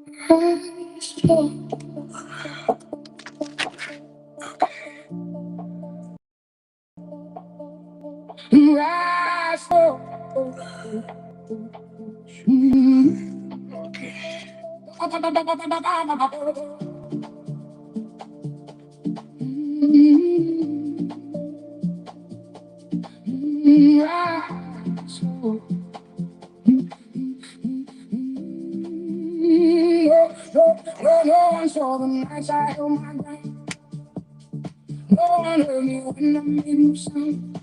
No one saw the nights I held my ground. No one heard me when I made no sound.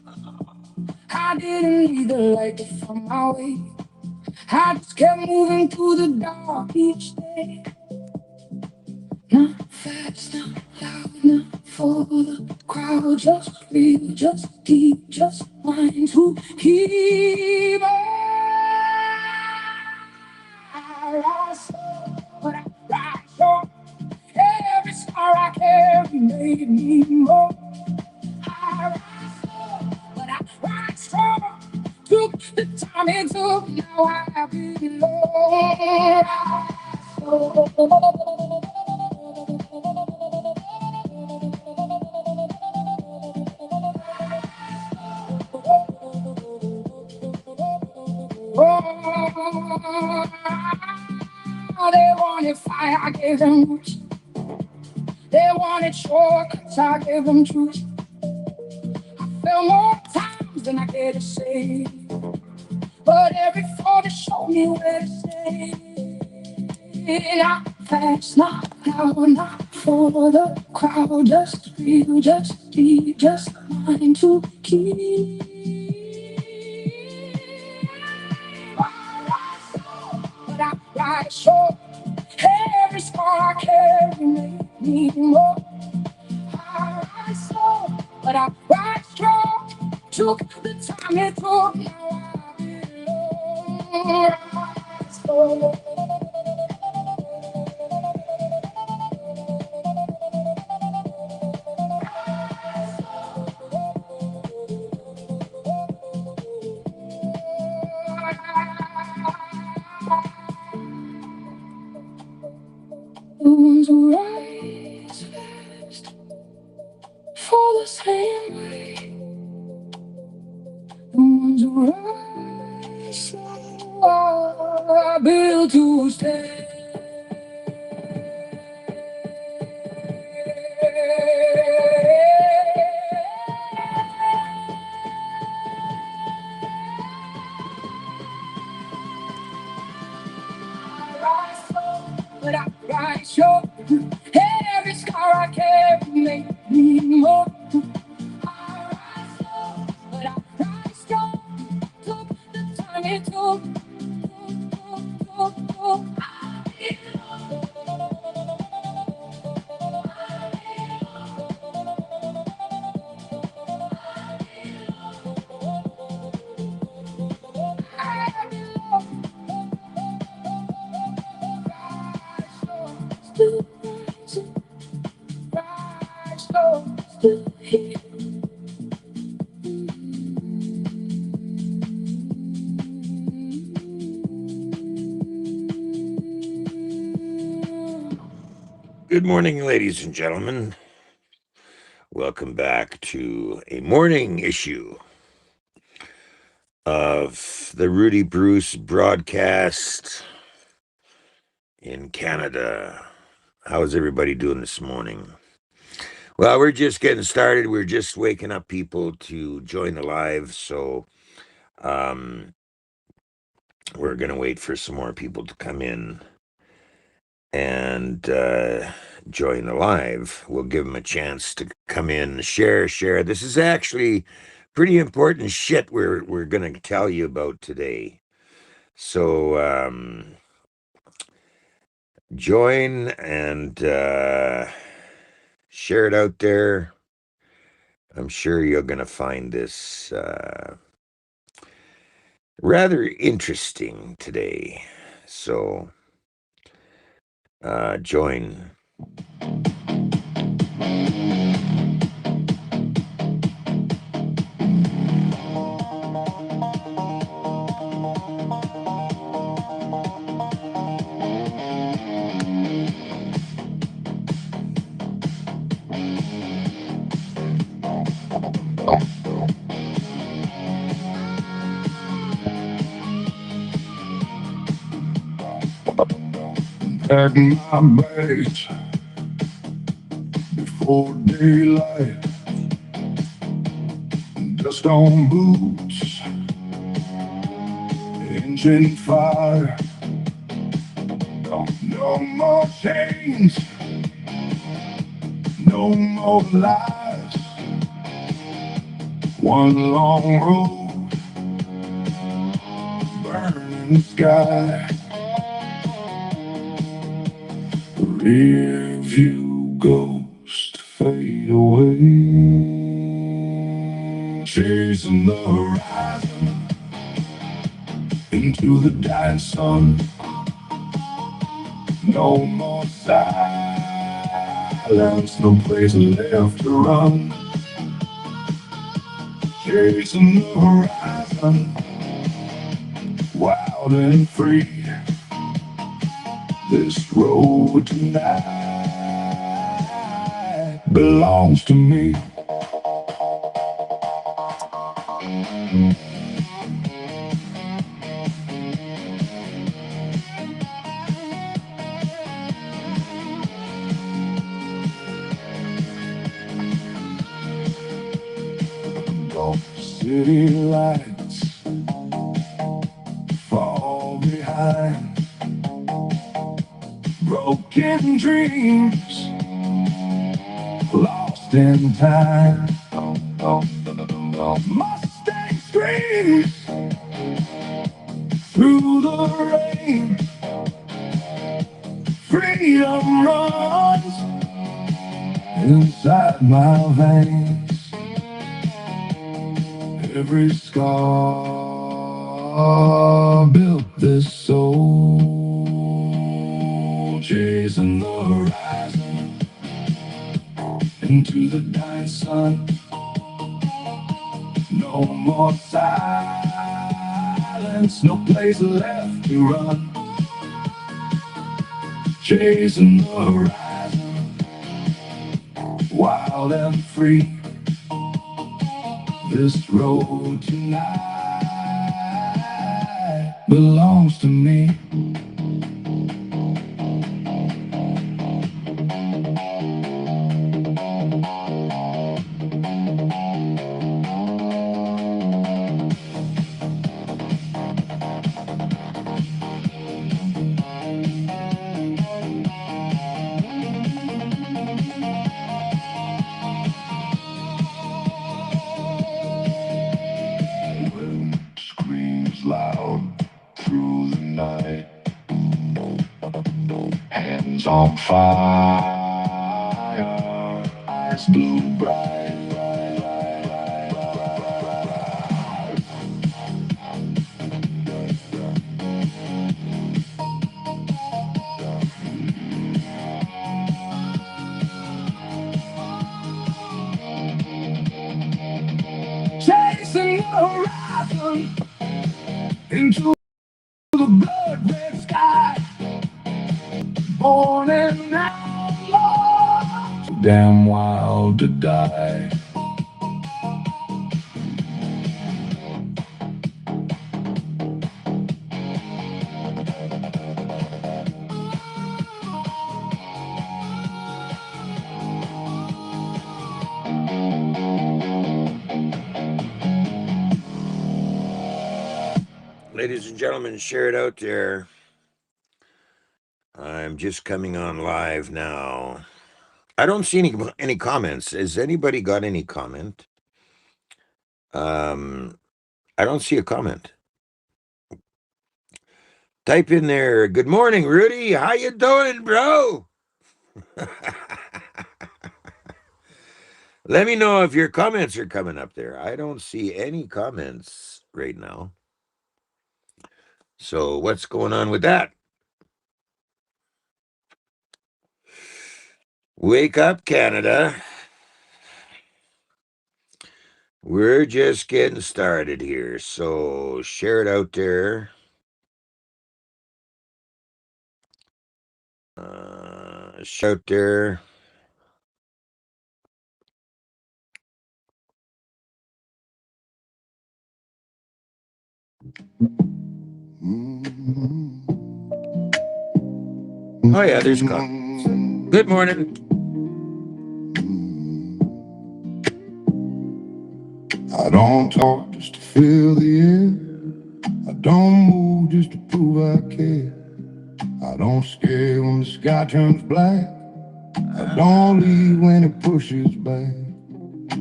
I didn't need the light to find my way. I just kept moving through the dark each day. Not fast, not loud, not for the crowd. Just real, just deep, just mine to keep. I rise, but I rise on. Every scar I carry made me more. I rise, but I rise strong. Took the time it took, now I belong. Oh, they wanted fire, I gave them roots. They wanted shortcuts, I gave them truth. I fell more times than I cared to say, but every fall just showed me where to stay. Not fast, not loud, not for the crowd. Just real, just deep, just mine to keep. But I rise short. Every scar I carry made me more. I rise slow, but I rise strong. Took the time it took, now I belong. Rise slow. The ones who rise fast fall the same way. The ones who rise slow are built to stay. I rise slow, but I rise sure. Every scar I carry made me more. I rise slow, but I rise strong. Took the time it took. Still rising, rise slow, still here. Good morning, ladies and gentlemen. Welcome back to a morning issue of the Rudy Bruce broadcast in Canada. How's everybody doing this morning? Well, we're just getting started. We're just waking up people to join the live, so we're going to wait for some more people to come in and join the live. We'll give them a chance to come in, share. This is actually pretty important shit we're going to tell you about today. So join and share it out there. I'm sure you're going to find this rather interesting today. So join. Pack my bags before daylight. Dust on boots, engine fire. No more chains, no more lies. One long road, burning sky. Rear view ghost fade away. Chasing the horizon into the dying sun. No more silence, no place left to run. Chasing the horizon, wild and free. This road tonight belongs to me. City lights fall behind. Broken dreams lost in time. Mustang screams through the rain. Freedom runs inside my veins. Every scar built this soul. Chasing the horizon into the dying sun. No more silence, no place left to run. Chasing the horizon, wild and free. This road tonight belongs to me. Wind screams loud through the night. Hands on fire, eyes blue bright. Chasing the horizon into the blood red sky. Born an outlaw, too damn wild to die. Ladies and gentlemen, share it out there. I'm just coming on live now. I don't see any comments. Has anybody got any comment? I don't see a comment. Type in there. Good morning, Rudy. How you doing, bro? Let me know if your comments are coming up there. I don't see any comments right now. So what's going on with that? Wake up, Canada. We're just getting started here. So share it out there. Share out there. Oh yeah, there's comments. Good morning. I don't talk just to fill the air. I don't move just to prove I care. I don't scare when the sky turns black. I don't leave when it pushes back.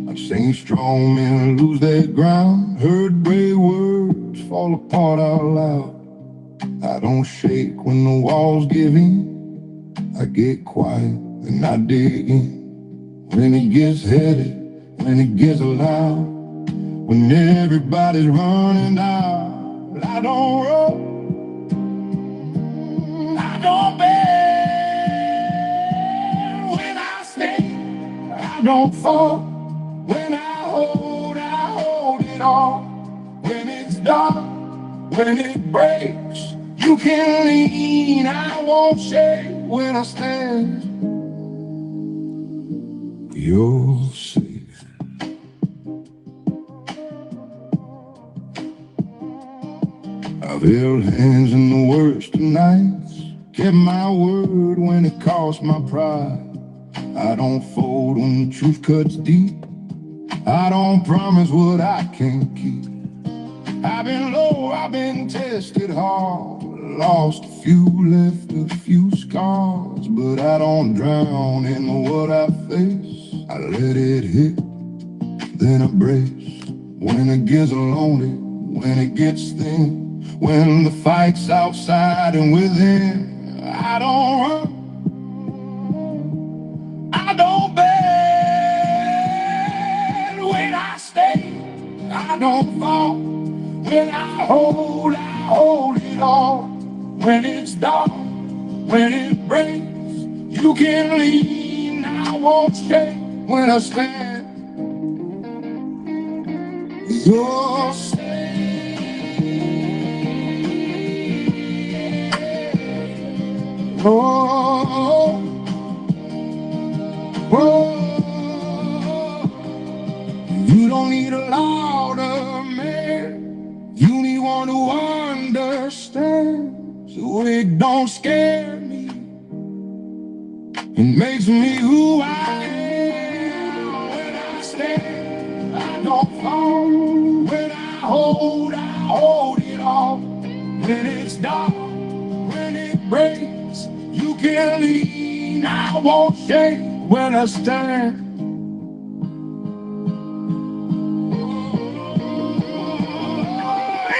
I've seen strong men lose their ground, heard brave words fall apart out loud. I don't shake when the walls give in. I get quiet and I dig in. When it gets heavy, when it gets loud, when everybody's running out, I don't run, I don't bend. When I stand, I don't fall. When I hold it all. When it's dark, when it breaks, you can lean, I won't shake. When I stand, you're safe. I've held hands in the worst of nights, kept my word when it cost my pride. I don't fold when the truth cuts deep. I don't promise what I can't keep. I've been low, I've been tested hard, lost a few, left a few scars, but I don't drown in what I face. I let it hit, then I brace. When it gets lonely, when it gets thin, when the fight's outside and within, I don't run, I don't bend. When I stay, I don't fall. When I hold it all. When it's dark, when it breaks, you can lean, I won't shake. When I stand, you're safe. Oh, oh, you don't need a louder man, you need one who understands. So it don't scare me, it makes me who I am. When I stand, I don't fall. When I hold it all. When it's dark, when it breaks, you can lean, I won't shake. When I stand,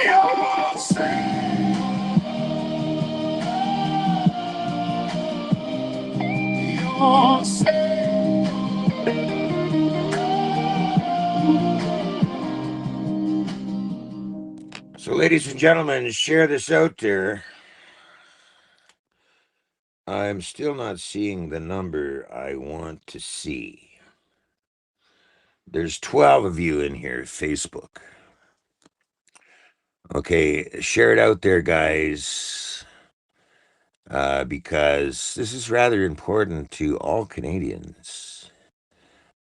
you're safe. You're safe. So, ladies and gentlemen, share this out there. I'm still not seeing the number I want to see. There's 12 of you in here, Facebook. Okay, share it out there, guys, because this is rather important to all Canadians.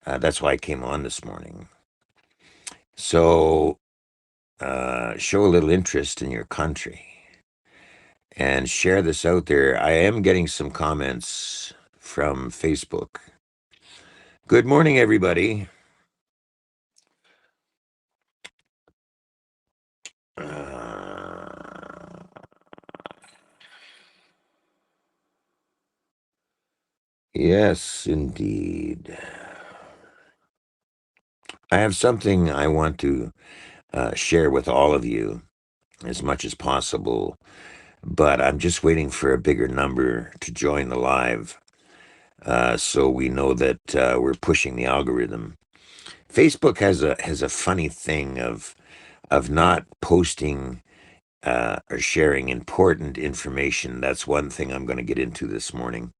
That's why I came on this morning. So, show a little interest in your country and share this out there. I am getting some comments from Facebook. Good morning, everybody. Yes, indeed. I have something I want to share with all of you as much as possible, but I'm just waiting for a bigger number to join the live, so we know that we're pushing the algorithm. Facebook has a funny thing of not posting or sharing important information. That's one thing I'm going to get into this morning.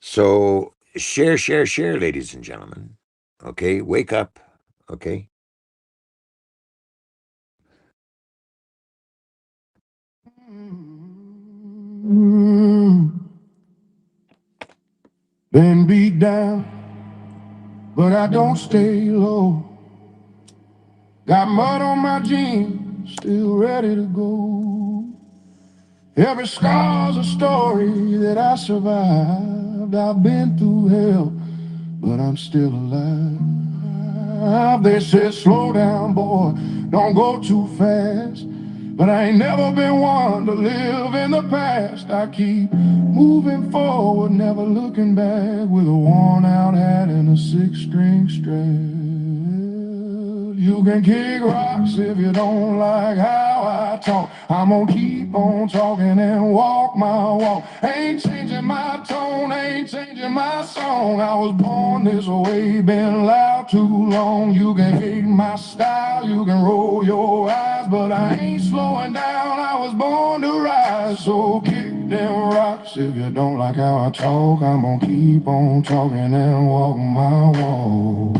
So share, ladies and gentlemen. Okay, wake up. Okay. Been beat down, but I don't stay low. Got mud on my jeans, still ready to go. Every scar's a story that I survived. I've been through hell, but I'm still alive. They said, slow down, boy, don't go too fast. But I ain't never been one to live in the past. I keep moving forward, never looking back, with a worn out hat and a six-string strap. You can kick rocks if you don't like how I talk. I'm gonna keep on talking and walk my walk. Ain't changing my tone, ain't changing my song. I was born this way, been loud too long. You can hate my style, you can roll your eyes, but I ain't slowing down. I was born to rise, so kick them rocks if you don't like how I talk. I'm gonna keep on talking and walk my walk.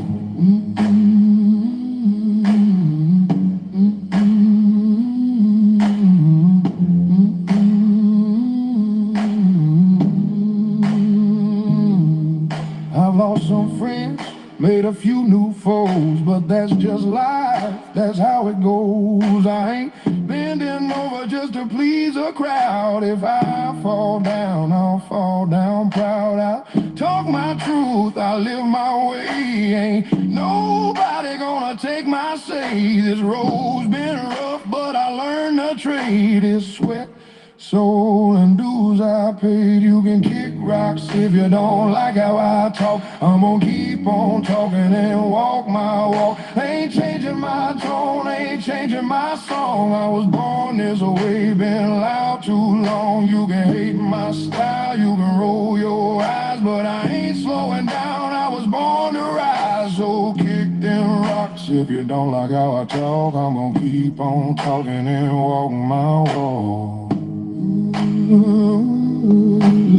I've lost some friends, made a few new foes, but that's just life, that's how it goes. I ain't bending over just to please a crowd. If I fall down, I'll fall down proud. I talk my truth, I live my way. Ain't nobody gonna take my say. This road's been rough, but I learned to trade. It's sweat, soul, and dues I paid. You can kick rocks if you don't like how I talk. I'm gonna keep on talking and walk my walk. Ain't changing my tone, ain't changing my song. I was born this way, been loud too long. You can hate my style, you can roll your eyes, but I ain't slowing down. I was born to rise, so kick them rocks if you don't like how I talk. I'm gonna keep on talking and walk my walk.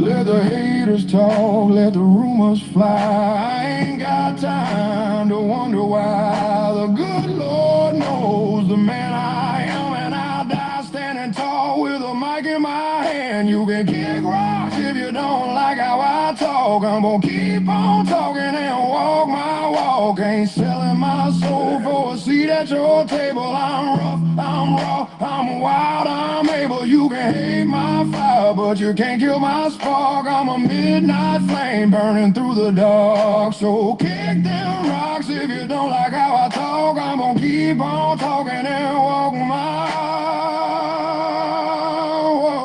Let the haters talk, let the rumors fly. I ain't got time to wonder why. The good Lord knows the man I am, and I'll die standing tall with a mic in my hand. You can kick rocks if you don't like how I talk. I'm gonna keep on talking and walk my walk. Ain't selling my soul for a seat at your table. I'm rough, I'm raw, I'm wild, I'm able. You can hate my fire, but you can't kill my spark. I'm a midnight flame burning through the dark. So kick them rocks if you don't like how I talk. I'm gonna keep on talking and walk my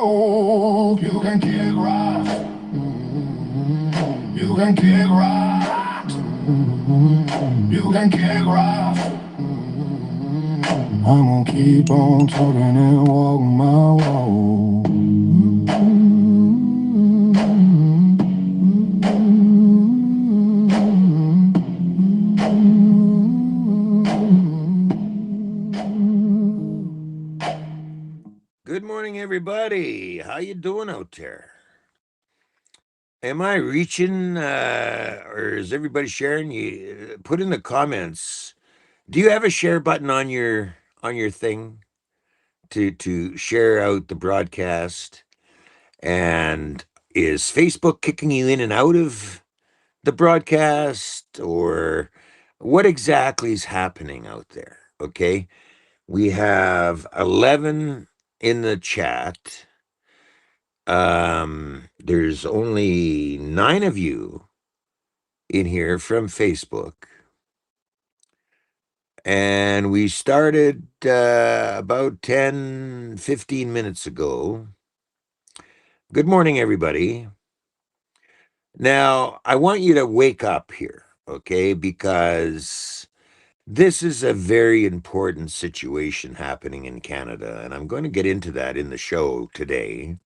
walk. You can kick rocks. You can kick rocks. You can kick rocks. I'm gonna keep on talking and walk my walk. Good morning, everybody. How you doing out there? Am I reaching, or is everybody sharing? You put in the comments. Do you have a share button on your thing to share out the broadcast? And is Facebook kicking you in and out of the broadcast, or what exactly is happening out there? Okay, we have 11 in the chat. There's only 9 of you in here from Facebook. And we started about 10-15 minutes ago. Good morning, everybody. Now, I want you to wake up here, okay? Because this is a very important situation happening in Canada, and I'm going to get into that in the show today.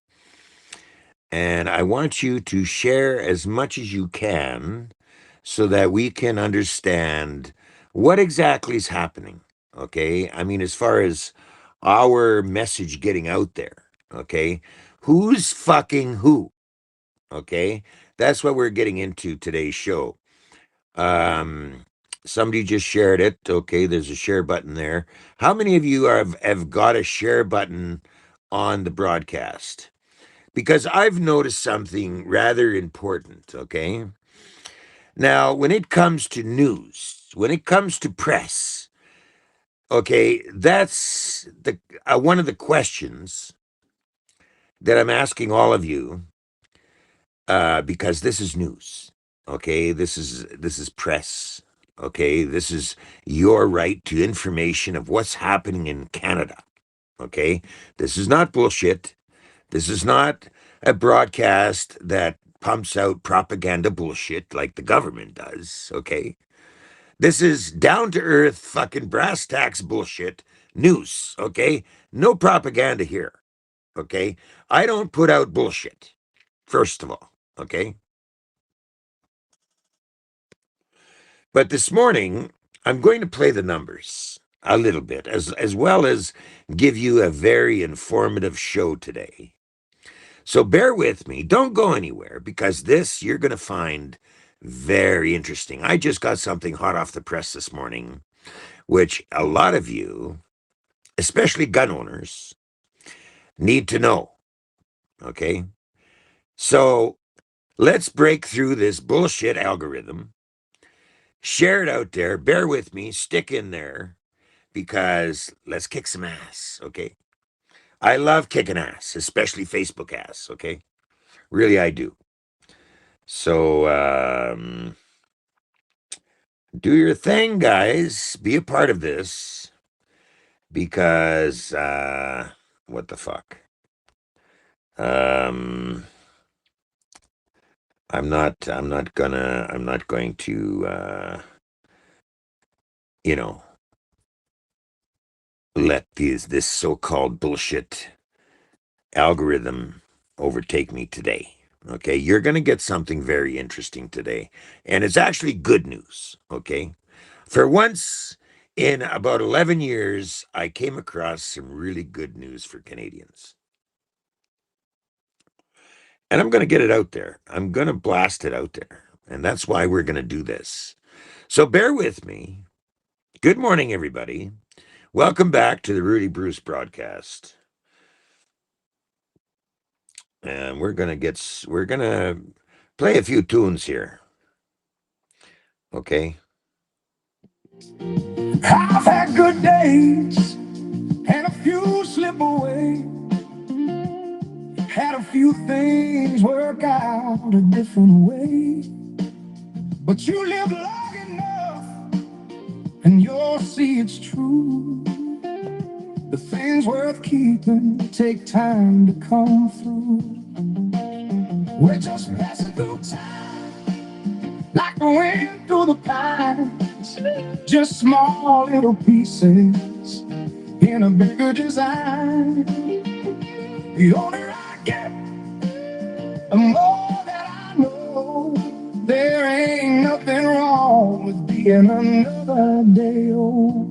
And I want you to share as much as you can so that we can understand what exactly is happening. Okay. I mean, as far as our message getting out there, okay, who's fucking who? Okay. That's what we're getting into today's show. Um, Somebody just shared it. Okay. There's a share button there. How many of you have got a share button on the broadcast? Because I've noticed something rather important, okay? Now, when it comes to news, when it comes to press, okay, that's the one of the questions that I'm asking all of you, because this is news. Okay, this is press. Okay, this is your right to information of what's happening in Canada. Okay, this is not bullshit. This is not a broadcast that pumps out propaganda bullshit like the government does. Okay, this is down to earth fucking brass tacks bullshit news. Okay, no propaganda here. Okay, I don't put out bullshit. First of all, okay. But this morning, I'm going to play the numbers a little bit, as well as give you a very informative show today. So bear with me. Don't go anywhere because this you're going to find very interesting. I just got something hot off the press this morning, which a lot of you, especially gun owners, need to know. Okay. So let's break through this bullshit algorithm, share it out there. Bear with me. Stick in there because let's kick some ass. Okay. I love kicking ass, especially Facebook ass. Okay. Really, I do. So, do your thing, guys. Be a part of this because what the fuck? Um I'm not going to you know, let this so-called bullshit algorithm overtake me today. Okay, you're going to get something very interesting today, and it's actually good news. Okay, for once in about 11 years, I came across some really good news for Canadians. And I'm going to get it out there. I'm going to blast it out there. And that's why we're going to do this. So bear with me. Good morning, everybody. Welcome back to the Rudy Bruce broadcast. And we're going to play a few tunes here. Okay. I've had good days and a few slip away. Had a few things work out a different way. But you live long enough and you'll see it's true. The things worth keeping take time to come through. We're just passing through time like the wind through the pines. Just small little pieces in a bigger design. The older I get, the more that I know there ain't nothing wrong with being another day old.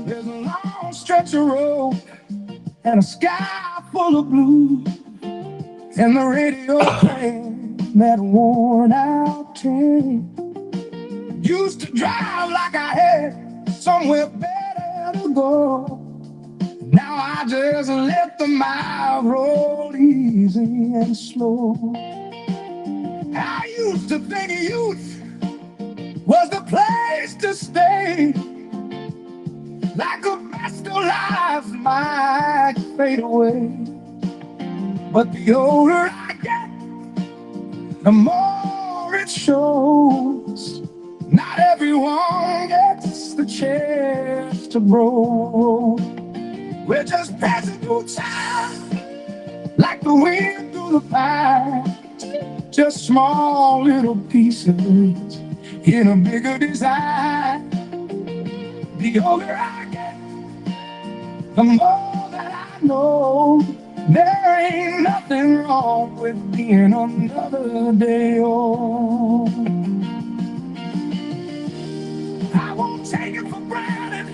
There's a long stretch of road and a sky full of blue, and the radio playing that worn out tape. Used to drive like I had somewhere better to go. Now I just let the miles roll easy and slow. I used to think youth was the place to stay. Like a best of life might fade away. But the older I get, the more it shows. Not everyone gets the chance to grow. We're just passing through time like the wind through the pine. Just small little pieces in a bigger design. The older I get, the more that I know there ain't nothing wrong with being another day old. I won't take it for granted.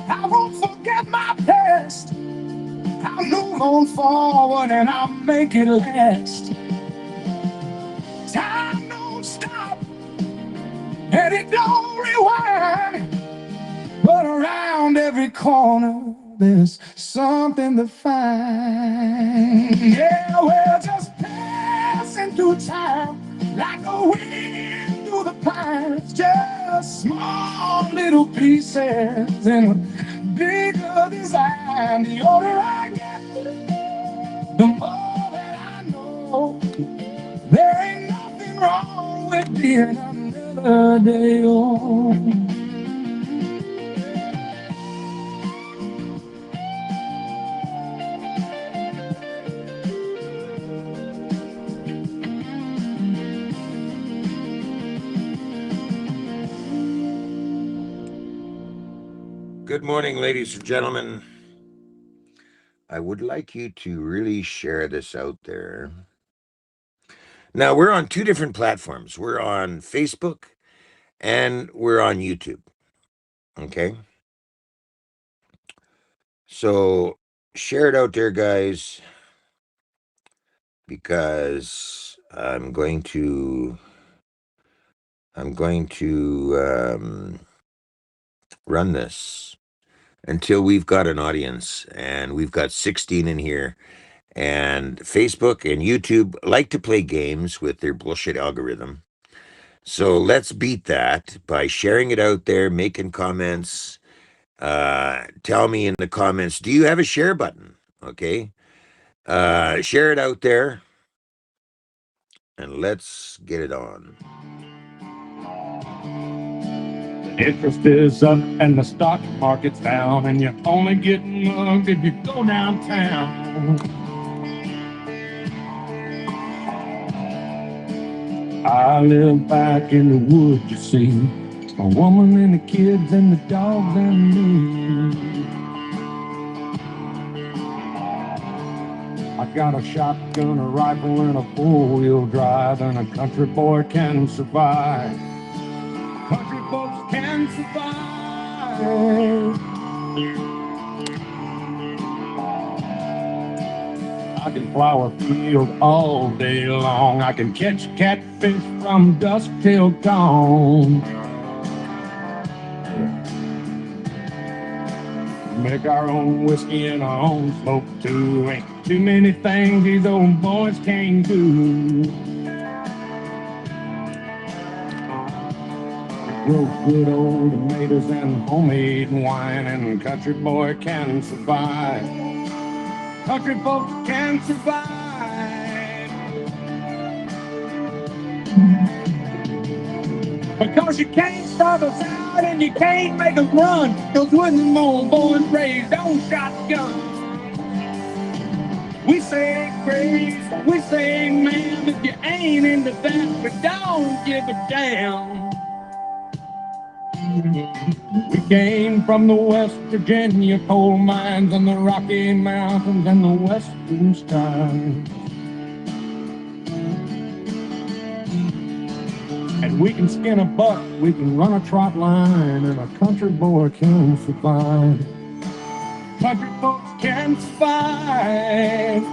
I won't forget my past. I'll move on forward and I'll make it last. Time don't stop and it don't rewind. But around every corner, there's something to find. Yeah, we're just passing through time, like a wind through the pines. Just small little pieces in a bigger design. The older I get, the more that I know. There ain't nothing wrong with being another day old. Good morning, ladies and gentlemen. I would like you to really share this out there. Now, we're on two different platforms. We're on Facebook and we're on YouTube. Okay? So share it out there, guys, because I'm going to run this until we've got an audience, and we've got 16 in here. And Facebook and YouTube like to play games with their bullshit algorithm. So let's beat that by sharing it out there, making comments. Tell me in the comments, do you have a share button? Okay. Share it out there and let's get it on. The interest is up and the stock market's down, and you're only getting mugged if you go downtown. I live back in the woods, you see, a woman and the kids and the dogs and me. I got a shotgun, a rifle, and a four-wheel drive, and a country boy can survive. Country folks can survive. I can plow a field all day long. I can catch catfish from dusk till dawn. Make our own whiskey and our own smoke too. Ain't too many things these old boys can't do. Grow good old tomatoes and homemade wine, and country boy can survive. Country folks can survive. Because you can't starve us out and you can't make us run. Those wooden old boys raised on shotguns. We say grace, we say man, if you ain't into that, but don't give a damn. We came from the West Virginia coal mines and the Rocky Mountains and the western skies. And we can skin a buck, we can run a trot line, and a country boy can survive. Country folks can survive.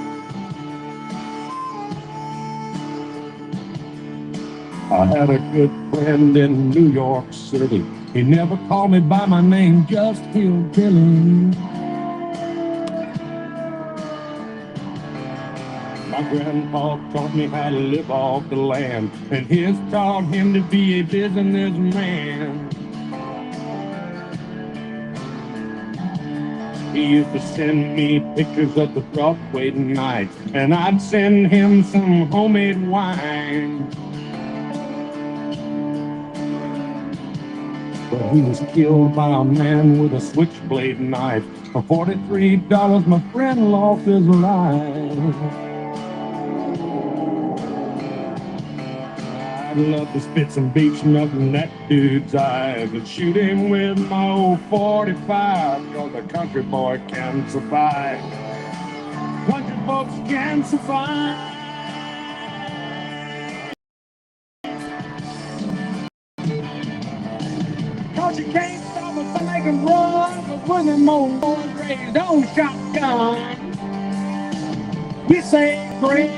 I had a good friend in New York City. He never called me by my name, just Hillbilly. My grandpa taught me how to live off the land, and his taught him to be a businessman. He used to send me pictures of the Broadway nights, and I'd send him some homemade wine. But he was killed by a man with a switchblade knife. For $43, my friend lost his life. I'd love to spit some beach nut in that dude's eyes and shoot him with my old 45, cause a country boy can survive. Country folks can survive. Cause you can't stop us from making run, but when them old boys raised on shotgun. We say praise,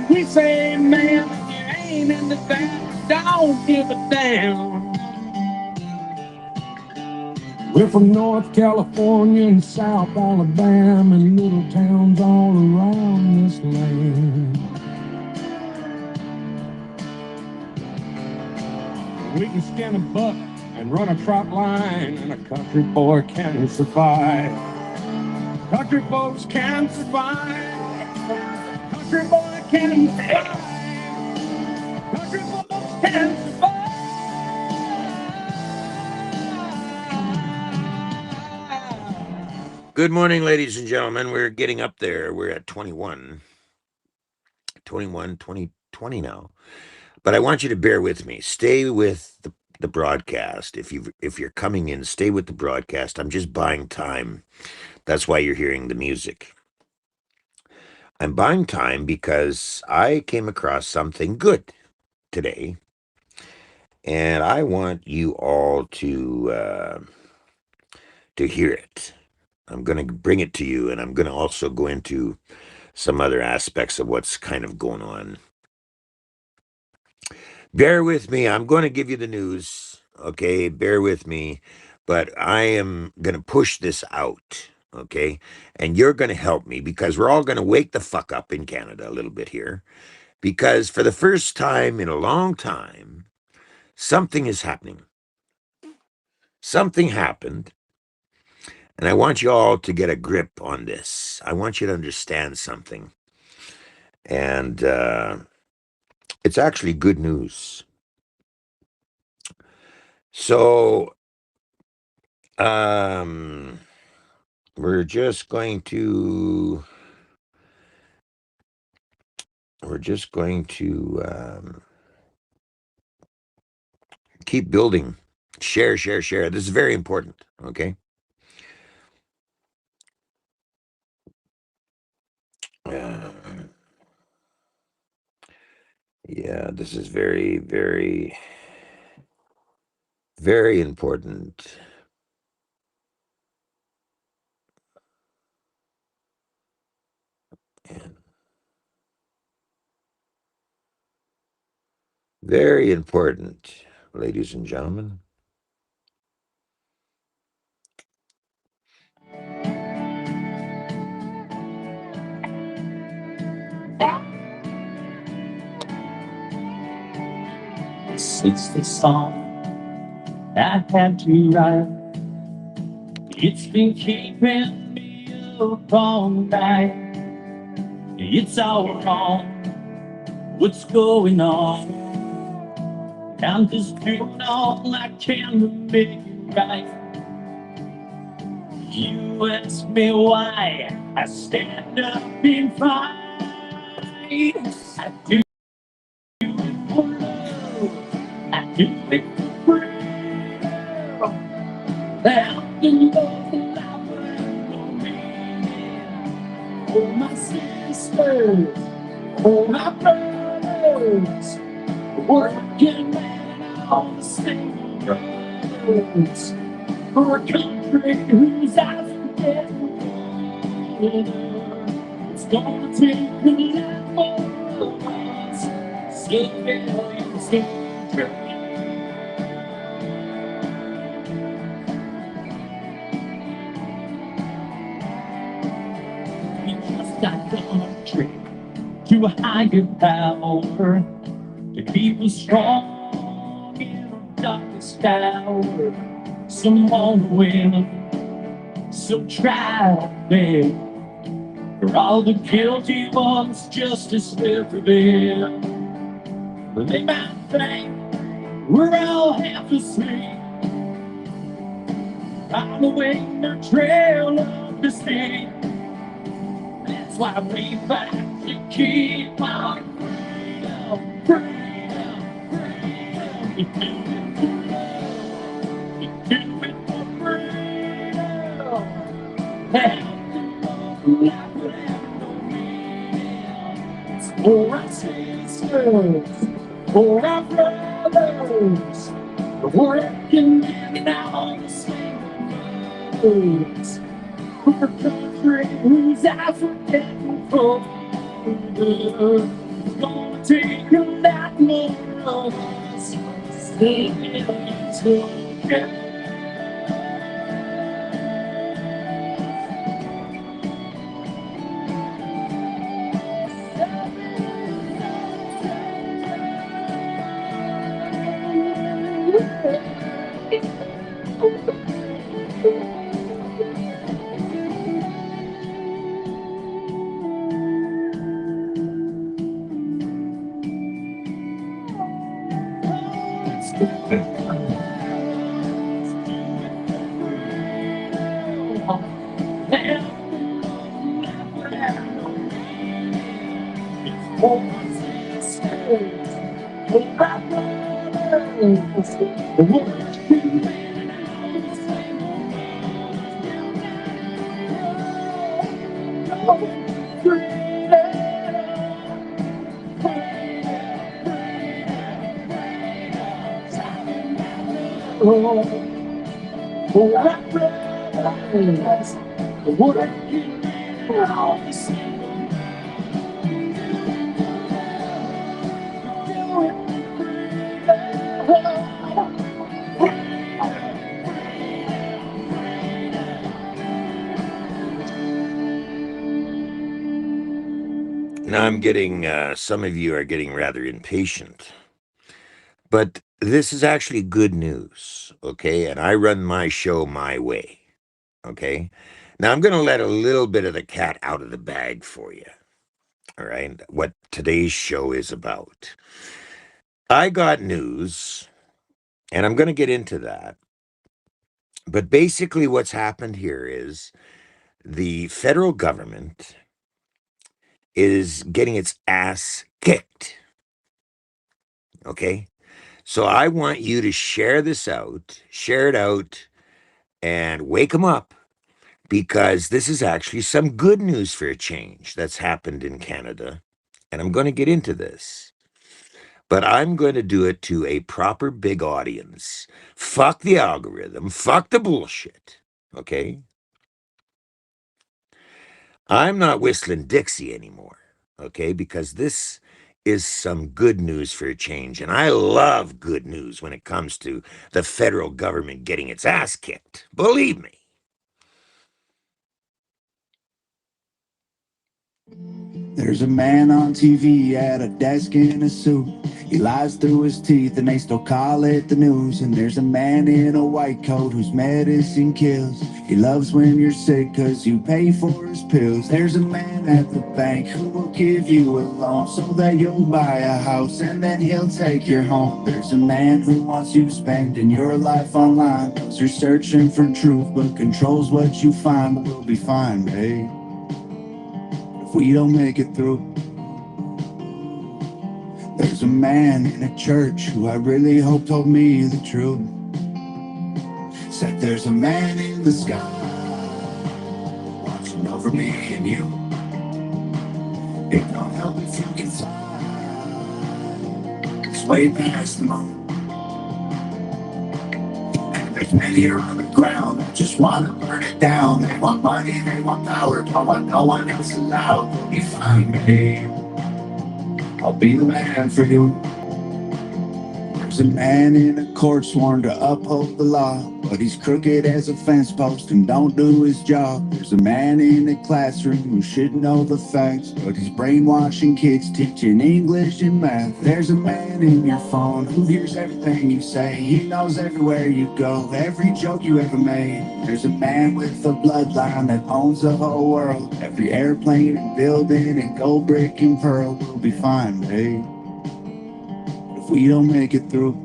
we say man, if you ain't in the band, don't give a damn. We're from North California and South Alabama and little towns all around this land. We can skin a buck and run a trot line, and a country boy can survive. Country boys can survive. Country boy can survive. Country boys can survive. Good morning, ladies and gentlemen. We're getting up there. We're at 21, 20 now. But I want you to bear with me. Stay with the broadcast. If you're coming in, stay with the broadcast. I'm just buying time. That's why you're hearing the music. I'm buying time because I came across something good today, and I want you all to hear it. I'm going to bring it to you, and I'm going to also go into some other aspects of what's kind of going on. Bear with me. I'm going to give you the news. Okay, bear with me. But I am going to push this out. Okay, and you're going to help me because we're all going to wake the fuck up in Canada a little bit here. Because for the first time in a long time, something is happening. Something happened. And I want you all to get a grip on this. I want you to understand something. And it's actually good news. So, we're just going to keep building. Share. This is very important. Okay. Yeah, this is very, very, very important. And very important, ladies and gentlemen. It's the song I had to write. It's been keeping me up all night. It's all wrong. What's going on? I'm just doing all I can to make it right. You ask me why I stand up and fight. I do it for love. I do it for freedom. That the love and life will meaning. Oh, my sisters, oh, my brothers, working man and all the same brothers. For a country whose eyes are getting older, it's gonna take a lot more of us. So we just got country to a higher power to keep us strong in the darkest hour. Someone will, so try there. For all the guilty ones, justice will prevail. But they might think we're all half asleep, following their trail of deceit. That's why we fight to keep our freedom, freedom, freedom. We do it for love, we do it for freedom. Life would have no meaning. It's for our sisters, for our brothers, the working men and all the single mothers. For a country whose eyes are getting colder, it's gonna take a lot more of us. Stay together. Now I'm getting, some of you are getting rather impatient, but this is actually good news, okay? And I run my show my way, okay? Now I'm going to let a little bit of the cat out of the bag for you, all right? What today's show is about. I got news, and I'm going to get into that. But basically, what's happened here is the federal government is getting its ass kicked, okay? So I want you to share this out, share it out, and wake them up because this is actually some good news for a change that's happened in Canada. And I'm going to get into this, but I'm going to do it to a proper big audience. Fuck the algorithm, fuck the bullshit, okay? I'm not whistling Dixie anymore, okay? Because this is some good news for a change. And I love good news when it comes to the federal government getting its ass kicked. Believe me. There's a man on TV at a desk in a suit. He lies through his teeth and they still call it the news. And there's a man in a white coat whose medicine kills. He loves when you're sick cause you pay for his pills. There's a man at the bank who will give you a loan so that you'll buy a house and then he'll take your home. There's a man who wants you spending your life online cause you're searching for truth but controls what you find. But we'll be fine, babe, if we don't make it through. There's a man in a church who I really hope told me the truth. Said there's a man in the sky watching over me and you. It don't help if you can fly. It's way past the moon. And there's men here on the ground that just want to burn it down. They want money, they want power, don't want no one else allowed. They'll be fine, babe, I'll be the man for you. There's a man in a court sworn to uphold the law, but he's crooked as a fence post and don't do his job. There's a man in a classroom who should know the facts, but he's brainwashing kids, teaching English and math. There's a man in your phone who hears everything you say. He knows everywhere you go, every joke you ever made. There's a man with a bloodline that owns the whole world. Every airplane and building and gold brick and pearl. We'll be fine, babe, if we don't make it through.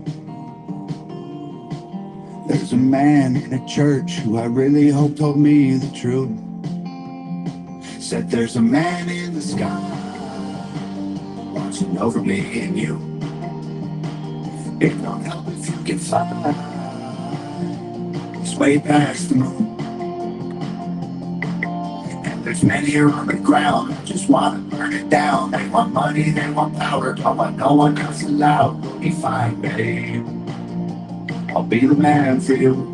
There's a man in a church who I really hope told me the truth. Said there's a man in the sky watching over me and you. It don't help if you can fly. It's way past the moon. And there's men here on the ground that just want to burn it down. They want money, they want power, don't want no one else allowed. We'll be fine, babe, I'll be the man for you.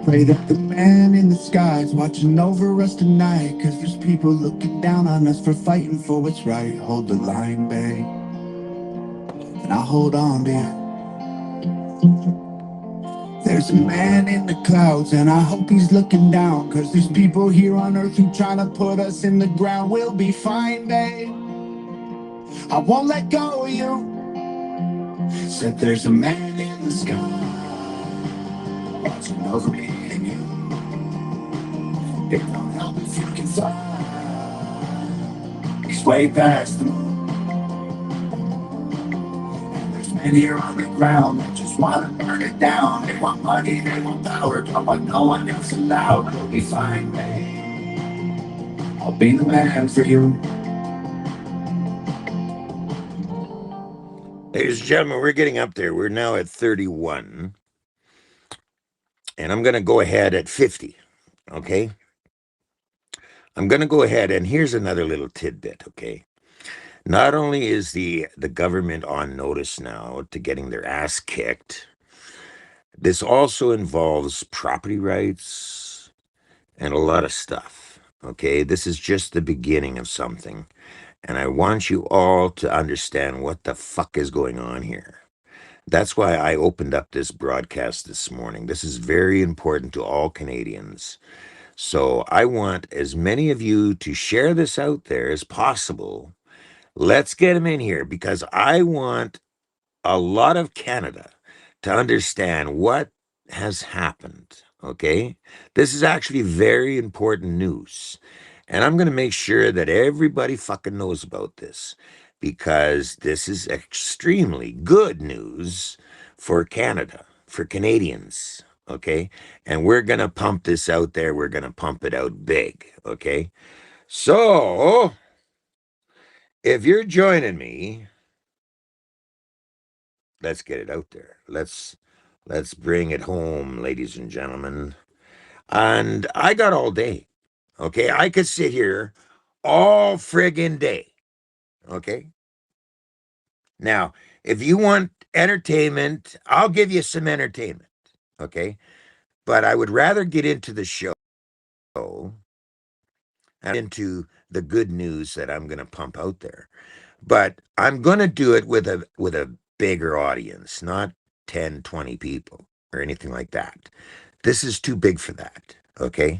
Pray that the man in the sky's watching over us tonight, cause there's people looking down on us for fighting for what's right. Hold the line, babe, and I'll hold on to you. There's a man in the clouds and I hope he's looking down, cause there's people here on earth who trying to put us in the ground. We'll be fine, babe, I won't let go of you. Said there's a man in the sky watching over me and you. It don't help if you can fly. It's way past the moon. And there's lying here on the ground. They just wanna burn it down. They want money, they want power, but no one else allowed. We'll be fine, babe. I'll be the man for you. Ladies and gentlemen, we're getting up there. We're now at 31. And I'm going to go ahead at 50. Okay? I'm going to go ahead, and here's another little tidbit, okay? Not only is the government on notice now to getting their ass kicked, this also involves property rights and a lot of stuff, okay? This is just the beginning of something, and I want you all to understand what the fuck is going on here. That's why I opened up this broadcast this morning. This is very important to all Canadians. So I want as many of you to share this out there as possible. Let's get them in here because I want a lot of Canada to understand what has happened. Okay? This is actually very important news. And I'm going to make sure that everybody fucking knows about this because this is extremely good news for Canada, for Canadians. Okay? And we're going to pump this out there. We're going to pump it out big. Okay? So, if you're joining me, let's get it out there. Let's bring it home, ladies and gentlemen. And I got all day. Okay? I could sit here all friggin' day. Okay? Now, if you want entertainment, I'll give you some entertainment. Okay? But I would rather get into the show and into the good news that I'm going to pump out there. But I'm going to do it with a bigger audience, not 10, 20 people or anything like that. This is too big for that, okay?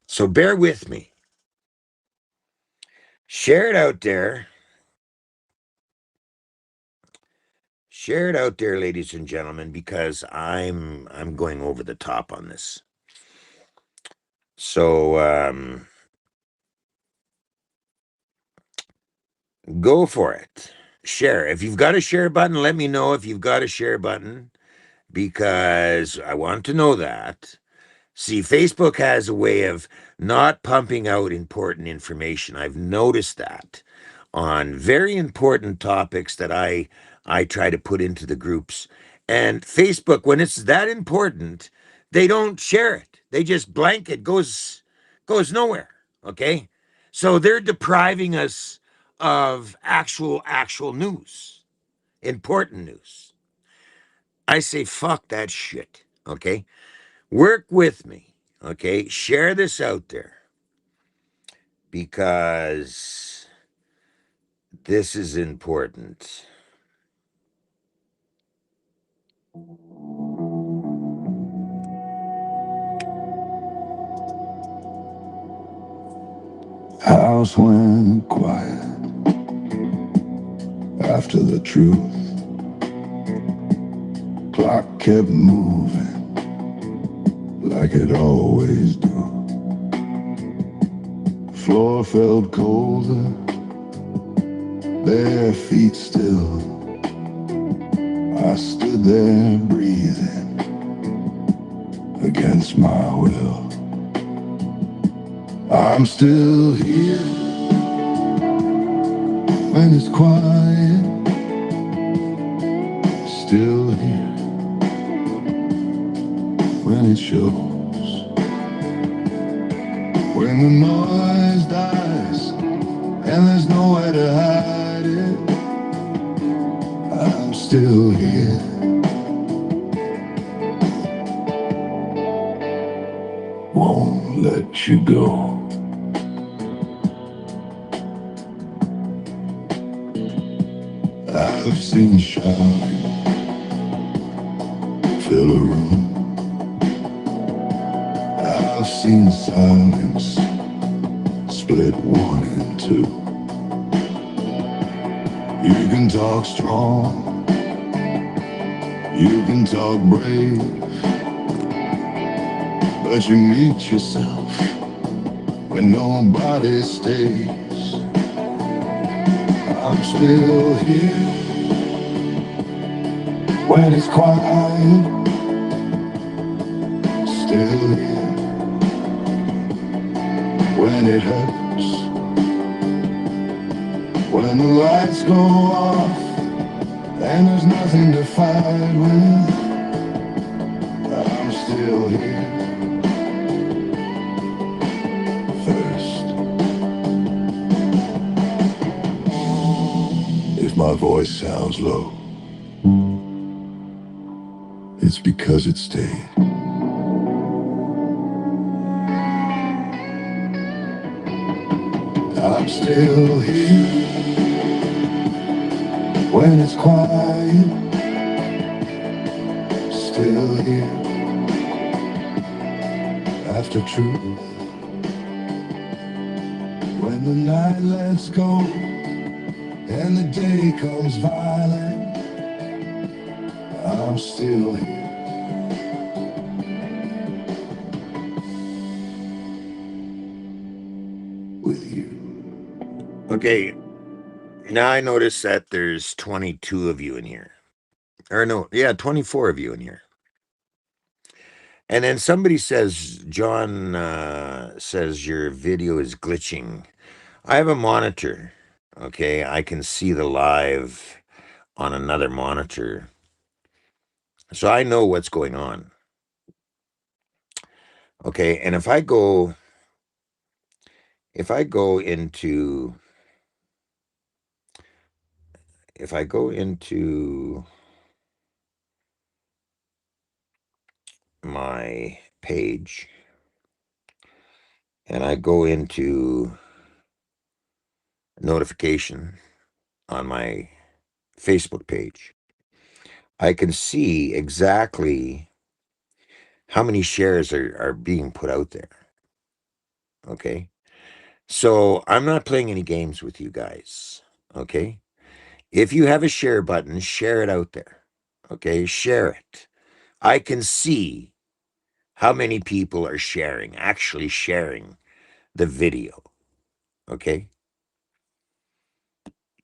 So bear with me. Share it out there. Share it out there, ladies and gentlemen, because I'm going over the top on this. So go for it. Share. If you've got a share button, let me know if you've got a share button because I want to know that. See, Facebook has a way of not pumping out important information. I've noticed that on very important topics that I try to put into the groups. And Facebook, when it's that important, they don't share it. They just blanket goes nowhere. Okay? So they're depriving us of actual news, important news. I say fuck that shit. Okay? Work with me, okay? Share this out there because this is important. House went quiet after the truth. Clock kept moving like it always do. Floor felt colder, bare feet still. I stood there breathing against my will. I'm still here when it's quiet. Still here when it shows. When the noise dies and there's nowhere to hide it, I'm still here. Won't let you go. I've seen shine fill a room. I've seen silence split one in two. You can talk strong, you can talk brave, but you meet yourself when nobody stays. I'm still here When it's quiet, still here. When it hurts, when the lights go off, and there's nothing to fight with, I'm still here. First, if my voice sounds low, it's because it stayed. I'm still here when it's quiet. Still here after truth. When the night lets go and the day comes violent, I'm still here with you. Okay, now I notice that there's 22 of you in here. Or no, yeah, 24 of you in here. And then somebody says, John says your video is glitching. I have a monitor. Okay, I can see the live on another monitor. So I know what's going on. Okay, and if I go into my page and I go into notification on my Facebook page, I can see exactly how many shares are being put out there. Okay. So I'm not playing any games with you guys. Okay. If you have a share button, share it out there. Okay. Share it. I can see how many people are actually sharing the video. Okay.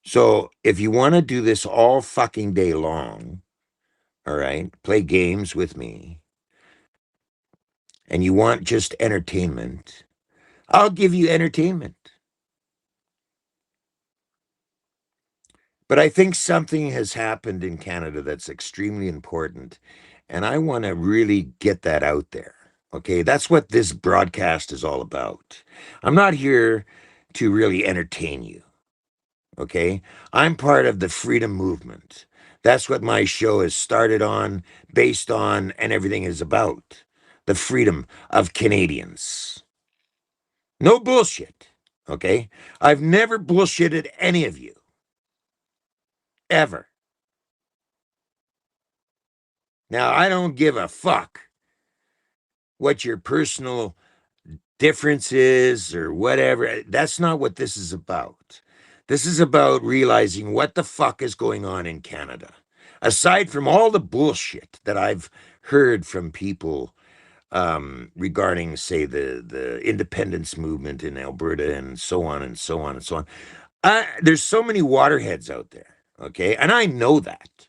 So if you want to do this all fucking day long, all right, play games with me, and you want just entertainment, I'll give you entertainment. But I think something has happened in Canada that's extremely important, and I want to really get that out there. Okay, that's what this broadcast is all about. I'm not here to really entertain you. Okay, I'm part of the freedom movement. That's what my show is started on, based on, and everything is about the freedom of Canadians. No bullshit. Okay, I've never bullshitted any of you, ever. Now, I don't give a fuck what your personal differences or whatever. That's not what this is about. This is about realizing what the fuck is going on in Canada. Aside from all the bullshit that I've heard from people regarding, say, the independence movement in Alberta and so on and so on and so on. There's so many waterheads out there, okay? And I know that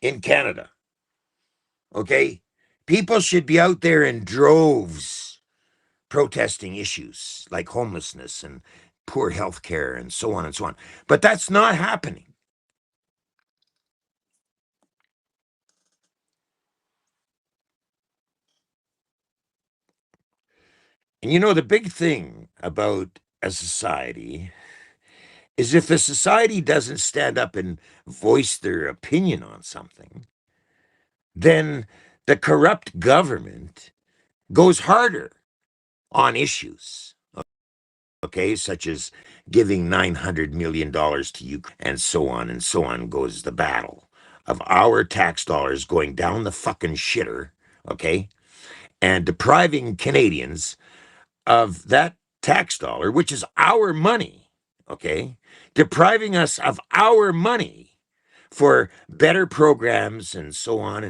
in Canada, okay? People should be out there in droves protesting issues like homelessness and poor health care and so on and so on. But that's not happening. And you know, the big thing about a society is if a society doesn't stand up and voice their opinion on something, then the corrupt government goes harder on issues, okay, such as giving $900 million to Ukraine, and so on goes the battle of our tax dollars going down the fucking shitter, okay, and depriving Canadians of that tax dollar, which is our money, okay, depriving us of our money for better programs and so on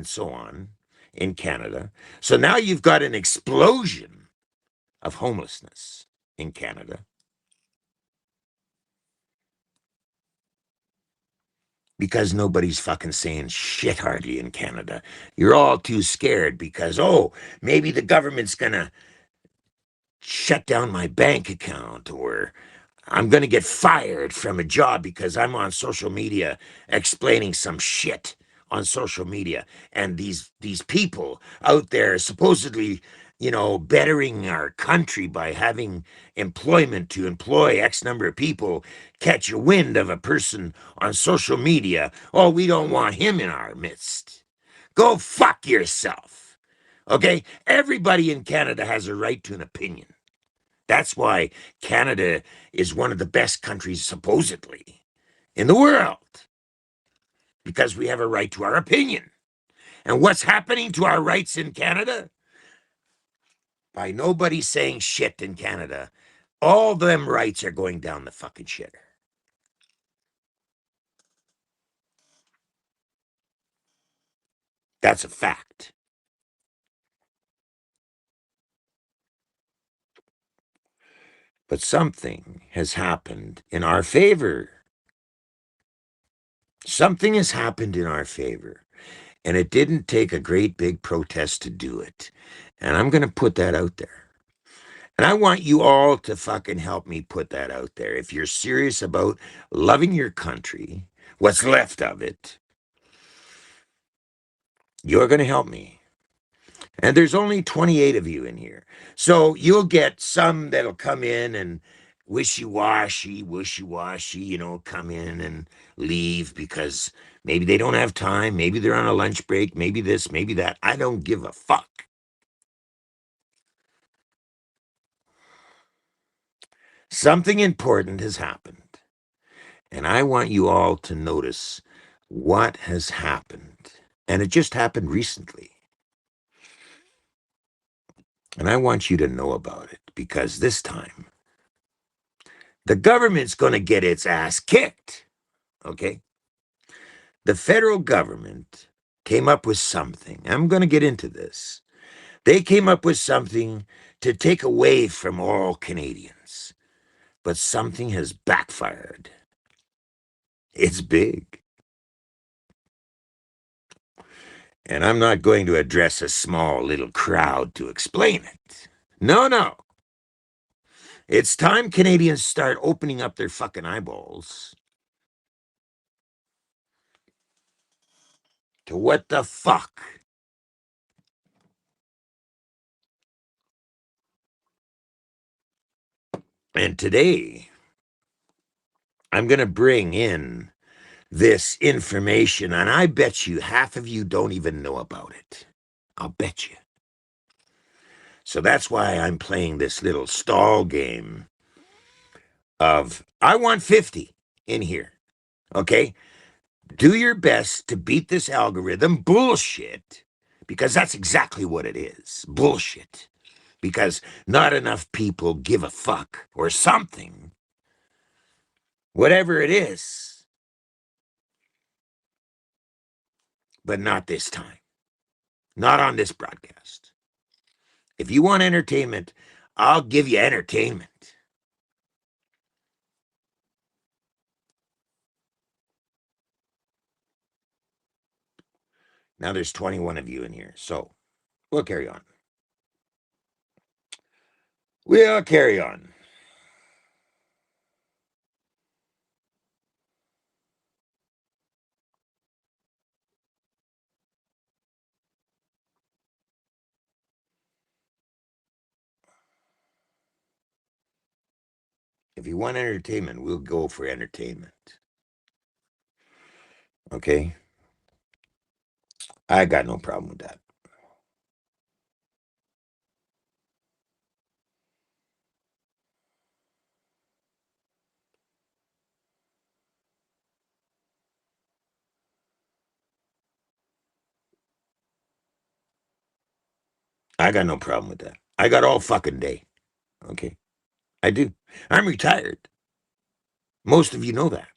in Canada. So now you've got an explosion of homelessness in Canada. because nobody's fucking saying shit hardly in Canada. You're all too scared because, oh, maybe the government's gonna shut down my bank account, or I'm gonna get fired from a job because I'm on social media explaining some shit on social media. And these people out there supposedly, bettering our country by having employment to employ X number of people, catch a wind of a person on social media. Oh, we don't want him in our midst. Go fuck yourself. Okay? Everybody in Canada has a right to an opinion. That's why Canada is one of the best countries, supposedly, in the world, because we have a right to our opinion. And what's happening to our rights in Canada? By nobody saying shit in Canada, all them rights are going down the fucking shitter. That's a fact. But something has happened in our favor. Something has happened in our favor. And it didn't take a great big protest to do it. And I'm going to put that out there. And I want you all to fucking help me put that out there. If you're serious about loving your country, what's left of it, you're going to help me. And there's only 28 of you in here. So you'll get some that'll come in and wishy-washy, come in and leave because maybe they don't have time. Maybe they're on a lunch break. Maybe this, maybe that. I don't give a fuck. Something important has happened. And I want you all to notice what has happened. And it just happened recently. And I want you to know about it because this time the government's going to get its ass kicked. Okay? The federal government came up with something. I'm going to get into this. They came up with something to take away from all Canadians. But something has backfired. It's big. And I'm not going to address a small little crowd to explain it. No, no. It's time Canadians start opening up their fucking eyeballs to what the fuck. And today, I'm going to bring in this information, and I bet you half of you don't even know about it. I'll bet you. So that's why I'm playing this little stall game of I want 50 in here. Okay? Do your best to beat this algorithm bullshit, because that's exactly what it is. Bullshit. Because not enough people give a fuck or something. Whatever it is. But not this time. Not on this broadcast. If you want entertainment, I'll give you entertainment. Now there's 21 of you in here, so we'll carry on. We'll carry on. If you want entertainment, we'll go for entertainment. Okay? I got no problem with that. I got no problem with that. I got all fucking day. Okay? I do. I'm retired. Most of you know that.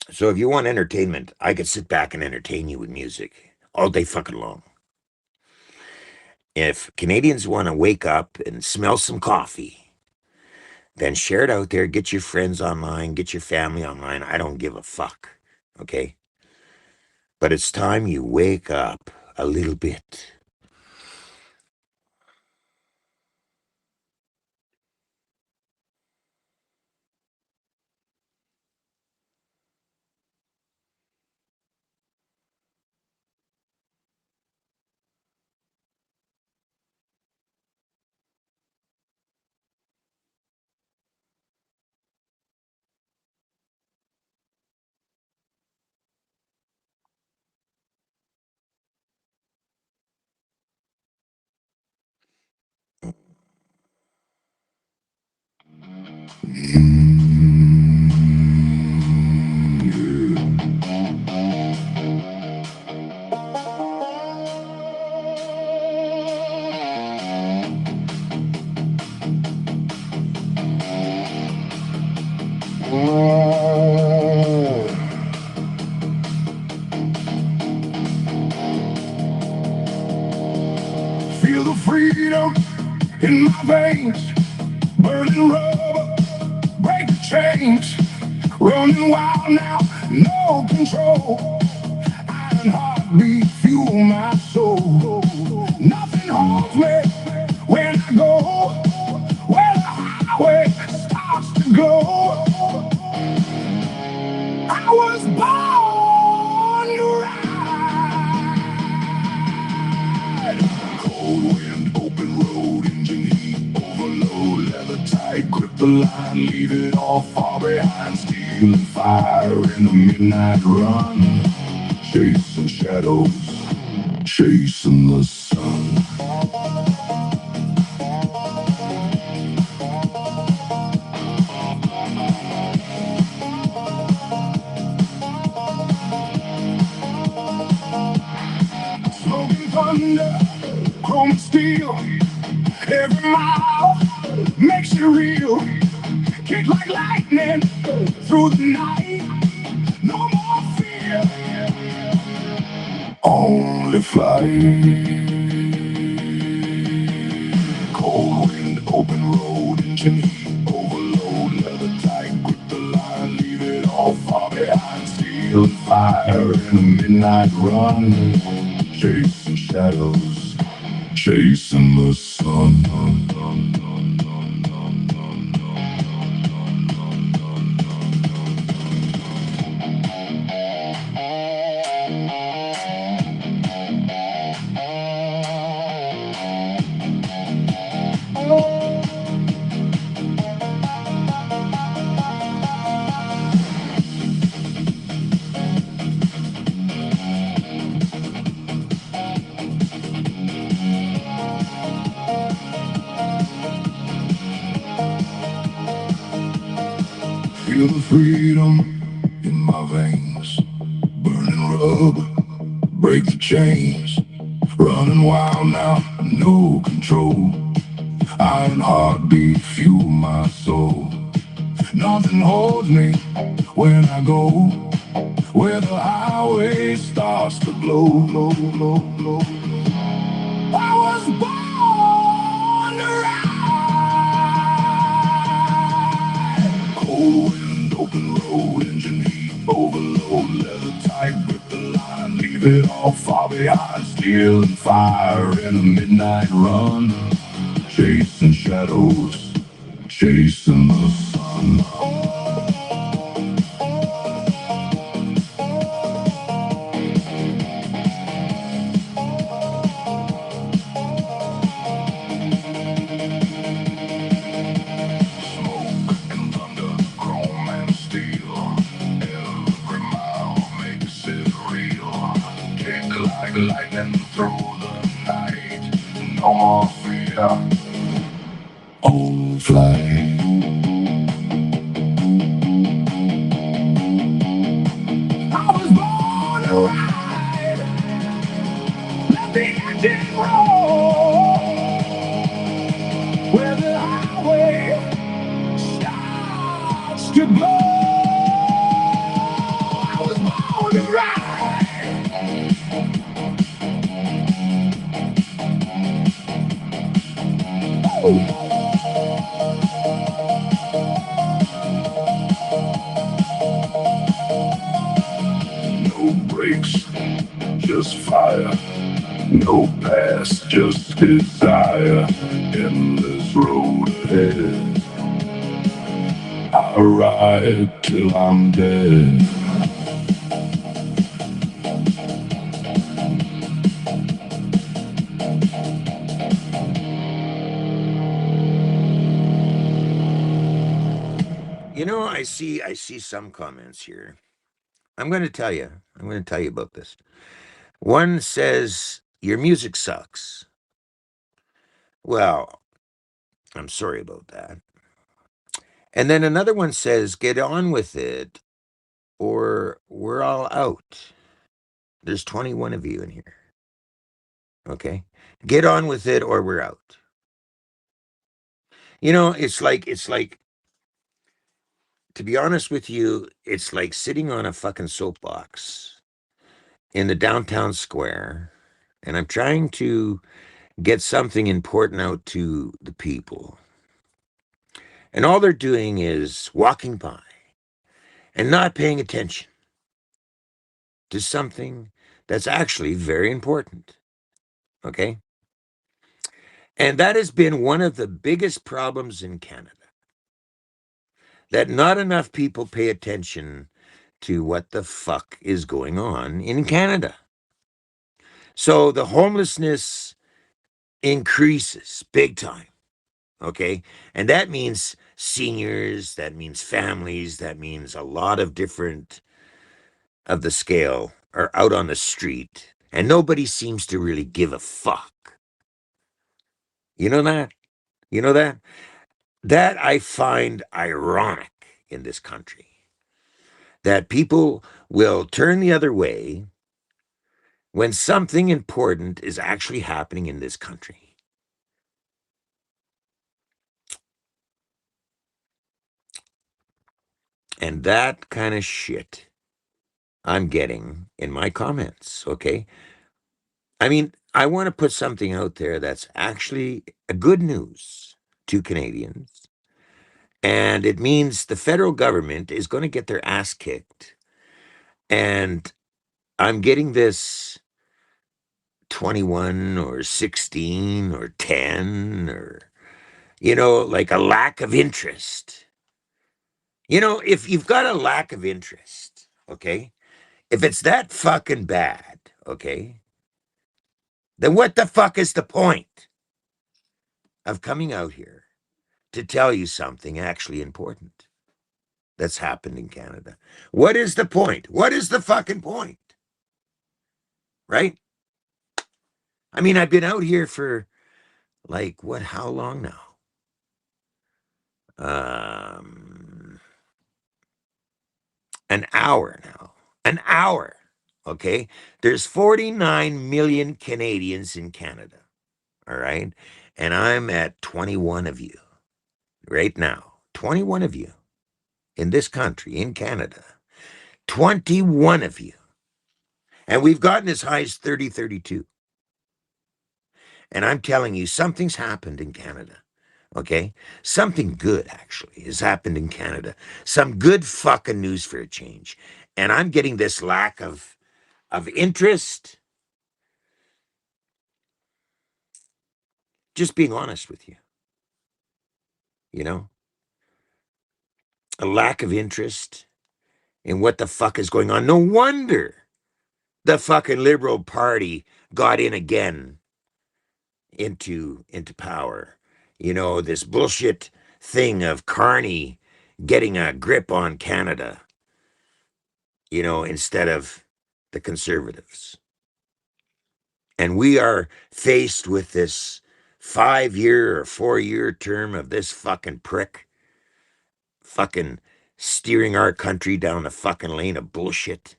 So if you want entertainment, I could sit back and entertain you with music all day fucking long. If Canadians want to wake up and smell some coffee, then share it out there. Get your friends online, get your family online. I don't give a fuck. Okay? But it's time you wake up a little bit. Feel the freedom in my veins, burning rubber, break the chains, running wild now, no control. Iron heartbeat fuel my soul. Nothing holds me when I go where the highway starts to go. I was born to ride. Cold wind, open road, engine heat, overload, leather tight, grip the line, leave it all far behind. Steel and fire in the midnight run, chasing shadows, chasing the sun. Smoking thunder, chrome steel, every mile makes it real. Kick like lightning through the night. No more fear, only flight. Cold wind, open road, engine heat, overload, leather tight, grip the line, leave it all far behind. Steel and fire in the midnight run, chasing shadows, chasing the sun. Feel the freedom in my veins, burning rubber, break the chains, running wild now, no control. Iron heartbeat fuel my soul. Nothing holds me when I go where the highway starts to glow, glow, glow, glow. I was born to ride. Cold wind, open road, engine heat, overload, leather tight, grip the line, leave it all far behind. Steel and fire in a midnight run, chasing shadows, chasing the sun. Smoke and thunder, chrome and steel. Every mile makes it real. Kick like lightning through the night. No more fear, only flight. I was born to ride. Let the engine roll. Where the highway starts to glow. I was born to ride. just fire. No past, just desire. Endless road ahead. I ride till I'm dead. I see some comments here. I'm going to tell you. I'm going to tell you about this. One says your music sucks. Well, I'm sorry about that. And then another one says get on with it or we're all out. There's 21 of you in here. Okay? Get on with it or we're out. It's like to be honest with you, it's like sitting on a fucking soapbox in the downtown square and I'm trying to get something important out to the people. And all they're doing is walking by and not paying attention to something that's actually very important. Okay? And that has been one of the biggest problems in Canada, that not enough people pay attention to what the fuck is going on in Canada. So the homelessness increases big time. Okay. And that means seniors, that means families, that means a lot of different of the scale are out on the street and nobody seems to really give a fuck. You know that? You know that? That I find ironic in this country. That people will turn the other way when something important is actually happening in this country. And that kind of shit I'm getting in my comments, okay? I mean, I want to put something out there that's actually a good news to Canadians. And it means the federal government is going to get their ass kicked. And I'm getting this 21 or 16 or 10 or, like a lack of interest. If you've got a lack of interest, okay, if it's that fucking bad, okay, then what the fuck is the point of coming out here to tell you something actually important that's happened in Canada? What is the point? What is the fucking point? Right? I mean, I've been out here for like what, how long now? Um, an hour now. An hour. Okay. There's 49 million Canadians in Canada. All right. And I'm at 21 of you right now. 21 of you in this country, in Canada. 21 of you. And we've gotten as high as 30, 32. And I'm telling you, something's happened in Canada. Okay? Something good actually has happened in Canada. Some good fucking news for a change. And I'm getting this lack of interest. Just being honest with you. You know? A lack of interest in what the fuck is going on. No wonder the fucking Liberal Party got in again into power. This bullshit thing of Carney getting a grip on Canada, instead of the Conservatives. And we are faced with this 5-year or 4-year term of this fucking prick fucking steering our country down the fucking lane of bullshit.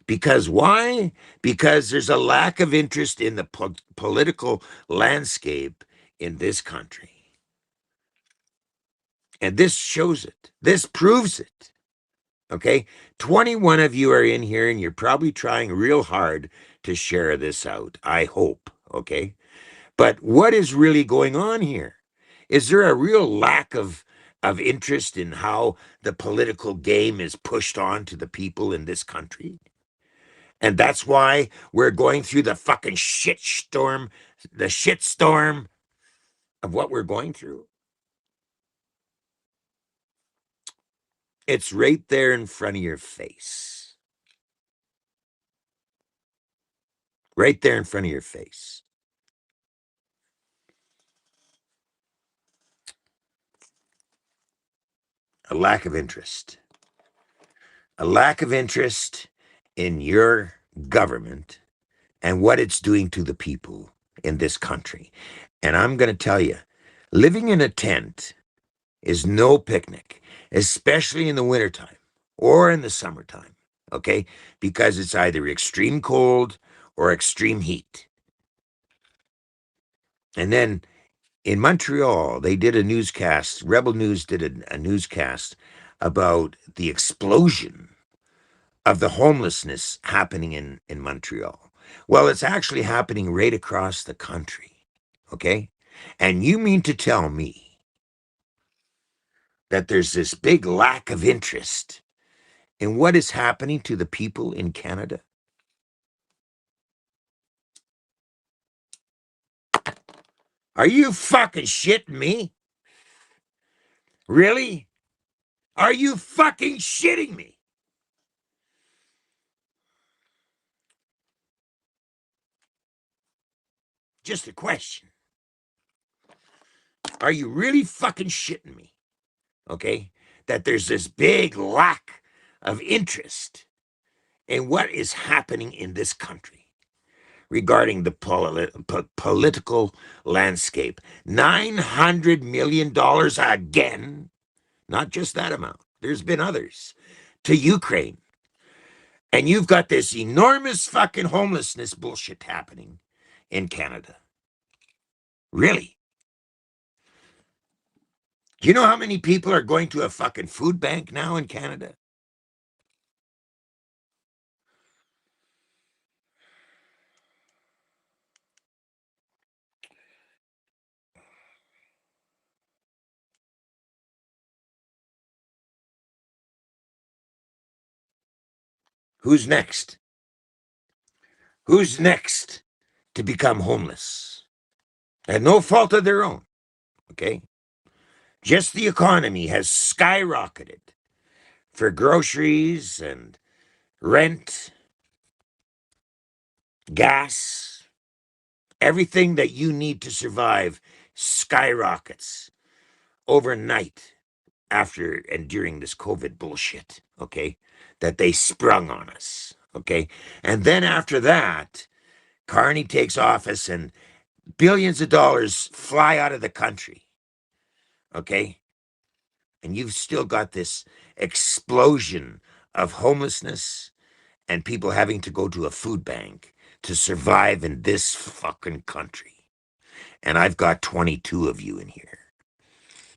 Because why? Because there's a lack of interest in the political landscape in this country. And this shows it. This proves it. Okay? 21 of you are in here and you're probably trying real hard to share this out. I hope. Okay? But what is really going on here? Is there a real lack of interest in how the political game is pushed on to the people in this country? And that's why we're going through the fucking shit storm, the shit storm of what we're going through. It's right there in front of your face. Right there in front of your face. A lack of interest. A lack of interest in your government and what it's doing to the people in this country. And I'm going to tell you, living in a tent is no picnic, especially in the wintertime or in the summertime, okay? Because it's either extreme cold or extreme heat. And then in Montreal, they did a newscast, Rebel News did a newscast about the explosion of the homelessness happening in Montreal. Well, it's actually happening right across the country, okay? And you mean to tell me that there's this big lack of interest in what is happening to the people in Canada? Are you fucking shitting me? Really? Are you fucking shitting me? Just a question. Are you really fucking shitting me? Okay? That there's this big lack of interest in what is happening in this country regarding the political landscape. $900 million again, not just that amount, there's been others, to Ukraine. And you've got this enormous fucking homelessness bullshit happening in Canada. Really? Do you know how many people are going to a fucking food bank now in Canada? Who's next? Who's next to become homeless? At no fault of their own, okay? Just the economy has skyrocketed for groceries and rent, gas, everything that you need to survive skyrockets overnight after and during this COVID bullshit, okay, that they sprung on us, okay? And then after that, Carney takes office and billions of dollars fly out of the country, okay? And you've still got this explosion of homelessness and people having to go to a food bank to survive in this fucking country. And I've got 22 of you in here.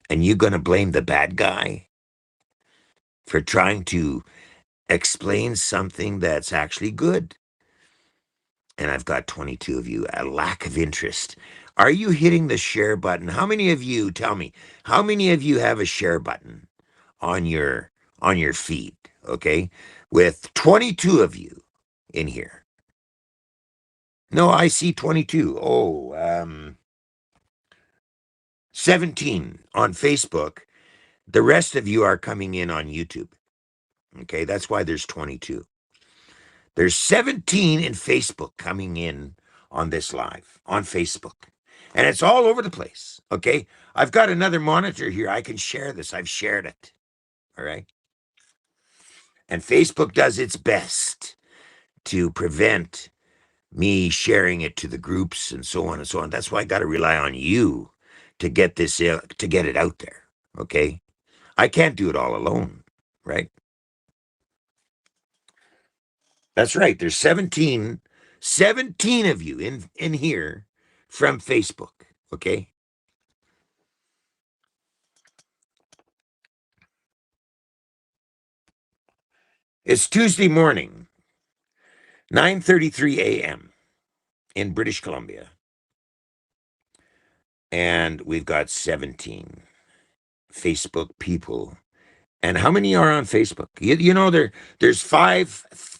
And you're going to blame the bad guy for trying to explain something that's actually good. And I've got 22 of you, a lack of interest. Are you hitting the share button? How many of you, tell me, how many of you have a share button on your feed, okay? With 22 of you in here. No, I see 22. Oh, 17 on Facebook. The rest of you are coming in on YouTube. Okay, that's why there's 22. There's 17 in Facebook coming in on this live on Facebook. And it's all over the place. Okay. I've got another monitor here. I can share this. I've shared it. All right. And Facebook does its best to prevent me sharing it to the groups and so on and so on. That's why I got to rely on you to get this, to get it out there. Okay. I can't do it all alone. Right. That's right. There's 17 of you in here from Facebook. Okay. It's Tuesday morning, 9:33 a.m. in British Columbia. And we've got 17 Facebook people And how many are on Facebook? You know, there's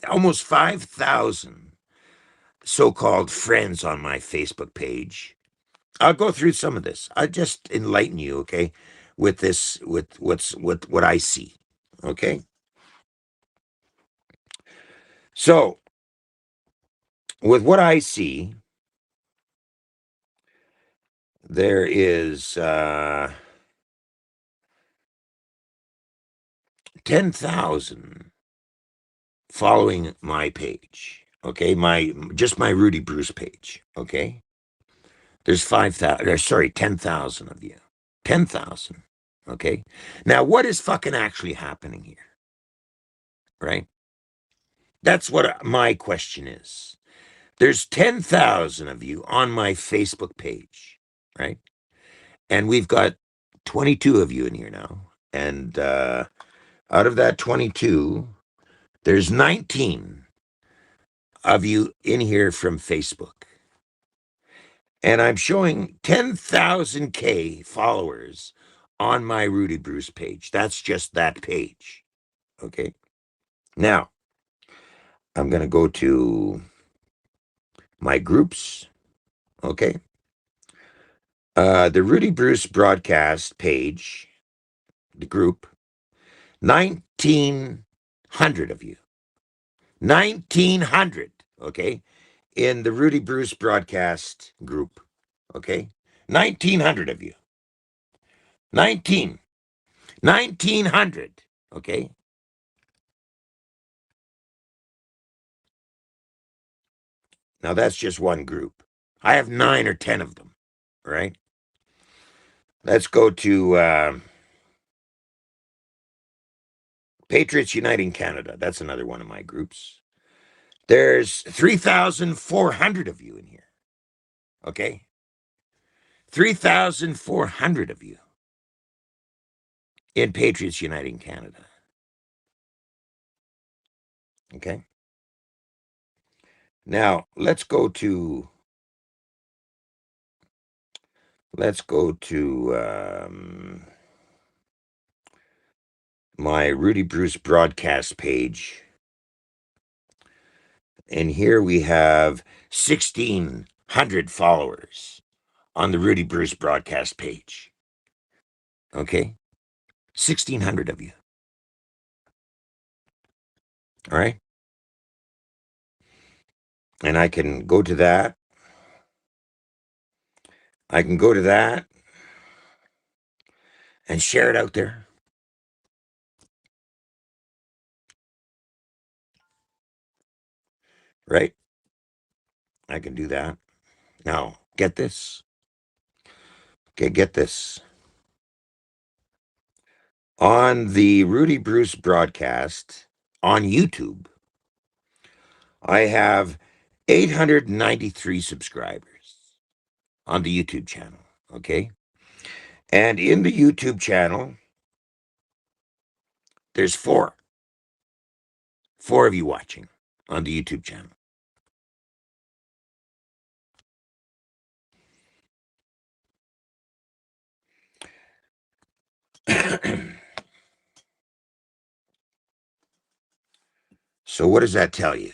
almost 5,000 so-called friends on my Facebook page. I'll go through some of this. I'll just enlighten you, okay, with this, with what I see, okay. So with what I see, there is 10,000 following my page, okay, my Rudy Bruce page, okay. There's 5,000, sorry, 10,000 of you. 10,000. Okay. Now, what is fucking actually happening here? Right? That's what my question is. There's 10,000 of you on my Facebook page, right? And we've got 22 of you in here now. And out of that 22, there's 19 of you in here from Facebook. And I'm showing 10,000K followers on my Rudy Bruce page. That's just that page. Okay. Now, I'm going to go to my groups. Okay. The Rudy Bruce broadcast page, the group, 1,900 of you. 1,900. Okay. In the Rudy Bruce broadcast group. Okay. 1,900 of you. 19. 1,900. Okay. Now that's just one group. I have 9 or 10 of them, right? Let's go to Patriots Uniting Canada. That's another one of my groups. There's 3,400 of you in here. Okay? 3,400 of you in Patriots Uniting Canada. Okay? Now, let's go to my Rudy Bruce broadcast page. And here we have 1,600 followers on the Rudy Bruce broadcast page. Okay? 1,600 of you. All right? And I can go to that. I can go to that and share it out there. Right? I can do that. Now, get this. Okay, get this. On the Rudy Bruce broadcast on YouTube, I have 893 subscribers on the YouTube channel. Okay. And in the YouTube channel, there's four of you watching on the YouTube channel. So what does that tell you?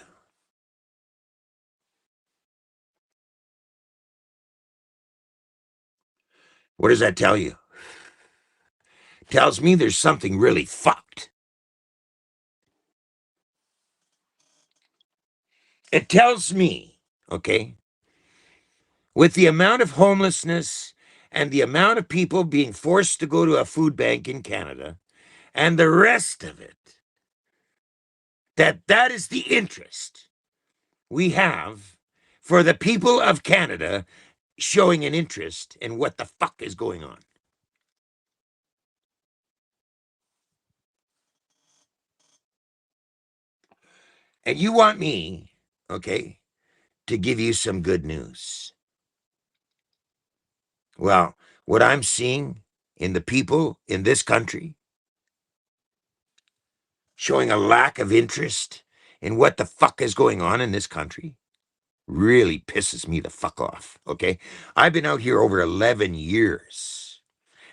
What does that tell you? It tells me there's something really fucked. It tells me, okay, with the amount of homelessness and the amount of people being forced to go to a food bank in Canada and the rest of it, that is the interest we have for the people of Canada showing an interest in what the fuck is going on. And you want me, okay, to give you some good news. Well, what I'm seeing in the people in this country showing a lack of interest in what the fuck is going on in this country really pisses me the fuck off, okay? I've been out here over 11 years,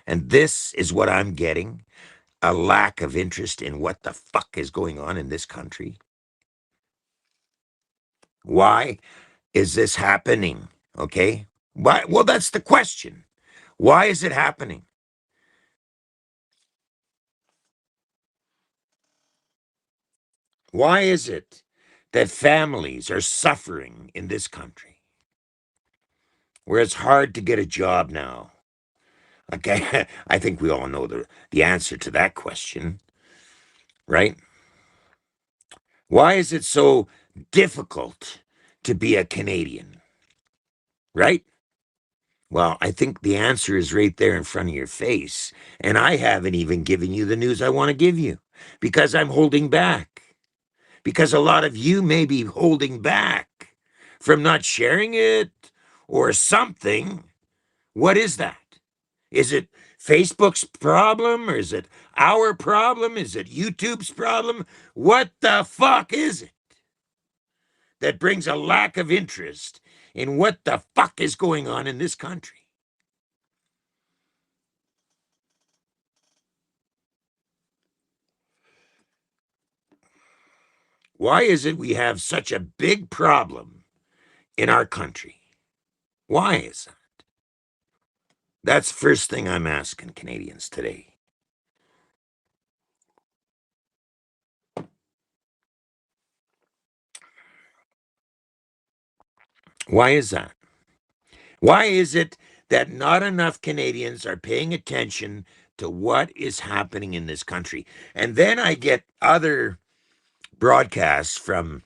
and this is what I'm getting. a lack of interest in what the fuck is going on in this country? Why is this happening? Okay. Why? Well, that's the question. Why is it happening? Why is it that families are suffering in this country where it's hard to get a job now? Okay. I think we all know the answer to that question, right? Why is it so difficult to be a Canadian, right? Well, I think the answer is right there in front of your face. And I haven't even given you the news I want to give you because I'm holding back. Because a lot of you may be holding back from not sharing it or something. What is that? Is it Facebook's problem or is it our problem? Is it YouTube's problem? What the fuck is it that brings a lack of interest in what the fuck is going on in this country? Why is it we have such a big problem in our country? Why is that? That's the first thing I'm asking Canadians today. Why is that? Why is it that not enough Canadians are paying attention to what is happening in this country? And then I get other broadcasts from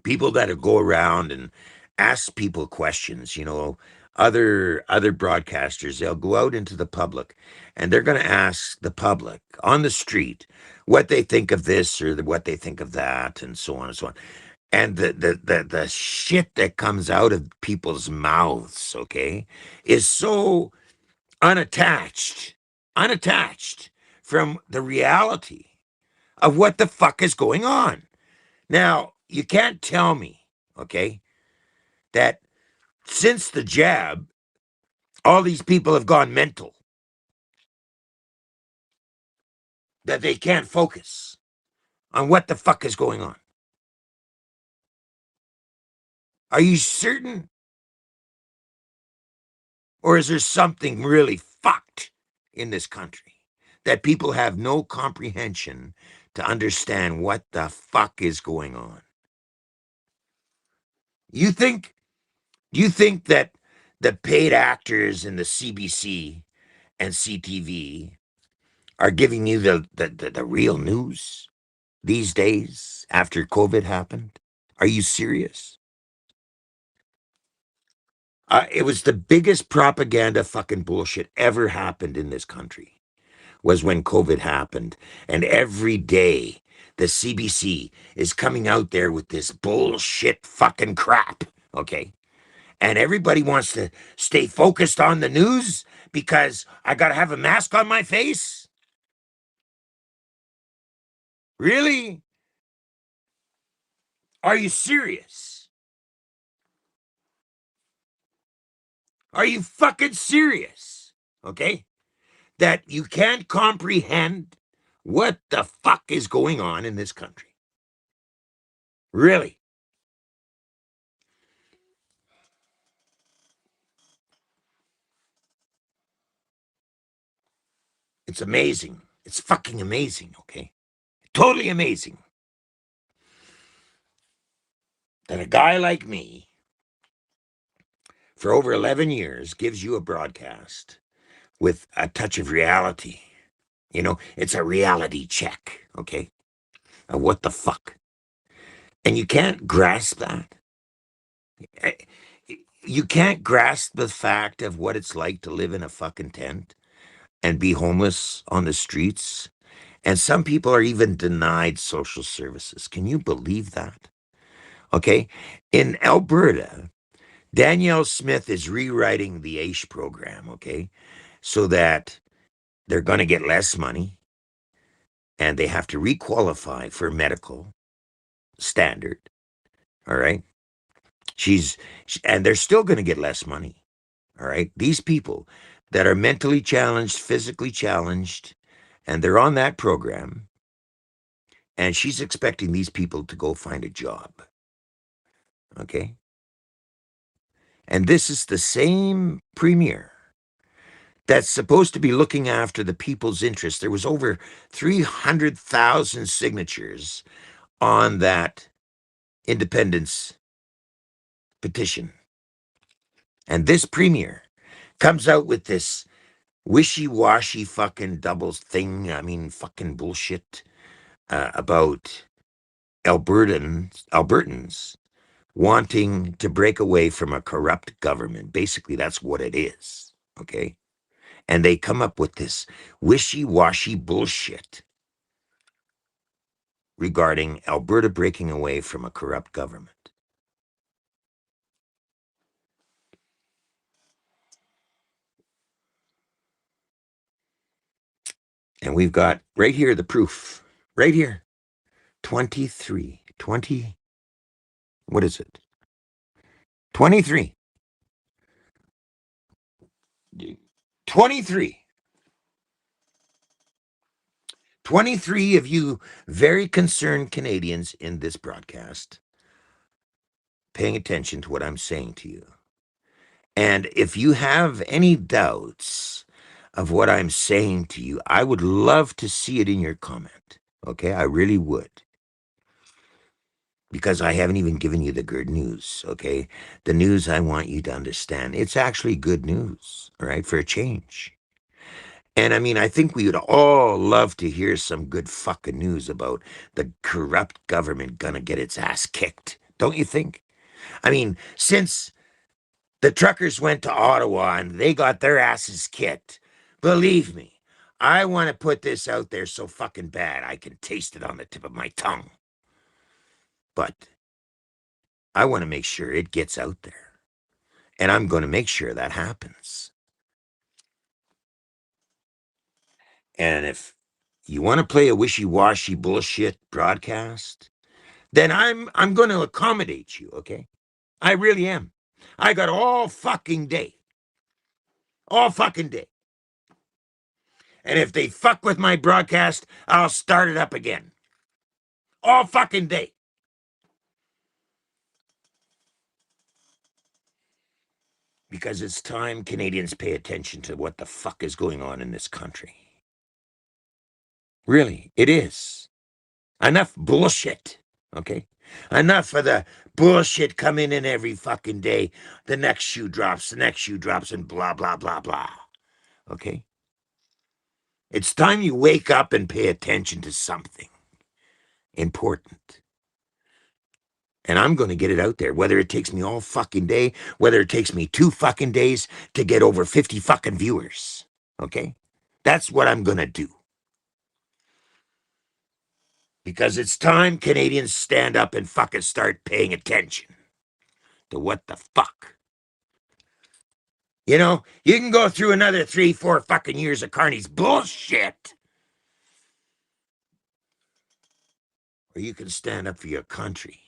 people that go around and ask people questions, other broadcasters, they'll go out into the public and they're going to ask the public on the street what they think of this or what they think of that and so on and so on. And the shit that comes out of people's mouths, okay, is so unattached, unattached from the reality of what the fuck is going on. Now, you can't tell me, okay, that since the jab, all these people have gone mental, that they can't focus on what the fuck is going on. Are you certain? Or is there something really fucked in this country that people have no comprehension to understand what the fuck is going on? You think you think that the paid actors in the CBC and CTV are giving you the real news these days after COVID happened? Are you serious? It was the biggest propaganda fucking bullshit ever happened in this country was when COVID happened. And every day the CBC is coming out there with this bullshit fucking crap. Okay. And everybody wants to stay focused on the news because I got to have a mask on my face. Really? Are you serious? Are you fucking serious? Okay. That you can't comprehend what the fuck is going on in this country. Really? It's amazing. It's fucking amazing, okay? Totally amazing that a guy like me, for over 11 years, gives you a broadcast with a touch of reality. It's a reality check, okay? What the fuck? And you can't grasp that. Eh, You can't grasp the fact of what it's like to live in a fucking tent and be homeless on the streets. And some people are even denied social services. Can you believe that? Okay. In Alberta, Danielle Smith is rewriting the AISH program, okay, so that they're going to get less money and they have to requalify for medical standard. All right. And they're still going to get less money. All right. These people that are mentally challenged, physically challenged, and they're on that program, and she's expecting these people to go find a job. Okay? And this is the same premier that's supposed to be looking after the people's interests. There was over 300,000 signatures on that independence petition. And this premier comes out with this wishy-washy fucking doubles thing. I mean, fucking bullshit about Albertans wanting to break away from a corrupt government. Basically, that's what it is. Okay? And they come up with this wishy-washy bullshit regarding Alberta breaking away from a corrupt government. And we've got right here the proof. Right here. 23. 20. What is it? 23. 23. 23 of you very concerned Canadians in this broadcast paying attention to what I'm saying to you. And if you have any doubts of what I'm saying to you, I would love to see it in your comment. Okay? I really would. Because I haven't even given you the good news, okay? The news I want you to understand. It's actually good news, all right, for a change. And I mean, I think we would all love to hear some good fucking news about the corrupt government gonna get its ass kicked. Don't you think? I mean, since the truckers went to Ottawa and they got their asses kicked, believe me, I want to put this out there so fucking bad I can taste it on the tip of my tongue. But I want to make sure it gets out there. And I'm going to make sure that happens. And if you want to play a wishy-washy bullshit broadcast, then I'm going to accommodate you, okay? I really am. I got all fucking day. All fucking day. And if they fuck with my broadcast, I'll start it up again. All fucking day. Because it's time Canadians pay attention to what the fuck is going on in this country. Really, it is. Enough bullshit, okay? Enough of the bullshit coming in every fucking day. The next shoe drops, and blah, blah, blah, blah. Okay? It's time you wake up and pay attention to something important. And I'm going to get it out there, whether it takes me all fucking day, whether it takes me 2 fucking days to get over 50 fucking viewers. Okay? That's what I'm going to do. Because it's time Canadians stand up and fucking start paying attention to what the fuck. You know, you can go through another 3, 4 fucking years of Carney's bullshit. Or you can stand up for your country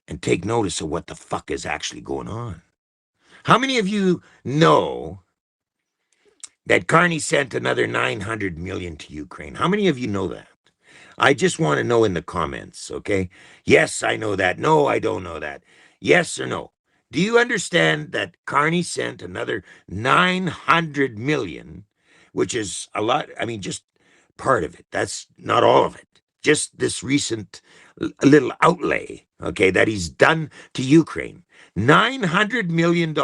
and take notice of what the fuck is actually going on. How many of you know that Carney sent another 900 million to Ukraine? How many of you know that? I just want to know in the comments, okay? Yes, I know that. No, I don't know that. Yes or no? Do you understand that Carney sent another 900 million, which is a lot? I mean, just part of it. That's not all of it. Just this recent little outlay, okay, that he's done to Ukraine. $900 million,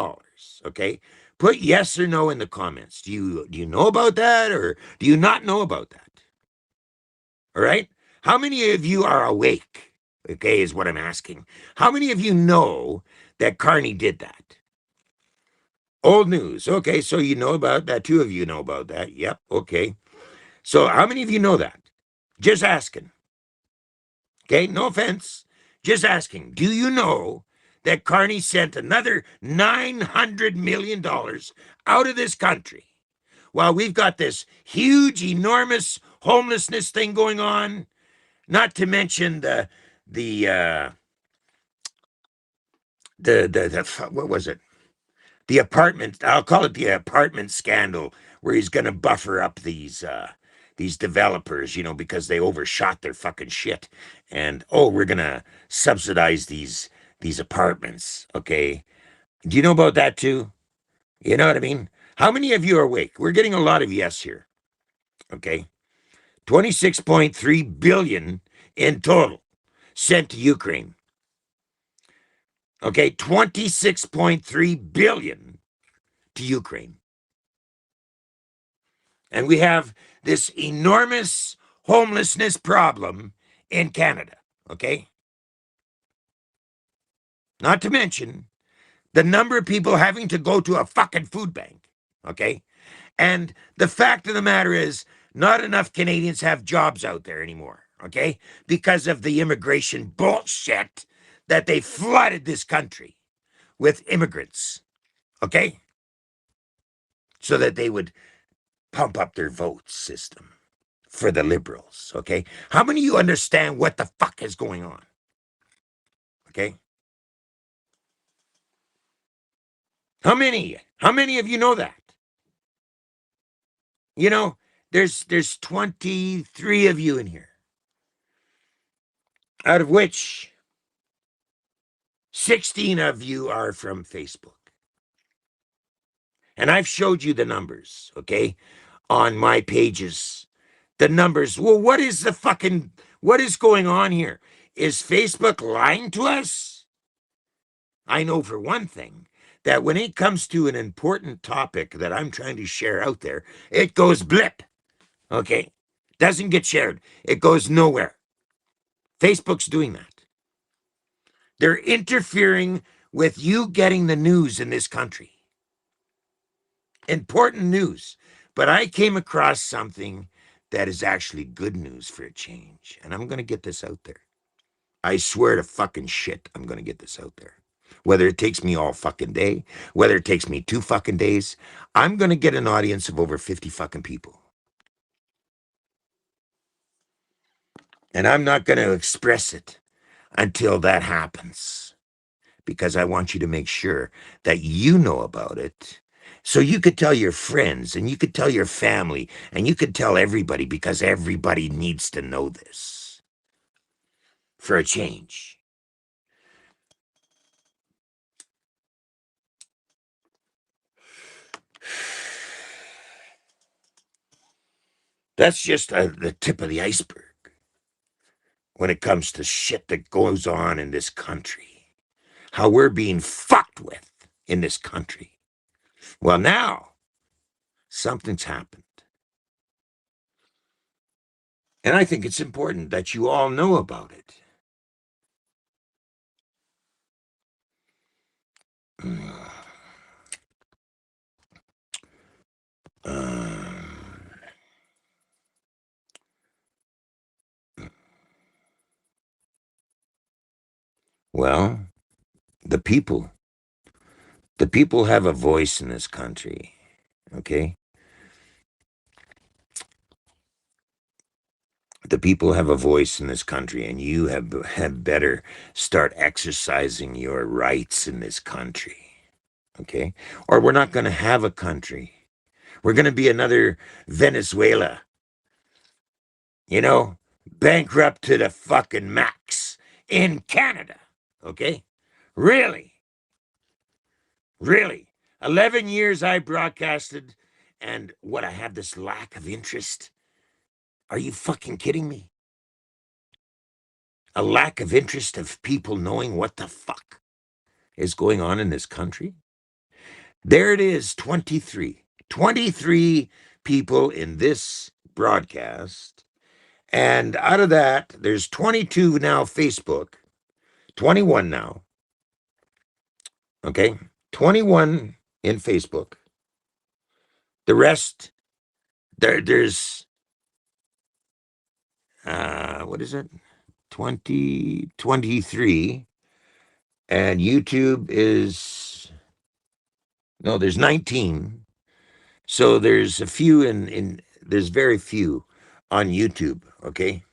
okay? Put yes or no in the comments. Do you know about that, or do you not know about that? All right? How many of you are awake? Okay, is what I'm asking. How many of you know that Carney did that? Old news. Okay, so you know about that. 2 of you know about that. Yep, okay. So how many of you know that? Just asking. Okay, no offense. Just asking. Do you know that Carney sent another $900 million out of this country while we've got this huge, enormous homelessness thing going on? Not to mention the what was it? The apartment. I'll call it the apartment scandal, where he's going to buffer up these these developers, because they overshot their fucking shit. And oh, we're gonna subsidize these apartments. Okay. Do you know about that too? You know what I mean? How many of you are awake? We're getting a lot of yes here. Okay. 26.3 billion in total sent to Ukraine. Okay, 26.3 billion to Ukraine. And we have this enormous homelessness problem in Canada, okay? Not to mention the number of people having to go to a fucking food bank, okay? And the fact of the matter is, not enough Canadians have jobs out there anymore, okay? Because of the immigration bullshit that they flooded this country with immigrants, okay? So that they would pump up their vote system for the liberals, okay? How many of you understand what the fuck is going on? Okay? How many? How many of you know that? You know, there's 23 of you in here, out of which 16 of you are from Facebook. And I've showed you the numbers, okay, on my pages. The numbers. Well, what is going on here? Is Facebook lying to us? I know for one thing that when it comes to an important topic that I'm trying to share out there, it goes blip. Okay? Doesn't get shared. It goes nowhere. Facebook's doing that. They're interfering with you getting the news in this country. Important news. But I came across something that is actually good news for a change. And I'm going to get this out there. I swear to fucking shit, I'm going to get this out there. Whether it takes me all fucking day, whether it takes me 2 fucking days, I'm going to get an audience of over 50 fucking people. And I'm not going to express it until that happens, because I want you to make sure that you know about it. So you could tell your friends and you could tell your family and you could tell everybody, because everybody needs to know this for a change. That's just the tip of the iceberg when it comes to shit that goes on in this country. How we're being fucked with in this country. Well, now something's happened. And I think it's important that you all know about it. Well, the people. The people have a voice in this country, okay? The people have a voice in this country, and you have better start exercising your rights in this country, okay? Or we're not going to have a country. We're going to be another Venezuela, bankrupt to the fucking max in Canada, okay? Really? Really? 11 years I broadcasted, and what, I have this lack of interest? Are you fucking kidding me? A lack of interest of people knowing what the fuck is going on in this country? There it is, 23. 23 people in this broadcast. And out of that, there's 22 now Facebook, 21 now. Okay? 21 in Facebook. The rest, there's, what is it? 23. And YouTube is, no, there's 19. So there's a few there's very few on YouTube, okay?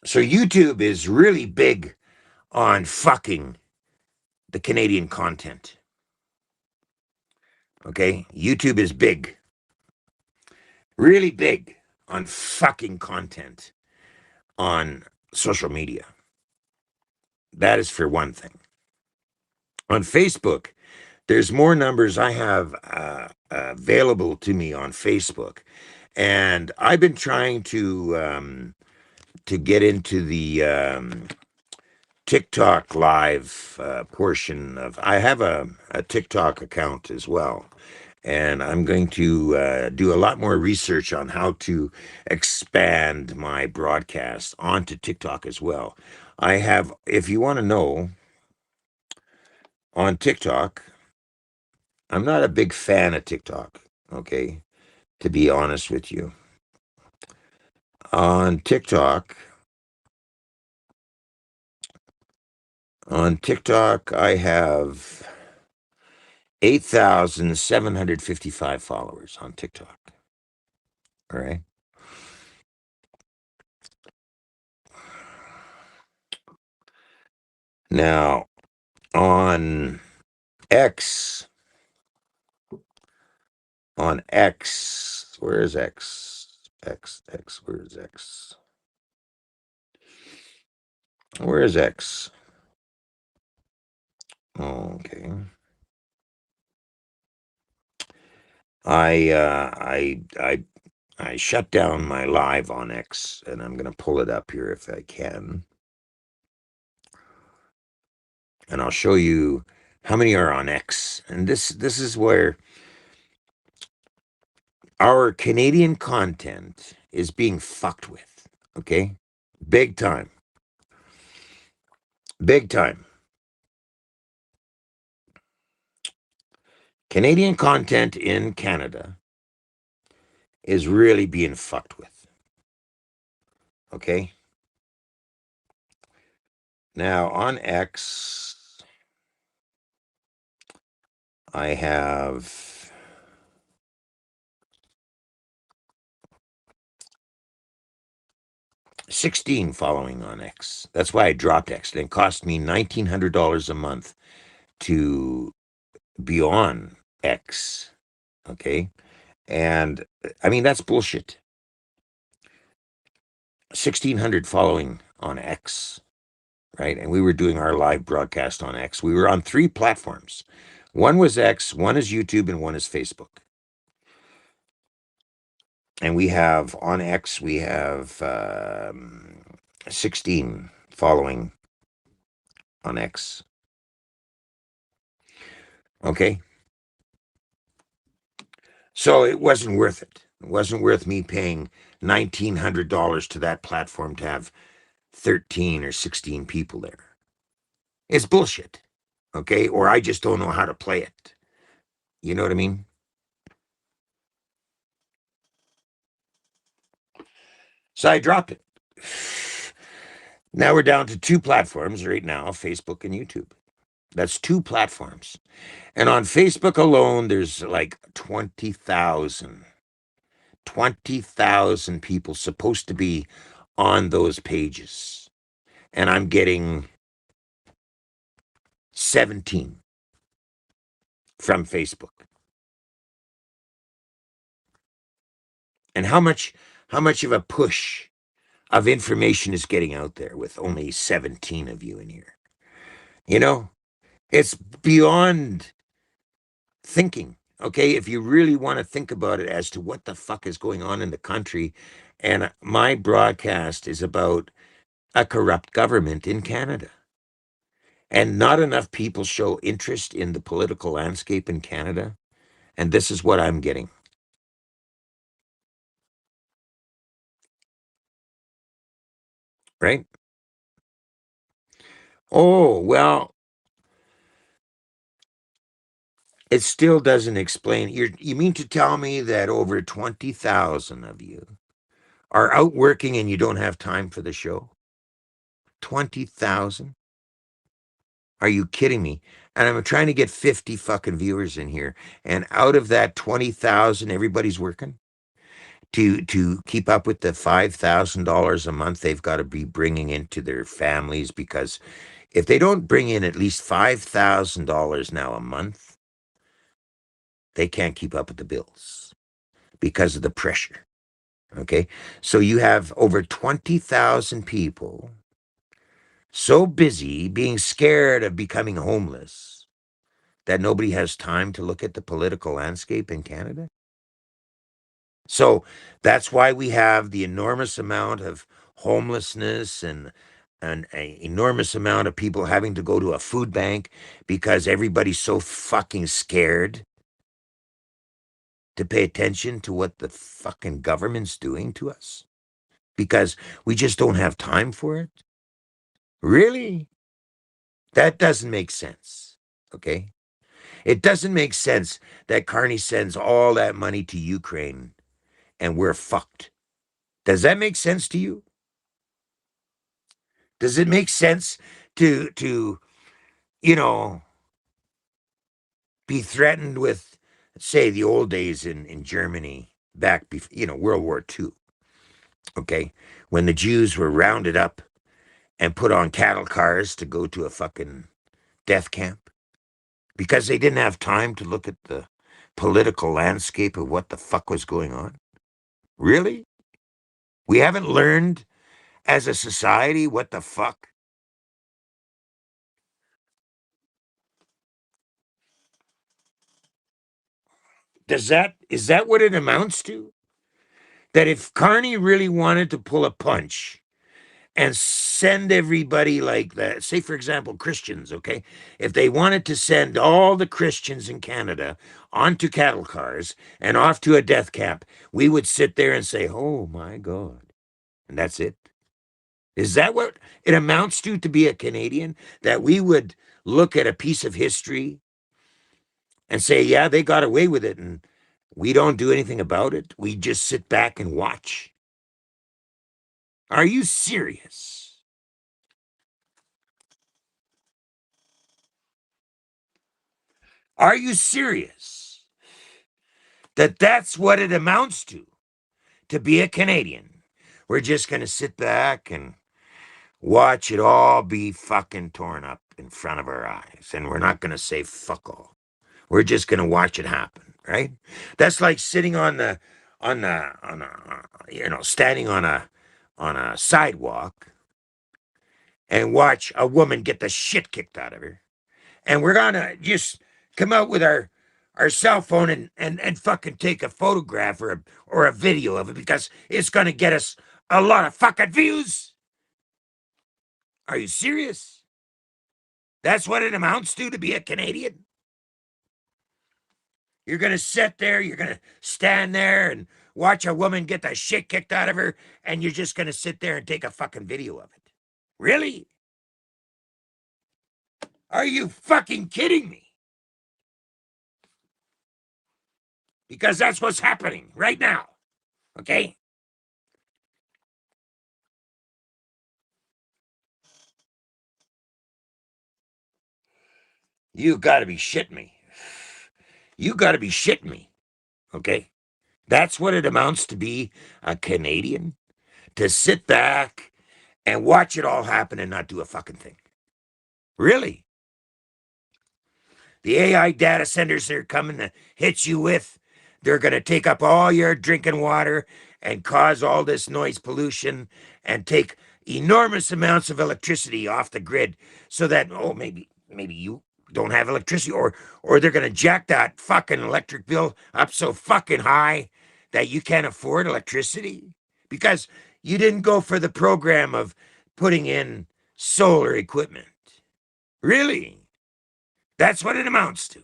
So YouTube is really big on fucking the Canadian content. Okay? YouTube is big. Really big. on fucking content on social media. That is for one thing. On Facebook, there's more numbers I have available to me on Facebook, and I've been trying to get into the TikTok live portion of. I have a TikTok account as well, and I'm going to do a lot more research on how to expand my broadcast onto TikTok as well. I have, if you want to know, on TikTok, I'm not a big fan of TikTok, okay, to be honest with you. On TikTok, I have 8,755 followers on TikTok. All right. Now, on X, where is X? Where is X? Where is X? Okay. I shut down my live on X, and I'm going to pull it up here if I can. And I'll show you how many are on X. And this is where our Canadian content is being fucked with. Okay? Big time. Big time. Canadian content in Canada is really being fucked with. Okay? Now on X, I have 16 following on X. That's why I dropped X. It cost me $1,900 a month to be on X. Okay? And I mean, that's bullshit. 1,600 following on X, right? And we were doing our live broadcast on X. We were on 3 platforms. One was X, one is YouTube, and one is Facebook. And we have on X, we have 16 following on X. Okay. So it wasn't worth it. It wasn't worth me paying $1,900 to that platform to have 13 or 16 people there. It's bullshit. Okay. Or I just don't know how to play it. You know what I mean? So I dropped it. Now we're down to 2 platforms right now, Facebook and YouTube. That's 2 platforms. And on Facebook alone, there's like 20,000 people supposed to be on those pages. And I'm getting 17 from Facebook. And how much of a push of information is getting out there with only 17 of you in here? You know, it's beyond thinking. Okay, if you really want to think about it as to what the fuck is going on in the country, and my broadcast is about a corrupt government in Canada. And not enough people show interest in the political landscape in Canada. And this is what I'm getting. Right? Oh, well, it still doesn't explain. You mean to tell me that over 20,000 of you are out working and you don't have time for the show? 20,000? Are you kidding me? And I'm trying to get 50 fucking viewers in here. And out of that 20,000, everybody's working to keep up with the $5,000 a month they've got to be bringing into their families, because if they don't bring in at least $5,000 now a month, they can't keep up with the bills because of the pressure. Okay. So you have over 20,000 people so busy being scared of becoming homeless that nobody has time to look at the political landscape in Canada. So that's why we have the enormous amount of homelessness and an enormous amount of people having to go to a food bank because everybody's so fucking scared to pay attention to what the fucking government's doing to us because we just don't have time for it. Really? That doesn't make sense. Okay? It doesn't make sense that Carney sends all that money to Ukraine and we're fucked. Does that make sense to you? Does it make sense to you know be threatened with, say, the old days in Germany back before World War II? Okay, when the Jews were rounded up and put on cattle cars to go to a fucking death camp because they didn't have time to look at the political landscape of what the fuck was going on. Really? We haven't learned as a society what the fuck. Is that what it amounts to? That if Carney really wanted to pull a punch and send everybody like that, say, for example, Christians, okay? If they wanted to send all the Christians in Canada onto cattle cars and off to a death camp, we would sit there and say, oh my God. And that's it. Is that what it amounts to be a Canadian? That we would look at a piece of history and say, yeah, they got away with it, and we don't do anything about it. We just sit back and watch. Are you serious? Are you serious that that's what it amounts to be a Canadian? We're just going to sit back and watch it all be fucking torn up in front of our eyes, and we're not going to say fuck all. We're just going to watch it happen, right? That's like sitting standing on a sidewalk and watch a woman get the shit kicked out of her. And we're gonna just come out with our cell phone and fucking take a photograph or a video of it because it's gonna get us a lot of fucking views. Are you serious? That's what it amounts to be a Canadian? You're gonna sit there, you're gonna stand there and watch a woman get the shit kicked out of her, and you're just gonna sit there and take a fucking video of it. Really? Are you fucking kidding me? Because that's what's happening right now. Okay? You gotta be shitting me. You gotta be shitting me. Okay? That's what it amounts to be a Canadian? To sit back and watch it all happen and not do a fucking thing. Really? The AI data centers they're coming to hit you with, they're going to take up all your drinking water and cause all this noise pollution and take enormous amounts of electricity off the grid so that maybe you don't have electricity or they're going to jack that fucking electric bill up so fucking high that you can't afford electricity because you didn't go for the program of putting in solar equipment. Really? That's what it amounts to.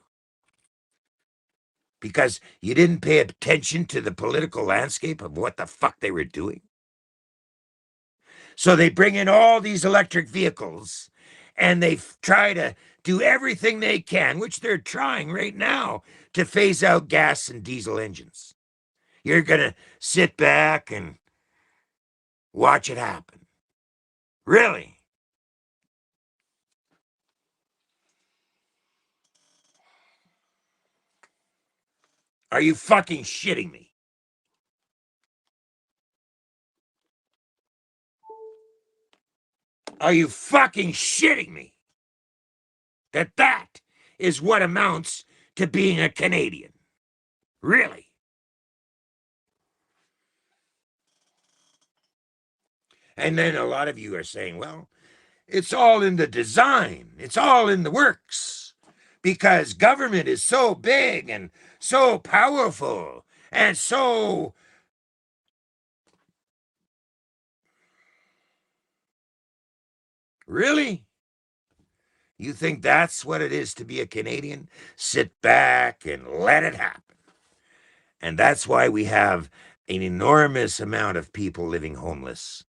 Because you didn't pay attention to the political landscape of what the fuck they were doing. So they bring in all these electric vehicles and they try to do everything they can, which they're trying right now, to phase out gas and diesel engines. You're going to sit back and watch it happen. Really? Are you fucking shitting me? Are you fucking shitting me? That is what amounts to being a Canadian. Really? And then a lot of you are saying, well, it's all in the design, it's all in the works, because government is so big and so powerful and so. Really? You think that's what it is to be a Canadian? Sit back and let it happen. And that's why we have an enormous amount of people living homeless,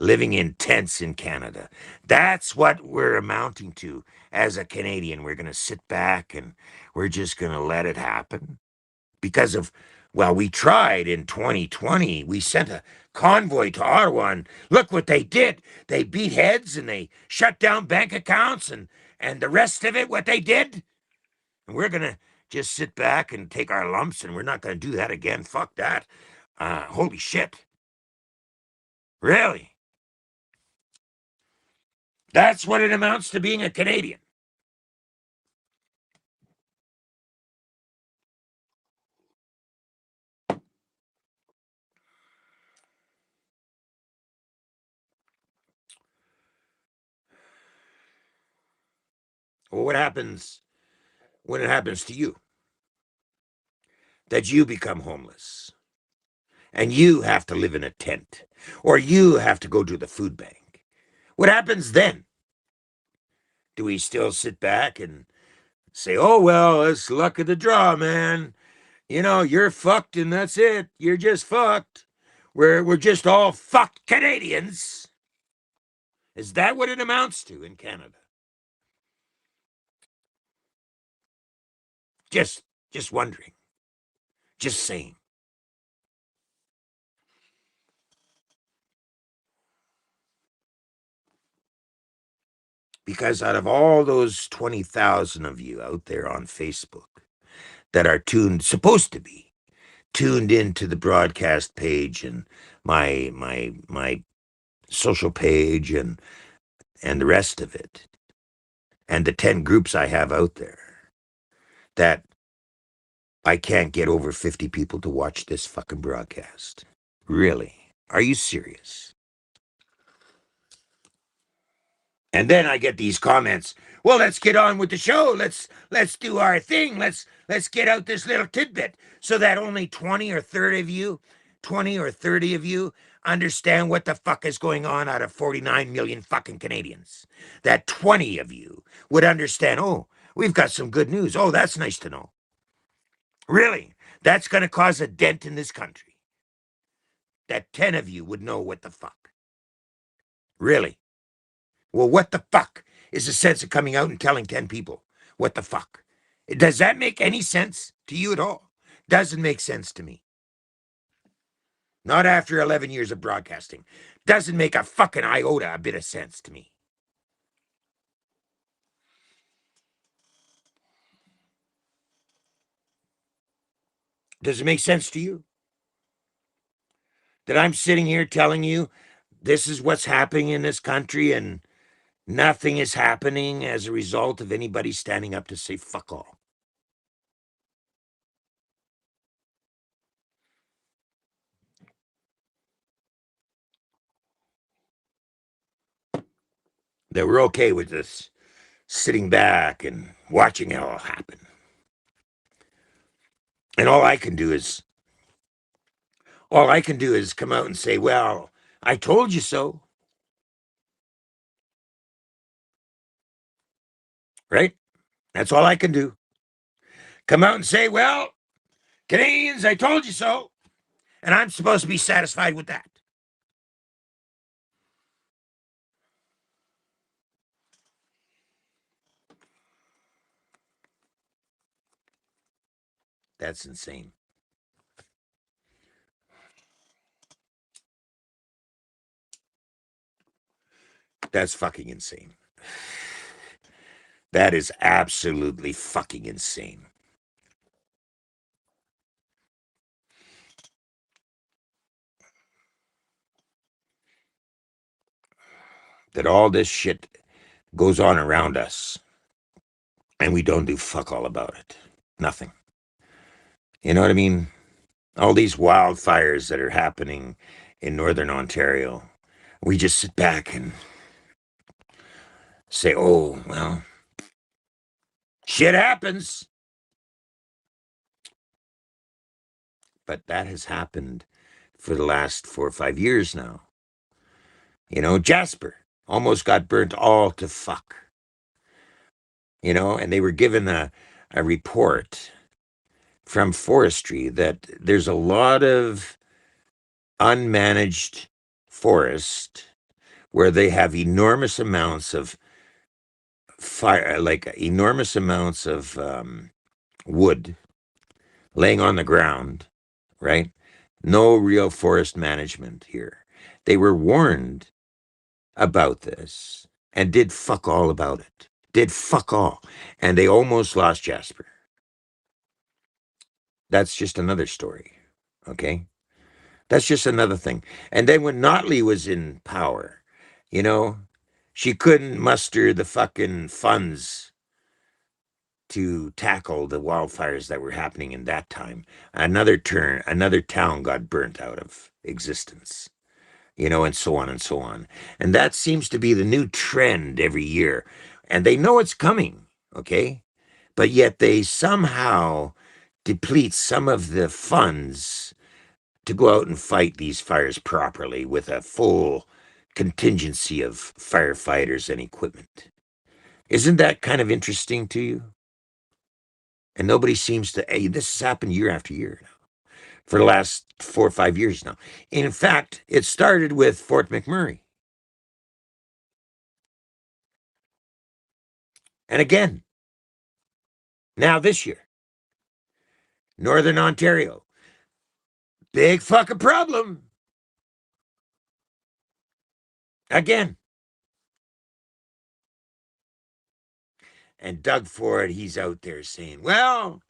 living in tents in Canada. That's what we're amounting to as a Canadian. We're going to sit back and we're just going to let it happen because of, well, we tried in 2020. We sent a convoy to Ottawa, and look what they did. They beat heads and they shut down bank accounts and the rest of it, what they did. And we're going to just sit back and take our lumps, and we're not going to do that again. Fuck that. Holy shit. Really? That's what it amounts to being a Canadian. Well, what happens when it happens to you? That you become homeless and you have to live in a tent or you have to go to the food bank. What happens then? Do we still sit back and say, oh, well, it's luck of the draw, man? You know, you're fucked and that's it. You're just fucked. We're just all fucked Canadians. Is that what it amounts to in Canada? Just just wondering. Just saying. Because out of all those 20,000 of you out there on Facebook that are supposed to be tuned into the broadcast page and my social page and the rest of it, and the 10 groups I have out there, that I can't get over 50 people to watch this fucking broadcast. Really? Are you serious? And then I get these comments. Well, let's get on with the show. Let's do our thing. Let's get out this little tidbit so that only 20 or 30 of you understand what the fuck is going on out of 49 million fucking Canadians. That 20 of you would understand, oh, we've got some good news. Oh, that's nice to know. Really? That's going to cause a dent in this country. That 10 of you would know what the fuck. Really? Well, what the fuck is the sense of coming out and telling 10 people what the fuck? Does that make any sense to you at all? Doesn't make sense to me. Not after 11 years of broadcasting. Doesn't make a fucking iota a bit of sense to me. Does it make sense to you? That I'm sitting here telling you this is what's happening in this country and nothing is happening as a result of anybody standing up to say fuck all. That we're okay with this sitting back and watching it all happen. And all I can do is come out and say, well, I told you so. Right? That's all I can do. Come out and say, well, Canadians, I told you so. And I'm supposed to be satisfied with that. That's insane. That's fucking insane. That is absolutely fucking insane. That all this shit goes on around us and we don't do fuck all about it. Nothing. You know what I mean? All these wildfires that are happening in northern Ontario. We just sit back and say, oh, well, shit happens. But that has happened for the last 4 or 5 years now. Jasper almost got burnt all to fuck, and they were given a report from forestry that there's a lot of unmanaged forest where they have enormous amounts of fire, like enormous amounts of wood laying on the ground, right? No real forest management here. They were warned about this and did fuck all about it. Did fuck all. And they almost lost Jasper. That's just another story. Okay? That's just another thing. And then when Notley was in power, you know, she couldn't muster the fucking funds to tackle the wildfires that were happening in that time. Another town got burnt out of existence, and so on and so on. And that seems to be the new trend every year. And they know it's coming, okay? But yet they somehow deplete some of the funds to go out and fight these fires properly with a full contingency of firefighters and equipment. Isn't that kind of interesting to you? And nobody seems to, hey, this has happened year after year now, for the last 4 or 5 years now. In fact, it started with Fort McMurray. And again, now this year, Northern Ontario. Big fucking problem. Again. And Doug Ford, he's out there saying, well,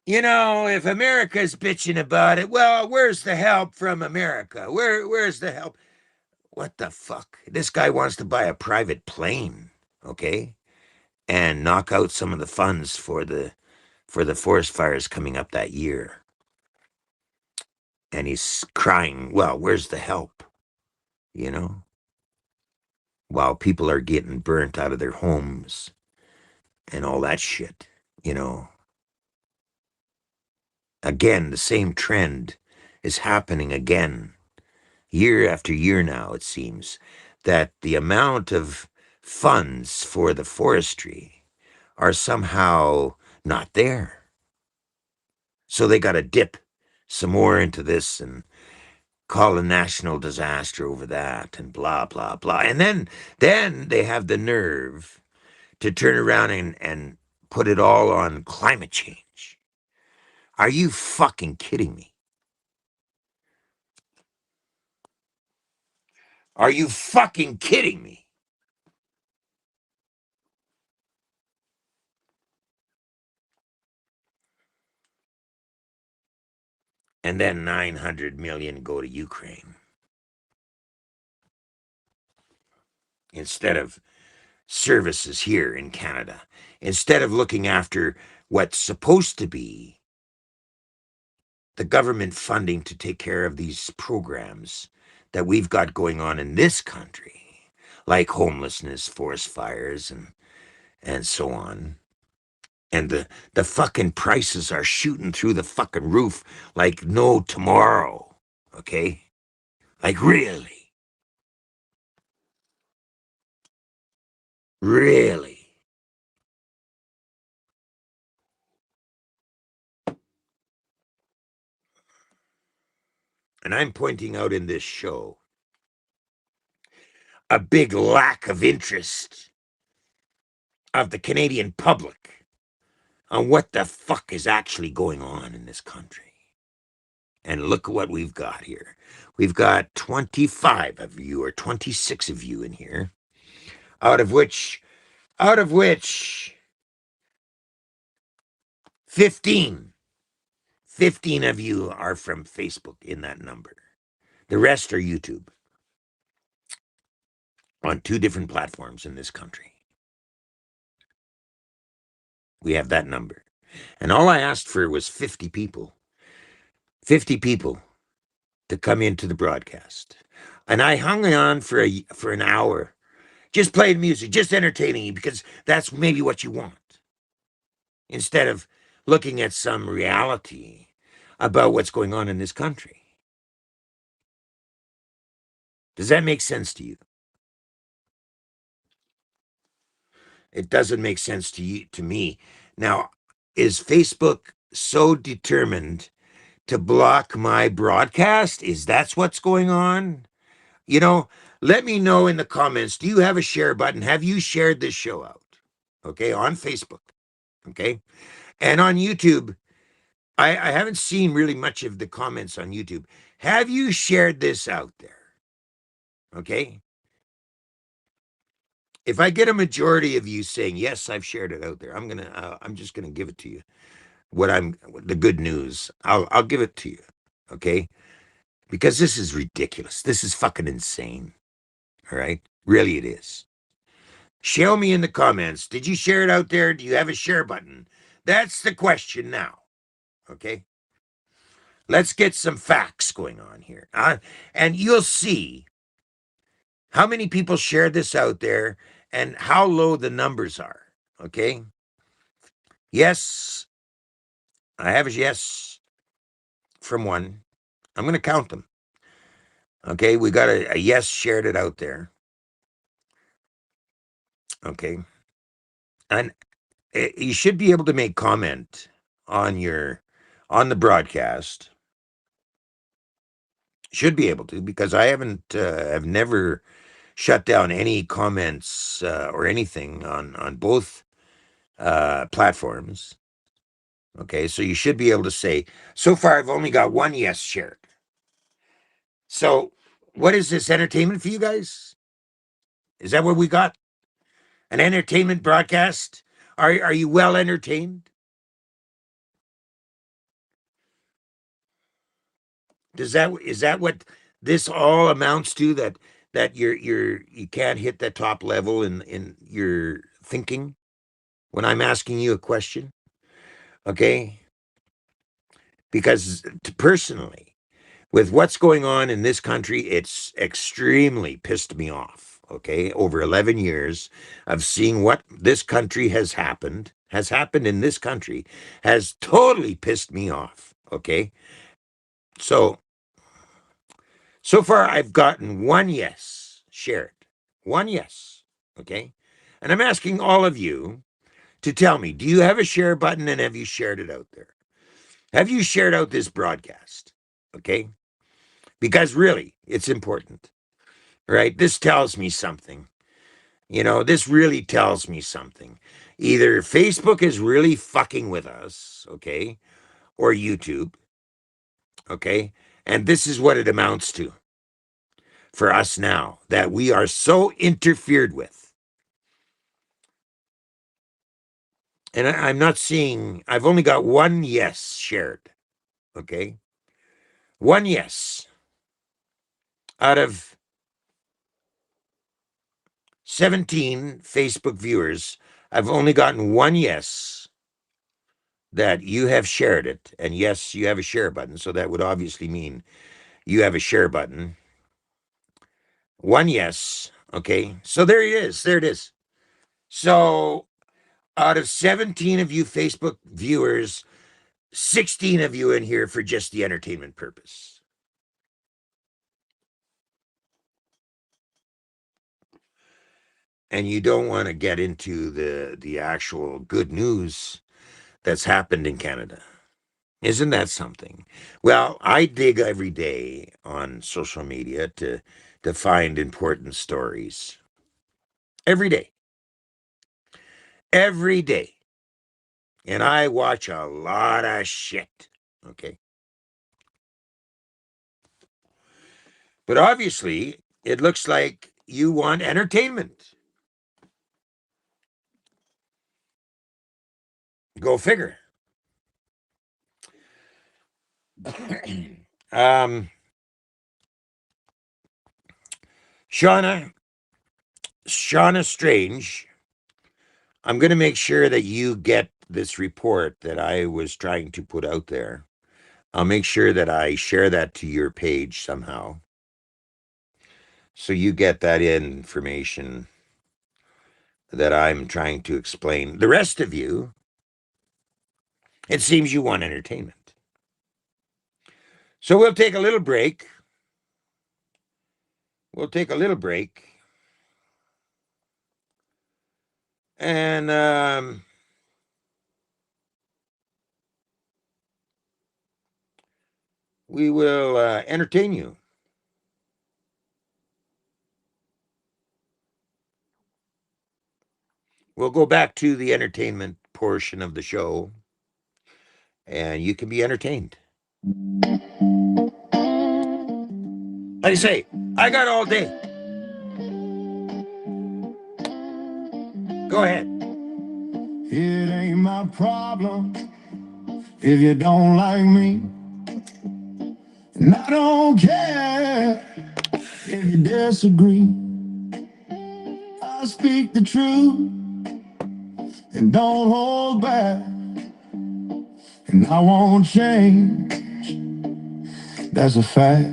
if America's bitching about it, well, where's the help from America? Where's the help? What the fuck? This guy wants to buy a private plane, okay? And knock out some of the funds for the forest fires coming up that year. And he's crying, well, where's the help? While people are getting burnt out of their homes and all that shit, you know. Again, the same trend is happening again, year after year now, it seems, that the amount of funds for the forestry are somehow not there. So they got to dip some more into this and call a national disaster over that and blah, blah, blah. And then they have the nerve to turn around and put it all on climate change. Are you fucking kidding me? Are you fucking kidding me? And then 900 million go to Ukraine instead of services here in Canada. Instead of looking after what's supposed to be the government funding to take care of these programs that we've got going on in this country, like homelessness, forest fires, and so on. And the fucking prices are shooting through the fucking roof like no tomorrow. Okay? Like really? Really? And I'm pointing out in this show a big lack of interest of the Canadian public on what the fuck is actually going on in this country. And look at what we've got here. We've got 25 of you or 26 of you in here, out of which 15 of you are from Facebook in that number. The rest are YouTube on 2 different platforms in this country. We have that number. And all I asked for was 50 people. 50 people to come into the broadcast. And I hung on for an hour, just playing music, just entertaining you, because that's maybe what you want, instead of looking at some reality about what's going on in this country. Does that make sense to you? It doesn't make sense to you, to me. Now, is Facebook so determined to block my broadcast? Is that's what's going on? You know, let me know in the comments. Do you have a share button? Have you shared this show out? Okay, on Facebook. Okay. And on YouTube, I haven't seen really much of the comments on YouTube. Have you shared this out there? Okay. If I get a majority of you saying, yes, I've shared it out there, I'm just gonna give it to you. The good news. I'll give it to you. Okay. Because this is ridiculous. This is fucking insane. All right. Really, it is. Show me in the comments. Did you share it out there? Do you have a share button? That's the question now. Okay. Let's get some facts going on here. And you'll see how many people shared this out there and how low the numbers are. Okay. Yes, I have a yes from one. I'm going to count them. Okay. We got a yes shared it out there. Okay. And you should be able to make comment on the broadcast. Should be able to, because I have never shut down any comments or anything on both platforms. Okay, so you should be able to say, so far I've only got one yes shared. So what is this, entertainment for you guys? Is that what we got? An entertainment broadcast? Are you well entertained? Is that what this all amounts to? That you can't hit that top level in your thinking when I'm asking you a question? Okay, because personally, with what's going on in this country, it's extremely pissed me off. Okay, over 11 years of seeing what this country has happened in this country, has totally pissed me off. Okay, so so far I've gotten one yes shared, one yes. Okay, and I'm asking all of you to tell me: do you have a share button, and have you shared it out there? Have you shared out this broadcast? Okay, because really, it's important. Right? This tells me something. This really tells me something. Either Facebook is really fucking with us, okay, or YouTube, okay? And this is what it amounts to for us now, that we are so interfered with. And I'm not seeing, I've only got one yes shared, okay? One yes out of 17 Facebook viewers. I've only gotten one yes that you have shared it. And yes, you have a share button. So that would obviously mean you have a share button. One yes. Okay. So there it is. There it is. So out of 17 of you Facebook viewers, 16 of you in here for just the entertainment purpose. And you don't want to get into the actual good news that's happened in Canada. Isn't that something? Well, I dig every day on social media to find important stories. Every day. Every day. And I watch a lot of shit. Okay. But obviously, it looks like you want entertainment. Go figure. um, Shauna, Shauna Strange, I'm going to make sure that you get this report that I was trying to put out there. I'll make sure that I share that to your page somehow. so you get that information that I'm trying to explain. The rest of you, it seems you want entertainment. So we'll take a little break. We'll take a little break. And we will entertain you. We'll go back to the entertainment portion of the show, and you can be entertained. Like I say, I got all day. Go ahead. It ain't my problem if you don't like me. And I don't care if you disagree. I speak the truth and don't hold back. And I won't change, that's a fact.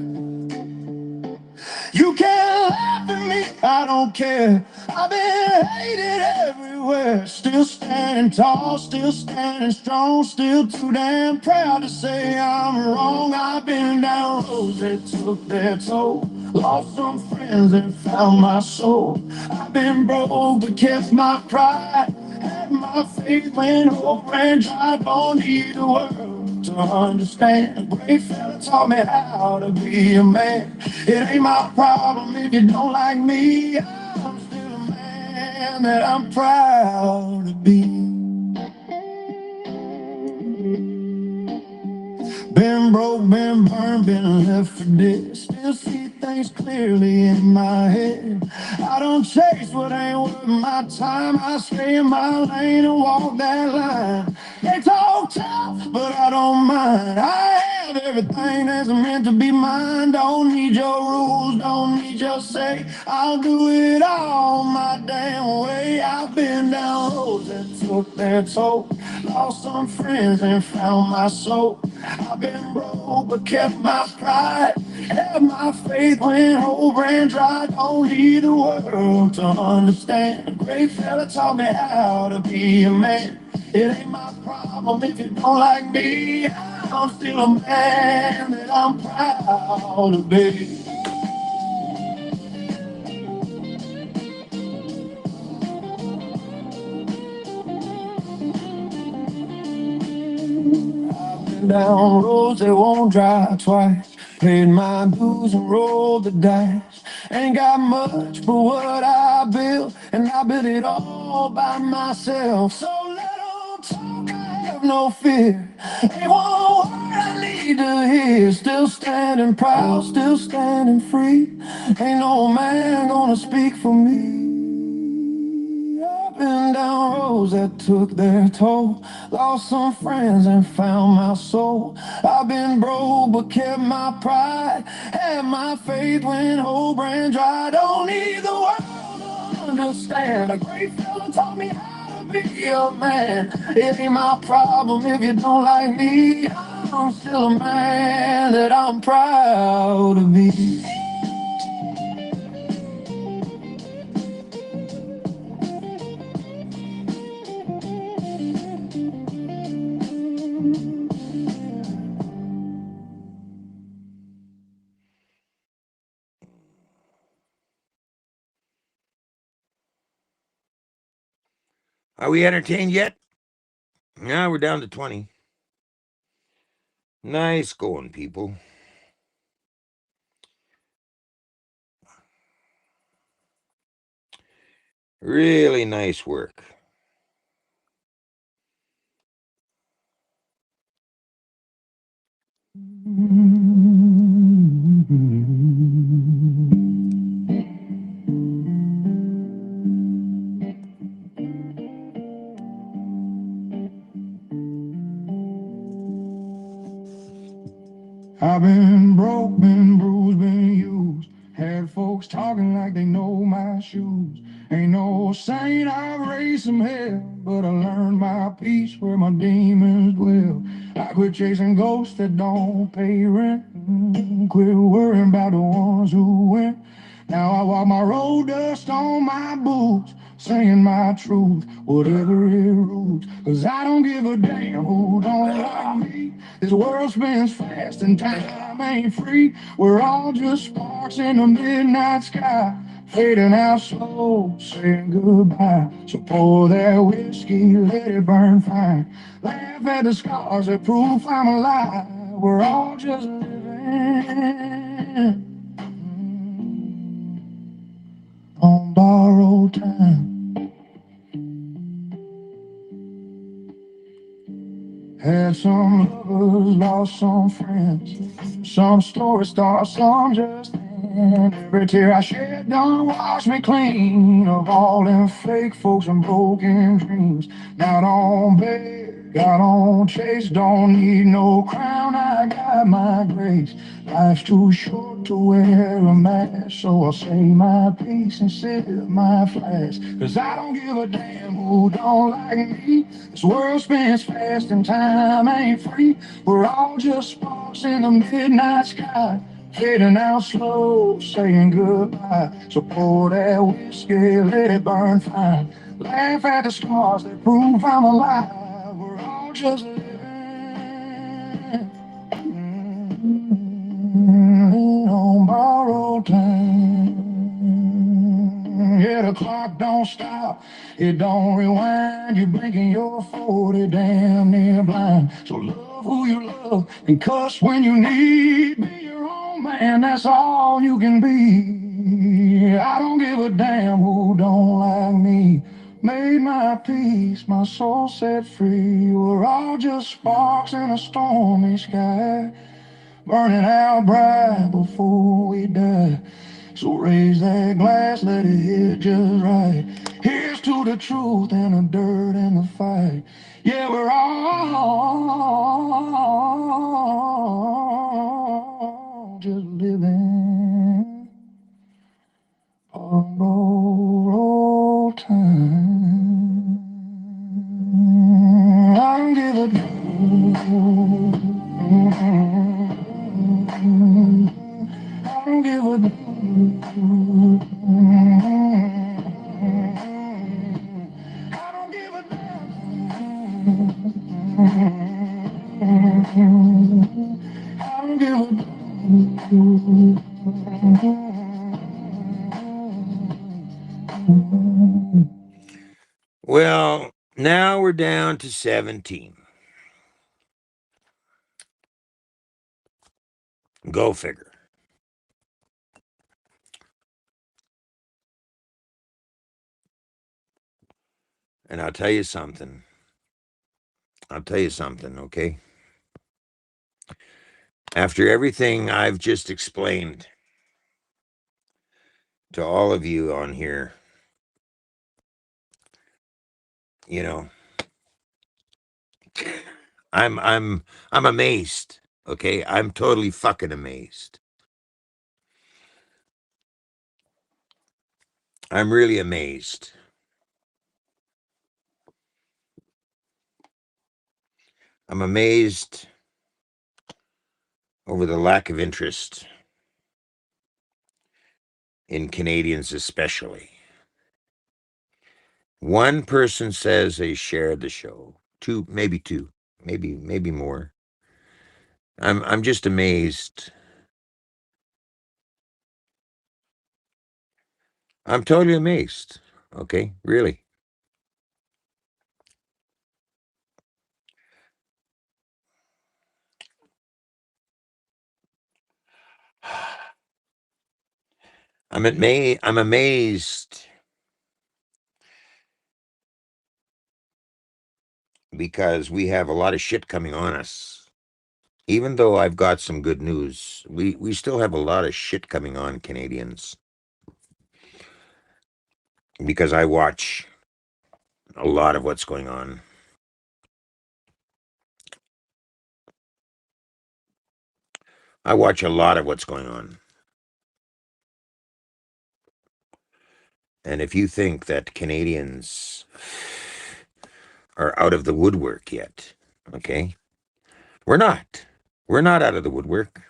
You can laugh at me, I don't care. I've been hated everywhere. Still standing tall, still standing strong. Still too damn proud to say I'm wrong. I've been down roads that took their toll. Lost some friends and found my soul. I've been broke but kept my pride. Had my faith when hope ran dry. Don't need the world to understand. A great fella taught me how to be a man. It ain't my problem if you don't like me. I'm still a man that I'm proud to be. Been broke, been burned, been left for dead. Still see things clearly in my head. I don't chase what ain't worth my time. I stay in my lane and walk that line. They talk tough, but I don't mind. I have everything that's meant to be mine. Don't need your rules, don't need your say. I'll do it all my damn way. I've been down roads that took their toll. Lost some friends and found my soul. I've been broke but kept my pride. Had my faith when hope ran dry. Don't need the world to understand. A great fella taught me how to be a man. It ain't my problem if you don't like me. I'm still a man that I'm proud to be. Down roads that won't drive twice. Paid my dues and rolled the dice. Ain't got much but what I built, and I built it all by myself. So let 'em talk, I have no fear. Ain't one word I need to hear. Still standing proud, still standing free. Ain't no man gonna speak for me. Up and down roads that took their toll. Lost some friends and found my soul. I've been broke but kept my pride. Had my faith when hope ran dry. Don't need the world to understand. A great fella taught me how to be a man. It ain't my problem if you don't like me. I'm still a man that I'm proud to be. Are we entertained yet? Yeah, we're down to 20. Nice going, people. Really nice work. I've been broke, been bruised, been used. Had folks talking like they know my shoes. Ain't no saint, I've raised some hell, but I learned my peace where my demons dwell. I quit chasing ghosts that don't pay rent. Quit worrying about the ones who went. Now I walk my road, dust on my boots, saying my truth, whatever it rules. Cause I don't give a damn who don't like me. This world spins fast and time ain't free. We're all just sparks in the midnight sky, fading out slow, saying goodbye. So pour that whiskey, let it burn fine. Laugh at the scars that prove I'm alive. We're all just living on borrowed time. Had some lovers, lost some friends. Some stories start, some just end. Every tear I shed done wash me clean of all them fake folks and broken dreams. Not on bed, got on chase, don't need no crown. I got my grace. Life's too short to wear a mask, so I'll say my piece and sip my flask. Cause I don't give a damn who don't like me. This world spins fast and time ain't free. We're all just sparks in the midnight sky, fading out slow, saying goodbye. So pour that whiskey, let it burn fine. Laugh at the scars that prove I'm alive. We're all just living on borrowed time. Yeah, the clock don't stop, it don't rewind. You're blinking your 40, damn near blind. So love who you love and cuss when you need. Be your own man, that's all you can be. I don't give a damn who don't like me. Made my peace, my soul set free. We're all just sparks in a stormy sky, burning out bright before we die. So raise that glass, let it hit just right. Here's to the truth and the dirt and the fight. Yeah, we're all just living on borrowed time. I don't give a damn. I don't give a damn. I don't give a damn. I don't give a damn. Well, now we're down to 17. Go figure. And I'll tell you something. Okay? After everything I've just explained to all of you on here, you know, I'm amazed. Okay? I'm totally fucking amazed. I'm really amazed. I'm amazed over the lack of interest in Canadians, especially. One person says they shared the show. Two, maybe more. I'm just amazed. I'm totally amazed. Okay, really. I'm amazed because we have a lot of shit coming on us. Even though I've got some good news, we still have a lot of shit coming on Canadians because I watch a lot of what's going on. I watch a lot of what's going on. And if you think that Canadians are out of the woodwork yet, okay? We're not. We're not out of the woodwork.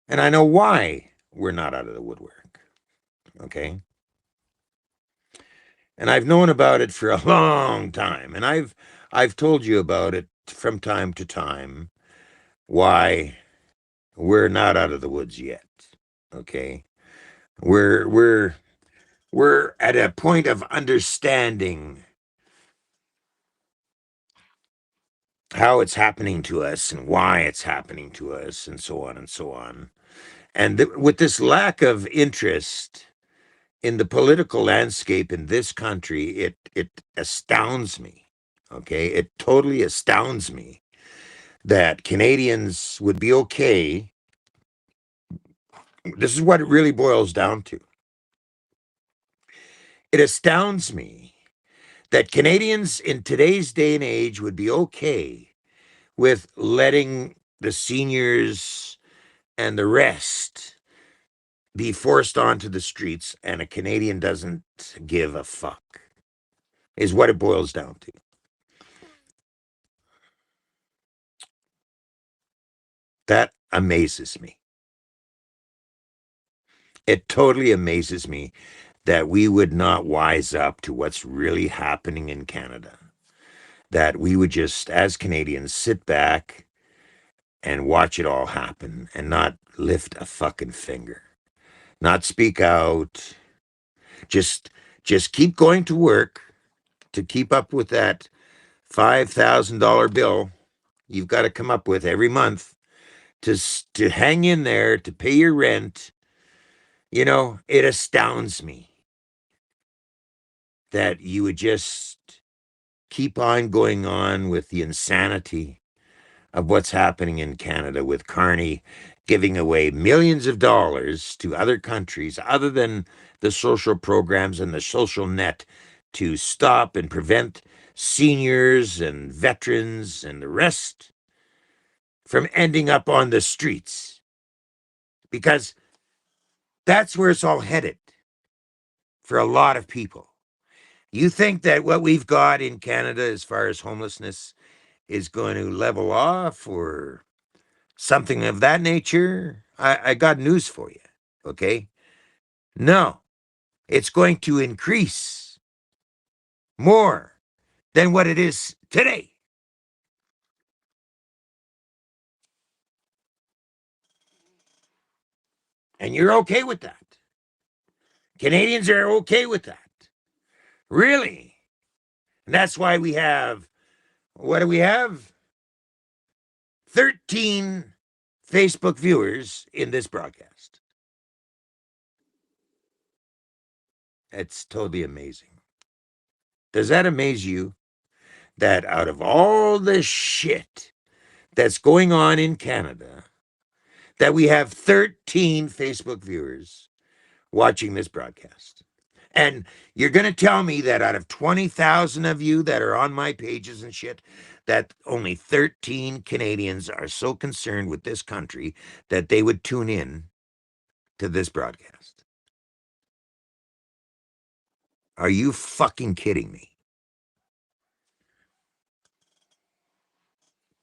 And I know why we're not out of the woodwork. Okay. And I've known about it for a long time. And I've told you about it from time to time, why we're not out of the woods yet. Okay. We're we're we're at a point of understanding how it's happening to us and why it's happening to us and so on and so on. And with this lack of interest in the political landscape in this country, it astounds me. Okay, it totally astounds me that Canadians would be okay. This is what it really boils down to. It astounds me that Canadians in today's day and age would be okay with letting the seniors and the rest be forced onto the streets, and a Canadian doesn't give a fuck, is what it boils down to. That amazes me. It totally amazes me that we would not wise up to what's really happening in Canada. That we would just, as Canadians, sit back and watch it all happen and not lift a fucking finger, not speak out, just just keep going to work to keep up with that $5,000 bill you've got to come up with every month to hang in there to pay your rent. You know, it astounds me that you would just keep on going on with the insanity of what's happening in Canada with Carney giving away millions of dollars to other countries other than the social programs and the social net to stop and prevent seniors and veterans and the rest from ending up on the streets, because that's where it's all headed for a lot of people. You think that what we've got in Canada as far as homelessness is going to level off or something of that nature? I got news for you. Okay. No, it's going to increase more than what it is today. And you're okay with that. Canadians are okay with that. Really? And that's why we have, what do we have? 13 Facebook viewers in this broadcast. It's totally amazing. Does that amaze you? That out of all the shit that's going on in Canada, that we have 13 Facebook viewers watching this broadcast. And you're going to tell me that out of 20,000 of you that are on my pages and shit, that only 13 Canadians are so concerned with this country that they would tune in to this broadcast. Are you fucking kidding me?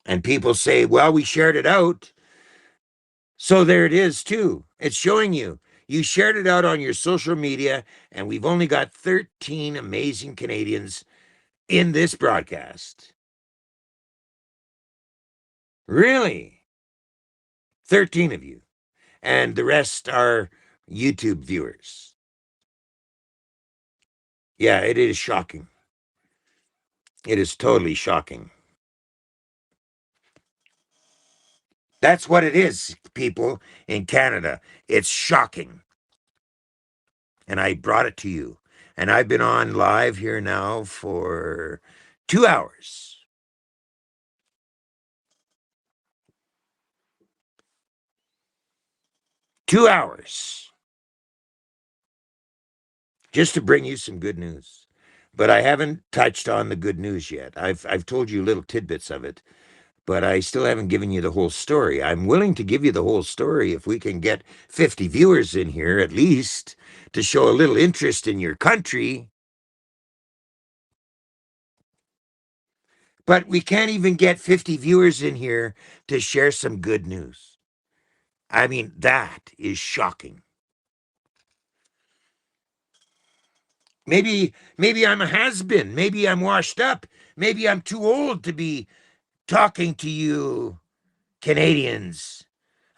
And people say, well, we shared it out. So there it is, too. It's showing you. You shared it out on your social media, and we've only got 13 amazing Canadians in this broadcast. Really? 13 of you. And the rest are YouTube viewers. Yeah, it is shocking. It is totally shocking. That's what it is, people in Canada. It's shocking. And I brought it to you. And I've been on live here now for 2 hours. 2 hours just to bring you some good news. But I haven't touched on the good news yet. I've told you little tidbits of it, but I still haven't given you the whole story. I'm willing to give you the whole story if we can get 50 viewers in here at least to show a little interest in your country. But we can't even get 50 viewers in here to share some good news. I mean, that is shocking. Maybe I'm a has-been. Maybe I'm washed up. Maybe I'm too old to be talking to you Canadians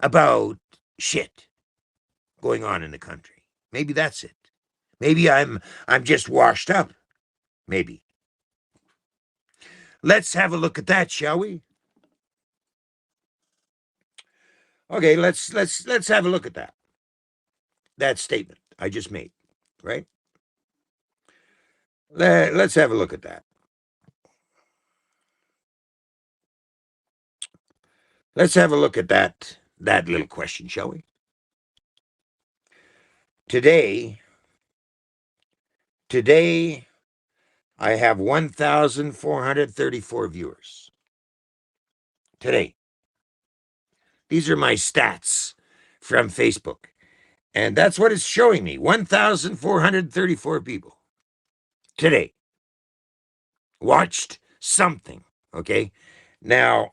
about shit going on in the country. Maybe that's it. Maybe I'm just washed up. Maybe. Let's have a look at that, shall we? Okay, let's have a look at that statement I just made, right? Let's have a look at that. Let's have a look at that little question, shall we? Today, today I have 1,434 viewers. Today. These are my stats from Facebook. And that's what it's showing me. 1,434 people today watched something. Okay. Now,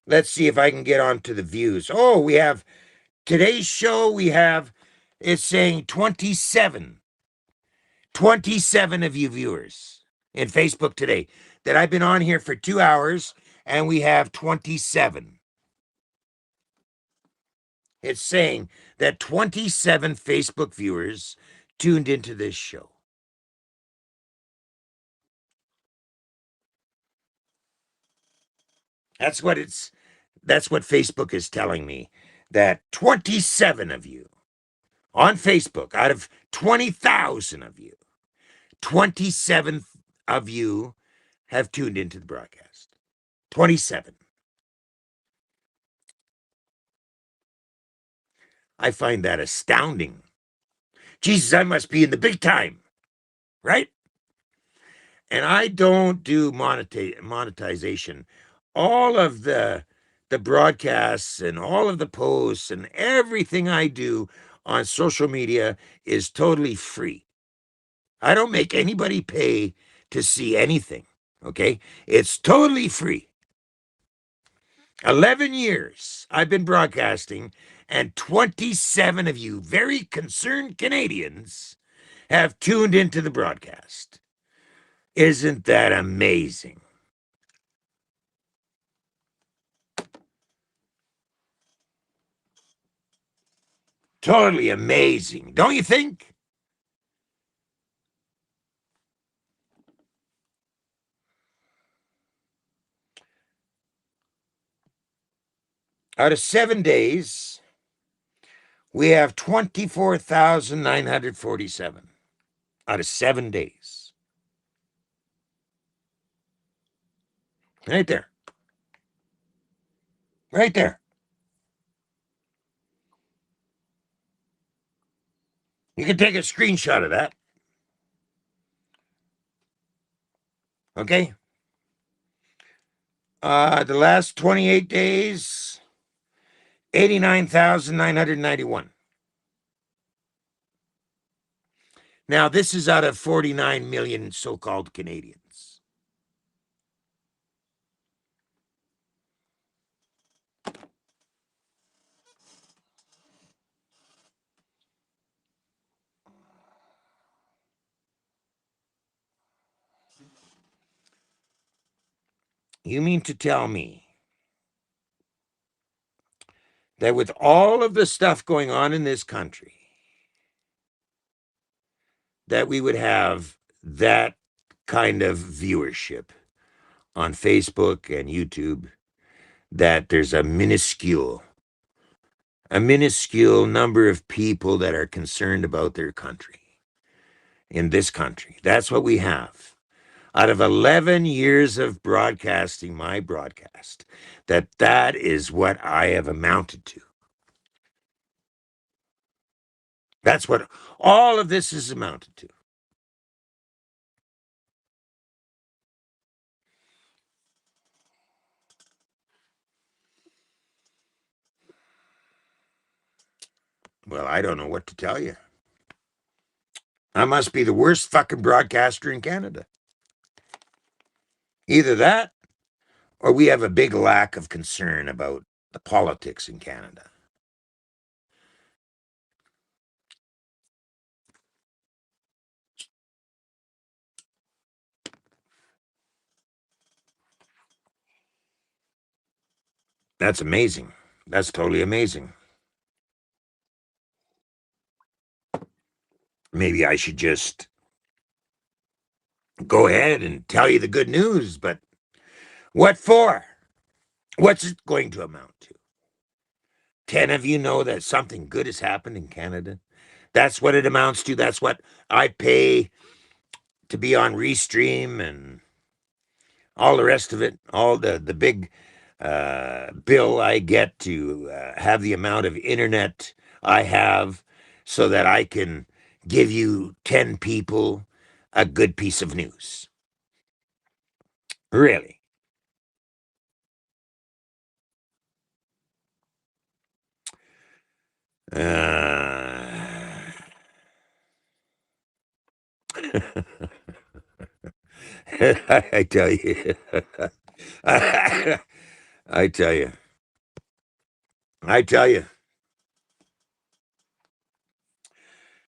let's see if I can get on to the views. Oh, we have today's show. It's saying 27 of you viewers in Facebook today that I've been on here for 2 hours, and we have 27. It's saying that 27 Facebook viewers tuned into this show. That's what Facebook is telling me, that 27 of you on Facebook out of 20,000 of you, 27 of you have tuned into the broadcast. 27. I find that astounding. Jesus, I must be in the big time, right? And I don't do monetization. All of the broadcasts and all of the posts and everything I do on social media is totally free. I don't make anybody pay to see anything. Okay? It's totally free. 11 years I've been broadcasting, and 27 of you very concerned Canadians have tuned into the broadcast. Isn't that amazing? Totally amazing, don't you think? Out of 7 days, we have 24,947. Out of 7 days. Right there. Right there. You can take a screenshot of that. Okay? The last 28 days, 89,991. Now, this is out of 49 million so-called Canadians. You mean to tell me that with all of the stuff going on in this country, that we would have that kind of viewership on Facebook and YouTube, that there's a minuscule number of people that are concerned about their country in this country? That's what we have. Out of 11 years of broadcasting my broadcast, that is what I have amounted to. That's what all of this is amounted to. Well, I don't know what to tell you. I must be the worst fucking broadcaster in Canada. Either that, or we have a big lack of concern about the politics in Canada. That's amazing. That's totally amazing. Maybe I should just go ahead and tell you the good news, but what for? What's it going to amount to? 10 of you know that something good has happened in Canada? That's what it amounts to. That's what I pay to be on Restream and all the rest of it, all the big bill I get to have the amount of internet I have so that I can give you 10 people a good piece of news. Really. Uh, I tell you. I tell you. I tell you.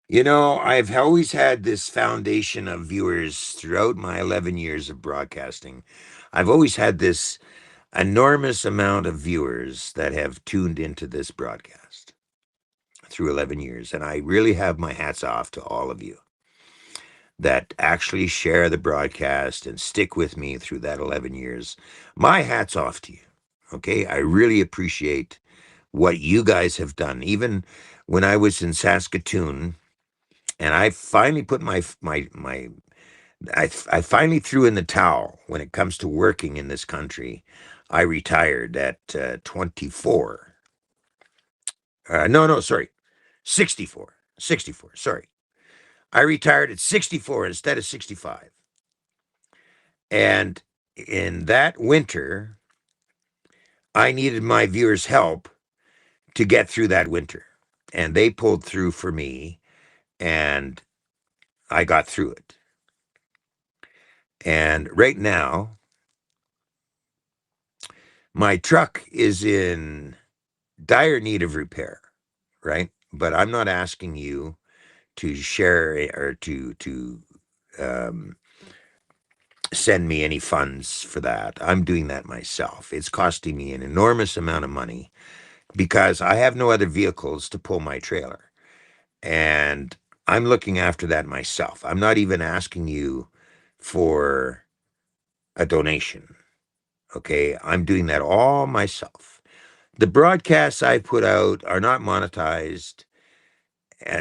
You know, I've always had this foundation of viewers throughout my 11 years of broadcasting. I've always had this enormous amount of viewers that have tuned into this broadcast through 11 years. And I really have my hats off to all of you that actually share the broadcast and stick with me through that 11 years. My hat's off to you. Okay. I really appreciate what you guys have done. Even when I was in Saskatoon, and I finally put I finally threw in the towel when it comes to working in this country. I retired at 24. No, sorry, 64. 64, sorry. I retired at 64 instead of 65. And in that winter, I needed my viewers' help to get through that winter. And they pulled through for me, and I got through it. And right now, my truck is in dire need of repair, right? But I'm not asking you to share or to um, send me any funds for that. I'm doing that myself. It's costing me an enormous amount of money because I have no other vehicles to pull my trailer, and I'm looking after that myself. I'm not even asking you for a donation. Okay, I'm doing that all myself. The broadcasts I put out are not monetized.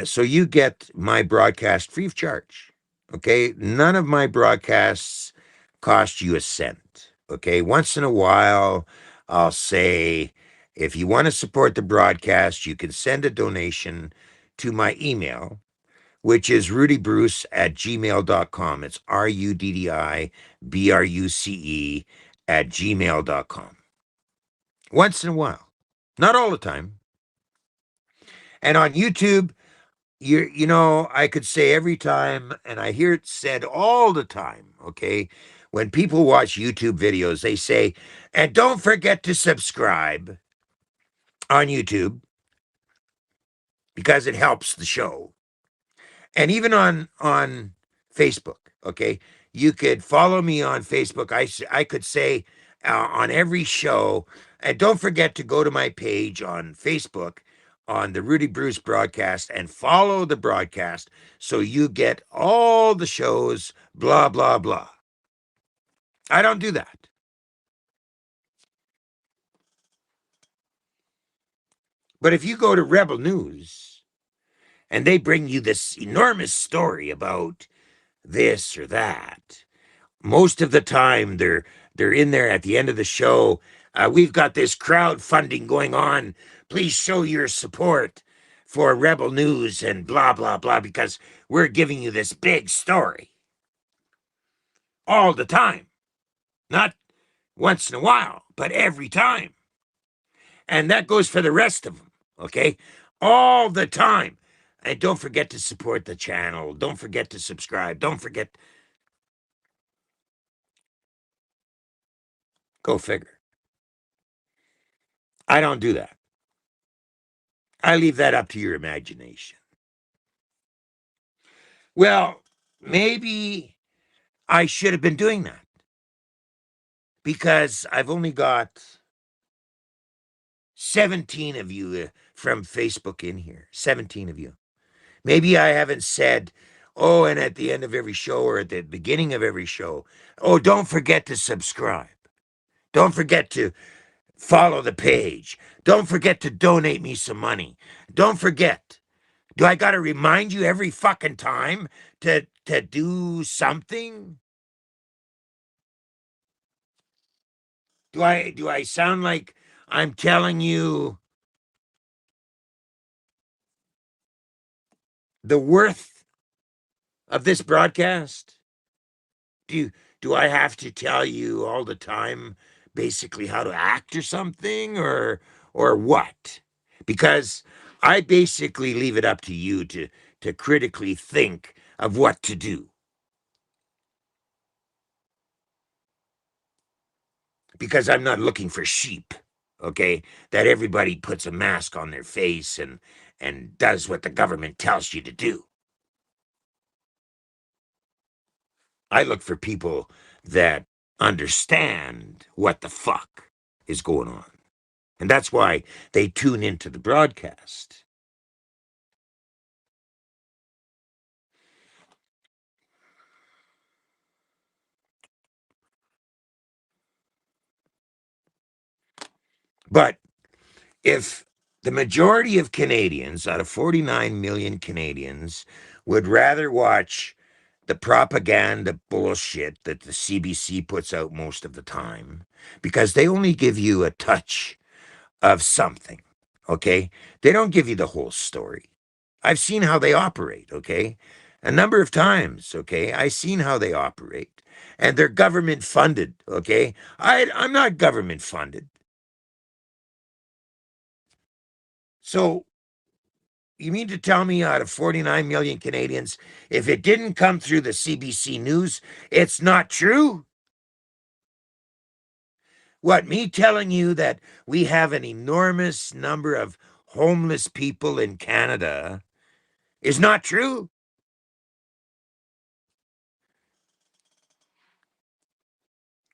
So you get my broadcast free of charge. Okay. None of my broadcasts cost you a cent. Okay. Once in a while, I'll say, if you want to support the broadcast, you can send a donation to my email, which is ruddybruce@gmail.com. It's RUDDIBRUCE at gmail.com. Once in a while, not all the time. And on YouTube, I could say every time, and I hear it said all the time, okay? When people watch YouTube videos, they say, and don't forget to subscribe on YouTube because it helps the show. And even on Facebook, okay? You could follow me on Facebook. I could say on every show, and don't forget to go to my page on Facebook on the Rudy Bruce broadcast and follow the broadcast so you get all the shows, blah, blah, blah. I don't do that. But if you go to Rebel News and they bring you this enormous story about this or that, most of the time they're in there at the end of the show. We've got this crowdfunding going on. Please show your support for Rebel News and blah blah blah because we're giving you this big story all the time, not once in a while, but every time. And that goes for the rest of them. Okay, all the time. And don't forget to support the channel. Don't forget to subscribe. Don't forget. Go figure. I don't do that. I leave that up to your imagination. Well, maybe I should have been doing that because I've only got 17 of you from Facebook in here. 17 of you. Maybe I haven't said, oh, and at the end of every show or at the beginning of every show, oh, don't forget to subscribe. Don't forget to follow the page. Don't forget to donate me some money. Don't forget. Do I got to remind you every fucking time to do something? Do I sound like I'm telling you the worth of this broadcast? Do I have to tell you all the time basically how to act or something or what? Because I basically leave it up to you to critically think of what to do. Because I'm not looking for sheep, okay? That everybody puts a mask on their face and does what the government tells you to do. I look for people that understand what the fuck is going on. And that's why they tune into the broadcast. But if the majority of Canadians, out of 49 million Canadians, would rather watch the propaganda bullshit that the CBC puts out most of the time, because they only give you a touch of something, okay? They don't give you the whole story. I've seen how they operate, okay? A number of times, okay? I've seen how they operate. And they're government funded, okay? I'm not government funded. So you mean to tell me out of 49 million Canadians, if it didn't come through the CBC News, it's not true? What, me telling you that we have an enormous number of homeless people in Canada is not true?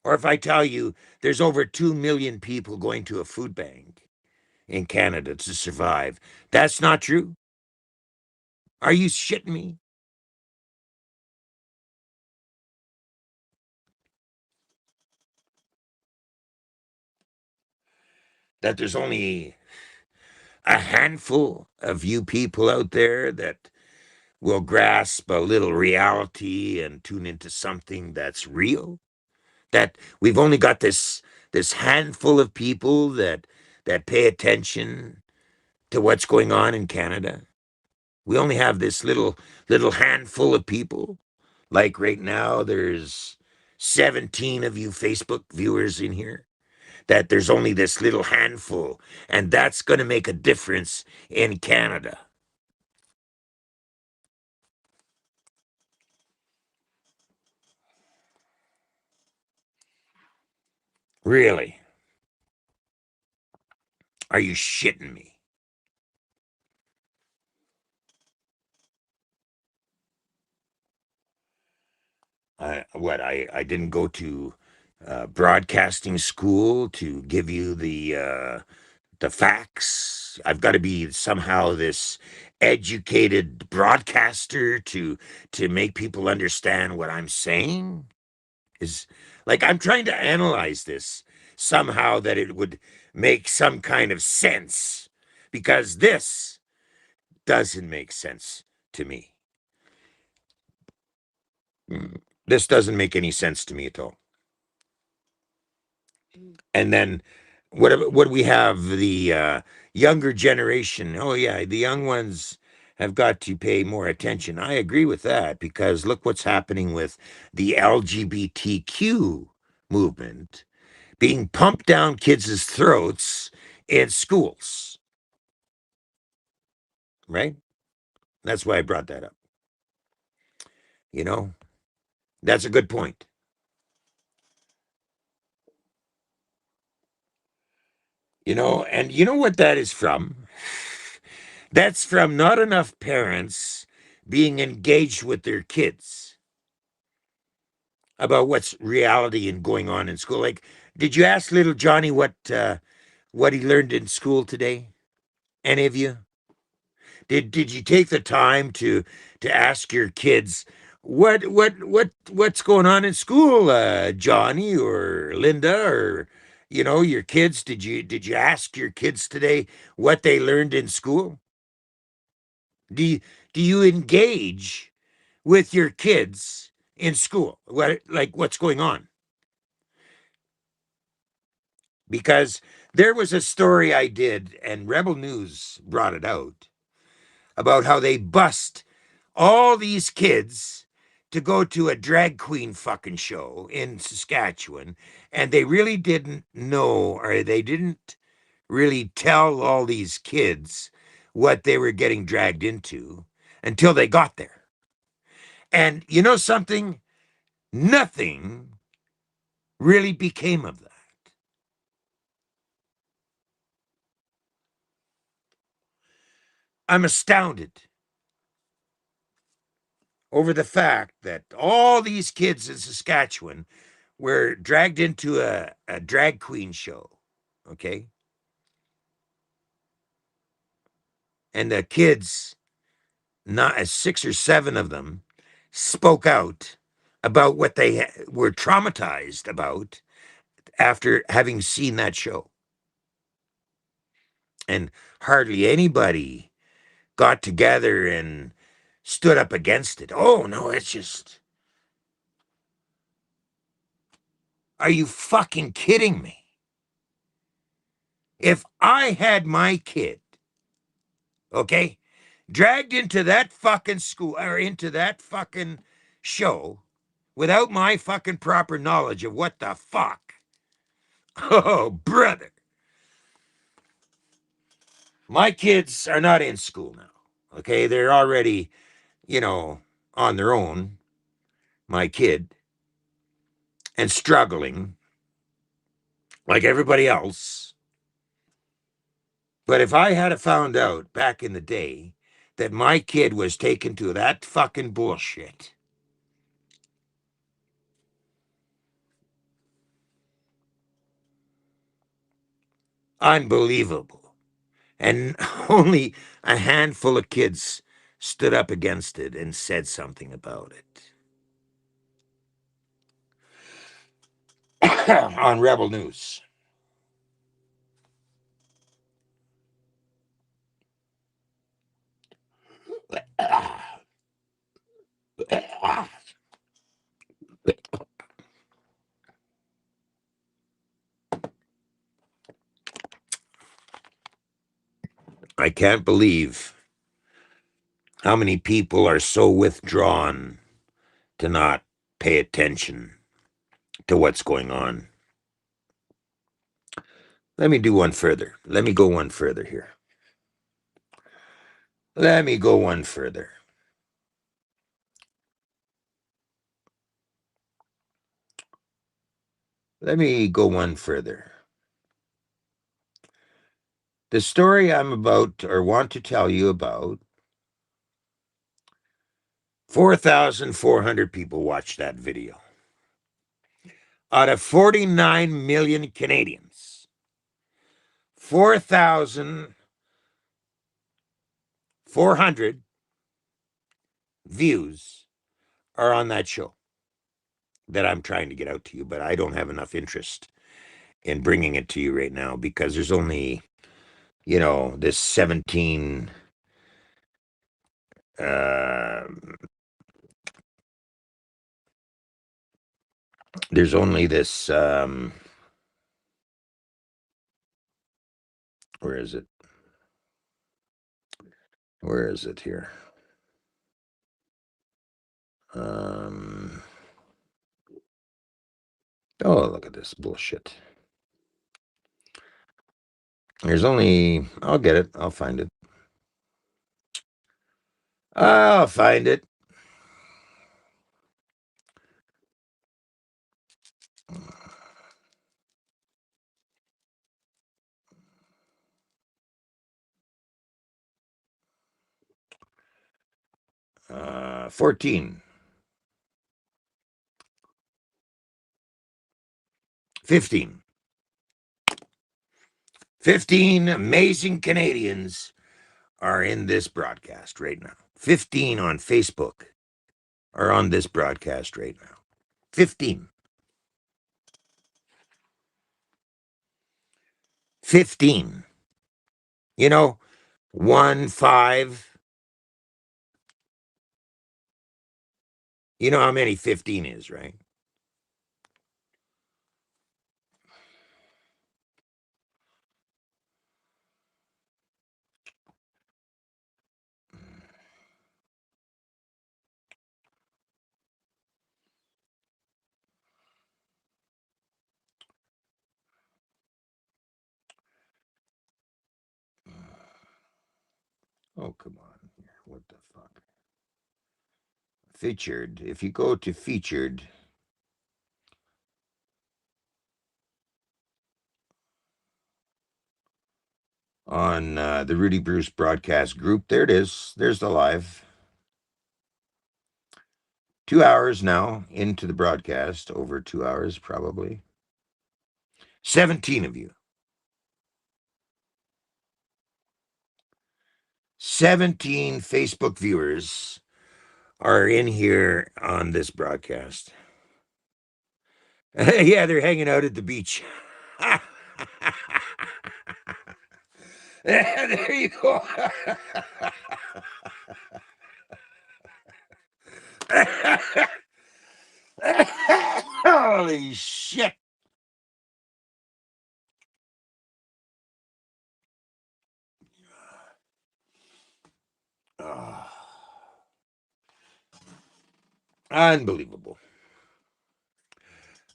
Or if I tell you there's over 2 million people going to a food bank in Canada to survive, that's not true? Are you shitting me? That there's only a handful of you people out there that will grasp a little reality and tune into something that's real? That we've only got this handful of people that pay attention to what's going on in Canada? We only have this little handful of people. Like right now, there's 17 of you Facebook viewers in here. That there's only this little handful, and that's going to make a difference in Canada. Really? Are you shitting me? I didn't go to broadcasting school to give you the facts. I've got to be somehow this educated broadcaster to make people understand what I'm saying. Is like I'm trying to analyze this somehow that it would make some kind of sense, because this doesn't make sense to me. This doesn't make any sense to me at all. And then what we have, the younger generation, oh yeah, the young ones have got to pay more attention. I agree with that, because look what's happening with the LGBTQ movement being pumped down kids' throats in schools, right? That's why I brought that up. You know, that's a good point. And you know what that is from? That's from not enough parents being engaged with their kids about what's reality and going on in school. Like, did you ask little Johnny what he learned in school today? Any of you? Did you take the time to ask your kids what's going on in school, Johnny or Linda or your kids? Did you ask your kids today what they learned in school? Do you, do you engage with your kids in school? What's going on? Because there was a story I did, and Rebel News brought it out about how they bust all these kids to go to a drag queen fucking show in Saskatchewan, and they really didn't know, or they didn't really tell all these kids what they were getting dragged into until they got there. And you know something? Nothing really became of that. I'm astounded over the fact that all these kids in Saskatchewan were dragged into a drag queen show, okay? And the kids, not six or seven of them, spoke out about what they were traumatized about after having seen that show. And hardly anybody got together and stood up against it. Oh, no, it's just, are you fucking kidding me? If I had my kid, okay, dragged into that fucking school or into that fucking show without my fucking proper knowledge of what the fuck, oh, brother, my kids are not in school now, okay? They're already, on their own, my kid, and struggling like everybody else. But if I had found out back in the day that my kid was taken to that fucking bullshit, unbelievable. And only a handful of kids stood up against it and said something about it on Rebel News. I can't believe how many people are so withdrawn to not pay attention to what's going on. Let me do one further. Let me go one further here. Let me go one further. Let me go one further. The story I'm about or want to tell you about, 4,400 people watched that video. Out of 49 million Canadians, 4,400 views are on that show that I'm trying to get out to you, but I don't have enough interest in bringing it to you right now because there's only, this 17 uh, there's only this where is it? Where is it here? Um oh, look at this bullshit. There's only I'll get it. I'll find it. I'll find it. 14, 15. 15 amazing Canadians are in this broadcast right now. 15 on Facebook are on this broadcast right now. 15. 15. You know, 1, 5. You know how many 15 is, right? Oh, come on. What the fuck? Featured. If you go to featured, on the Rudy Bruce broadcast group, there it is. There's the live. 2 hours now into the broadcast, over 2 hours probably. 17 of you. 17 Facebook viewers are in here on this broadcast. Yeah, they're hanging out at the beach. There you go. Holy shit. Oh, unbelievable.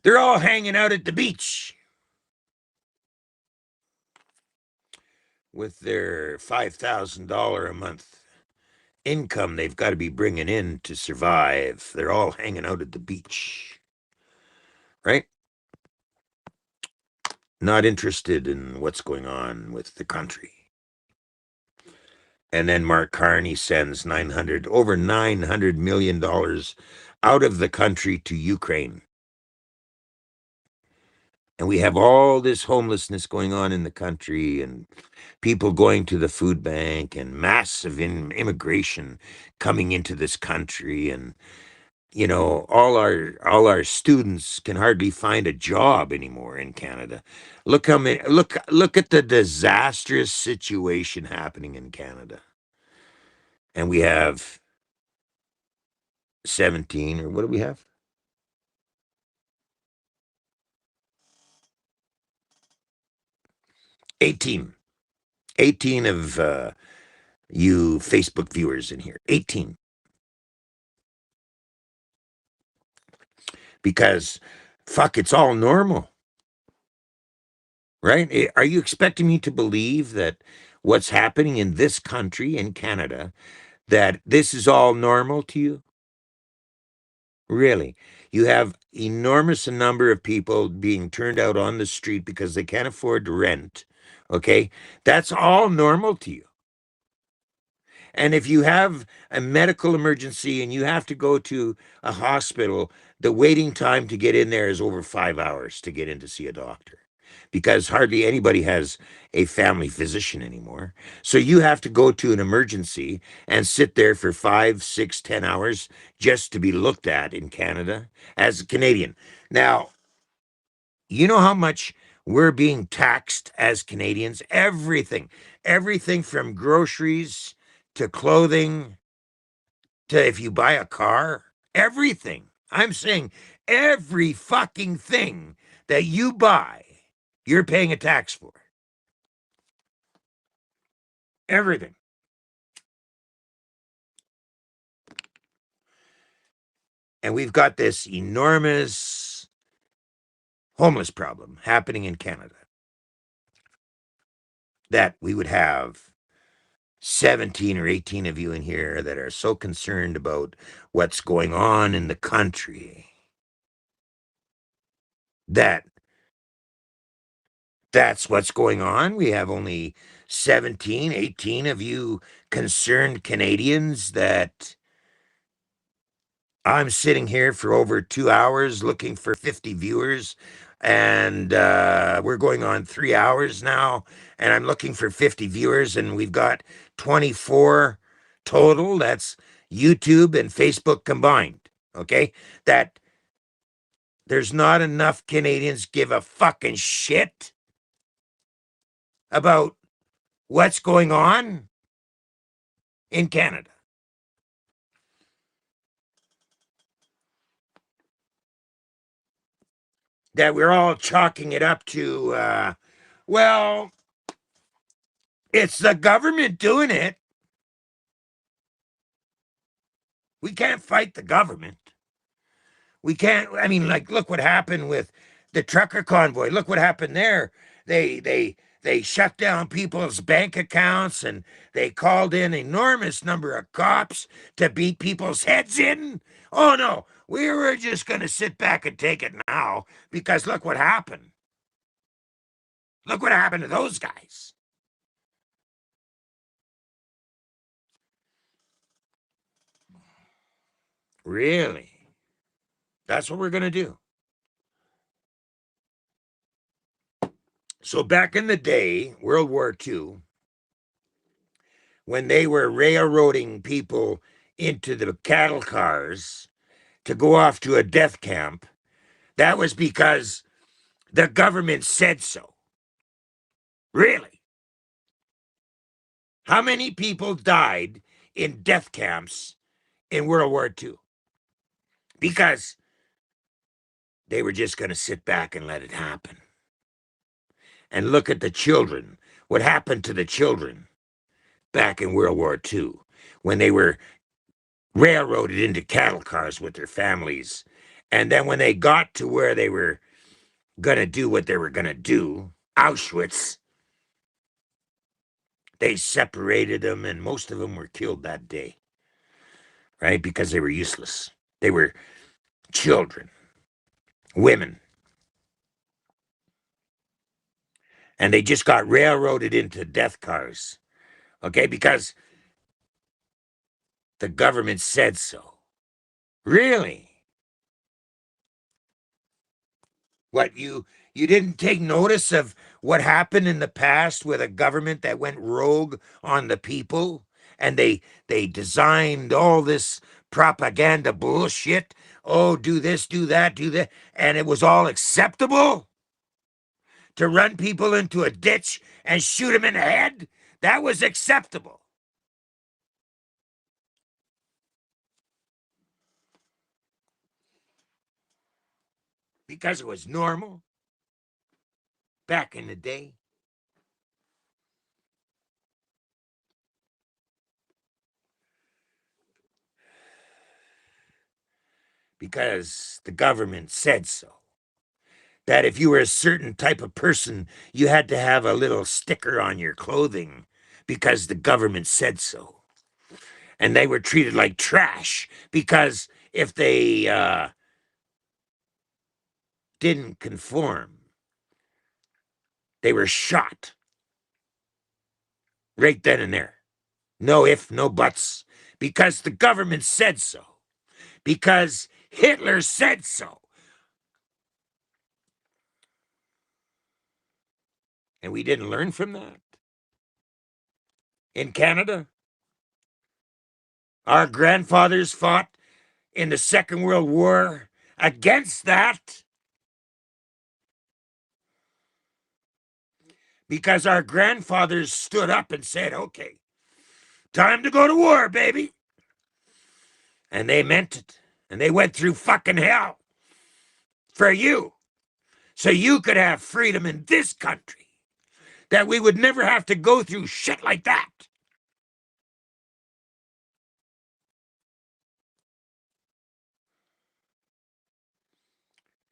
They're all hanging out at the beach with their $5,000 a month income they've got to be bringing in to survive. They're all hanging out at the beach, right? Not interested in what's going on with the country. And then Mark Carney sends over $900 million out of the country to Ukraine. And we have all this homelessness going on in the country, and people going to the food bank, and massive immigration coming into this country. And all our students can hardly find a job anymore in Canada. Look how many look at the disastrous situation happening in Canada. And we have 17, or what do we have? 18. 18 of you Facebook viewers in here. 18. Because fuck, it's all normal. Right? Are you expecting me to believe that what's happening in this country, in Canada, that this is all normal to you? Really? You have enormous number of people being turned out on the street because they can't afford to rent. Okay? That's all normal to you. And if you have a medical emergency and you have to go to a hospital, the waiting time to get in there is over 5 hours to get in to see a doctor, because hardly anybody has a family physician anymore. So you have to go to an emergency and sit there for 5, 6, 10 hours just to be looked at in Canada as a Canadian. Now, you know how much we're being taxed as Canadians? Everything from groceries to clothing to if you buy a car, everything. I'm saying every fucking thing that you buy, you're paying a tax for. Everything. And we've got this enormous homeless problem happening in Canada, that we would have 17 or 18 of you in here that are so concerned about what's going on in the country that that's what's going on. We have only 17, 18 of you concerned Canadians that I'm sitting here for over 2 hours looking for 50 viewers and we're going on 3 hours now, and I'm looking for 50 viewers, and we've got 24 total. That's YouTube and Facebook combined. Okay, that there's not enough Canadians give a fucking shit about what's going on in Canada. That we're all chalking it up to, well, it's the government doing it. We can't fight the government. We can't. I mean, like, look what happened with the trucker convoy. Look what happened there. They shut down people's bank accounts, and they called in enormous number of cops to beat people's heads in. Oh no, we were just going to sit back and take it now because look what happened. Look what happened to those guys. Really? That's what we're going to do. So back in the day, World War II, when they were railroading people into the cattle cars to go off to a death camp, that was because the government said so. Really? How many people died in death camps in World War II? Because they were just going to sit back and let it happen. And look at the children. What happened to the children back in World War II when they were railroaded into cattle cars with their families? And then when they got to where they were going to do what they were going to do, Auschwitz, they separated them, and most of them were killed that day, right? Because they were useless. They were children, women, and they just got railroaded into death cars, okay? Because the government said so. Really? What, you didn't take notice of what happened in the past with a government that went rogue on the people, and they designed all this propaganda bullshit? Oh, do this, do that, do that, and it was all acceptable to run people into a ditch and shoot them in the head? That was acceptable because it was normal back in the day. Because the government said so. That if you were a certain type of person, you had to have a little sticker on your clothing because the government said so. And they were treated like trash because if they didn't conform, they were shot right then and there. No if, no buts. Because the government said so. Because Hitler said so. And we didn't learn from that. In Canada, our grandfathers fought in the Second World War against that because our grandfathers stood up and said, okay, time to go to war, baby. And they meant it. And they went through fucking hell for you. So you could have freedom in this country. That we would never have to go through shit like that.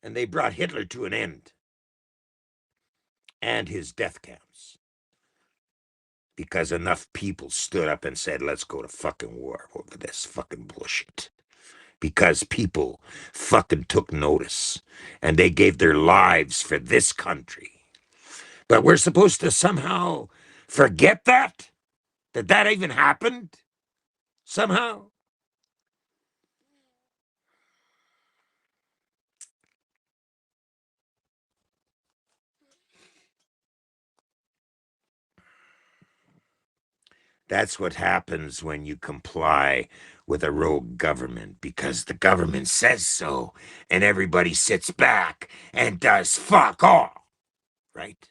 And they brought Hitler to an end. And his death camps. Because enough people stood up and said, let's go to fucking war over this fucking bullshit. Because people fucking took notice and they gave their lives for this country. But we're supposed to somehow forget that even happened somehow. That's what happens when you comply with a rogue government because the government says so and everybody sits back and does fuck all, right?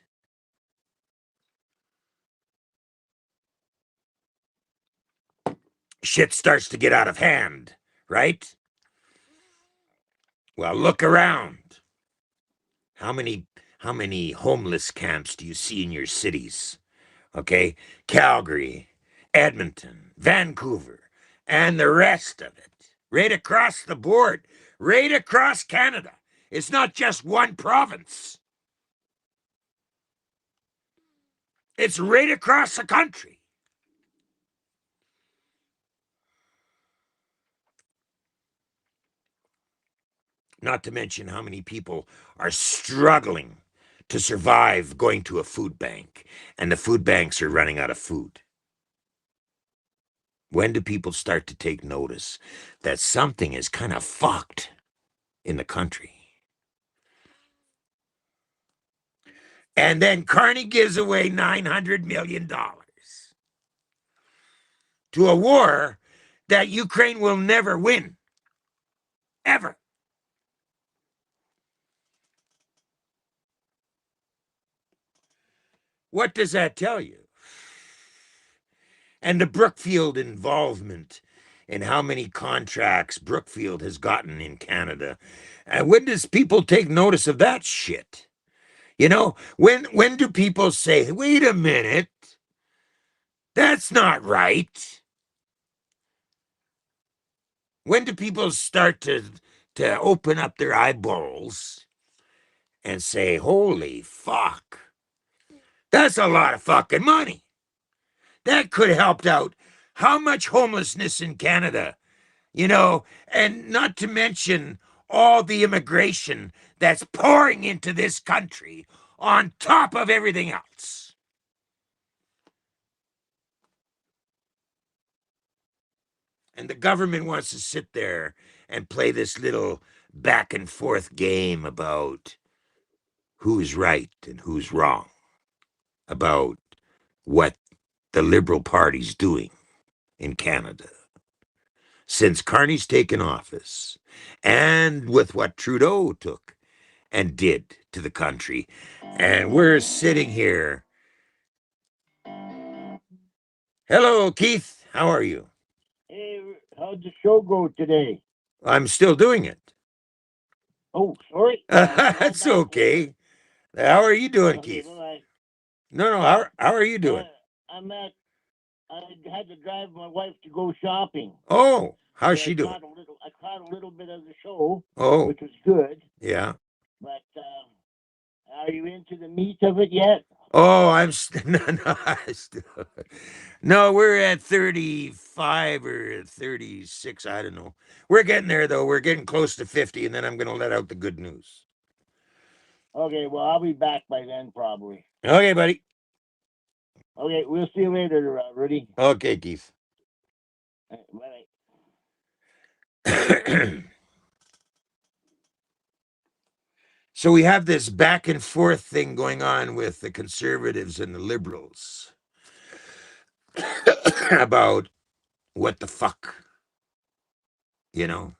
Shit starts to get out of hand, right? Well, look around. How many how many homeless camps do you see in your cities? Okay? Calgary, Edmonton, Vancouver, and the rest of it. Right across the board, right across Canada. It's not just one province. It's right across the country. Not to mention how many people are struggling to survive going to a food bank, and the food banks are running out of food. When do people start to take notice that something is kind of fucked in the country? And then Carney gives away $900 million to a war that Ukraine will never win, ever. What does that tell you? And the Brookfield involvement in how many contracts Brookfield has gotten in Canada. And when does people take notice of that shit? You know, when do people say, wait a minute, that's not right? When do people start to open up their eyeballs and say, holy fuck, that's a lot of fucking money. That could have helped out how much homelessness in Canada, you know, and not to mention all the immigration that's pouring into this country on top of everything else. And the government wants to sit there and play this little back and forth game about who's right and who's wrong, about what the Liberal Party's doing in Canada. Since Carney's taken office, and with what Trudeau took and did to the country, and we're sitting here. Hello, Keith. How are you? Hey, how'd the show go today? I'm still doing it. Oh, sorry. That's okay. How are you doing, Okay, Keith? well, No, no. How are you doing? I'm at. I had to drive my wife to go shopping, Oh, how's so she doing? I caught a little bit of the show, Oh, which was good. yeah. But are you into the meat of it yet? Oh, no, no, no, we're at 35 or 36. I don't know. We're getting there, though. We're getting close to 50, and then I'm going to let out the good news. Okay, well, I'll be back by then probably. Okay, buddy. Okay, we'll see you later, Rudy. Okay, Keith. Bye. So we have this back and forth thing going on with the conservatives and the liberals about what the fuck, you know.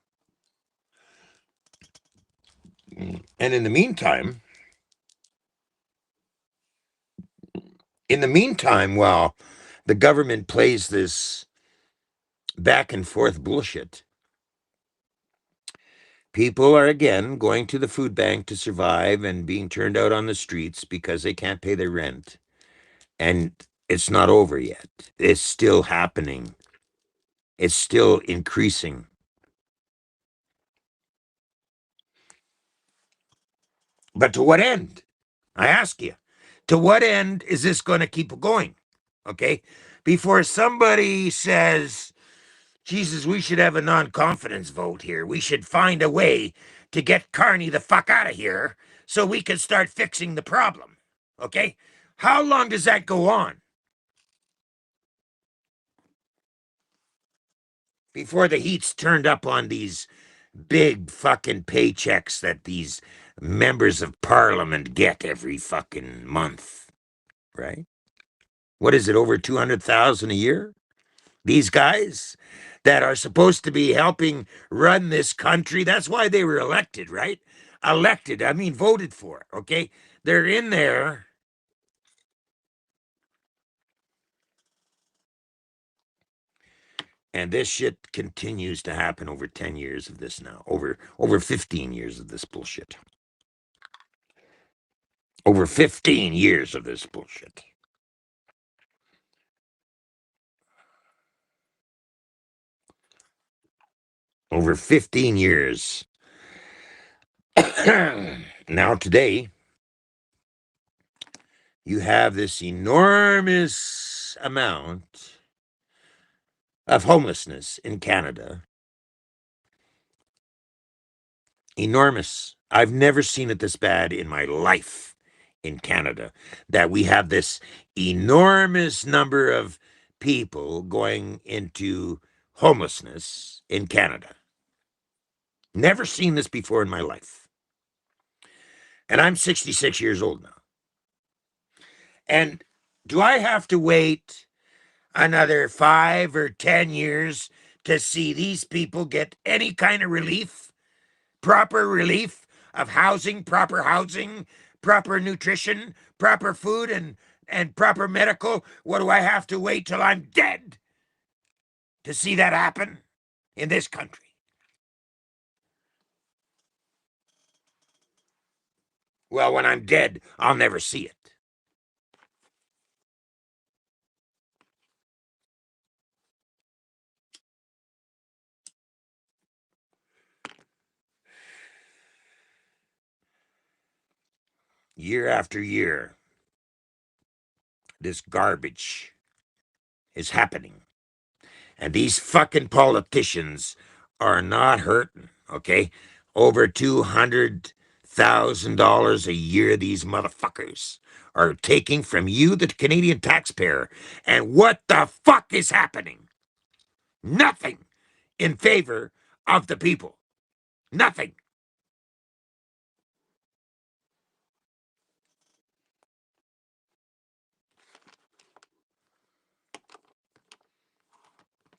And in the meantime, while the government plays this back and forth bullshit, people are again going to the food bank to survive and being turned out on the streets because they can't pay their rent. And it's not over yet. It's still happening. It's still increasing. But to what end? I ask you, to what end is this going to keep going? Okay. Before somebody says, Jesus, we should have a non confidence vote here. We should find a way to get Carney the fuck out of here so we can start fixing the problem. Okay. How long does that go on? Before the heat's turned up on these big fucking paychecks that these members of parliament get every fucking month, right? What is it, over 200,000 a year? These guys that are supposed to be helping run this country, that's why they were elected, right? Elected, I mean voted for, okay? They're in there. And this shit continues to happen over 10 years of this now. Over 15 years of this bullshit. Over 15 years of this bullshit. Over 15 years. Now today, you have this enormous amount of homelessness in Canada. Enormous. I've never seen it this bad in my life in Canada, that we have this enormous number of people going into homelessness in Canada. Never seen this before in my life. And I'm 66 years old now. And do I have to wait another 5 or 10 years to see these people get any kind of relief? Proper relief of housing, proper nutrition, proper food, and proper medical? What, do I have to wait till I'm dead to see that happen in this country? Well, when I'm dead, I'll never see it. Year after year, this garbage is happening. And these fucking politicians are not hurting, okay? Over $200,000 a year, these motherfuckers are taking from you, the Canadian taxpayer. And what the fuck is happening? Nothing in favor of the people. Nothing.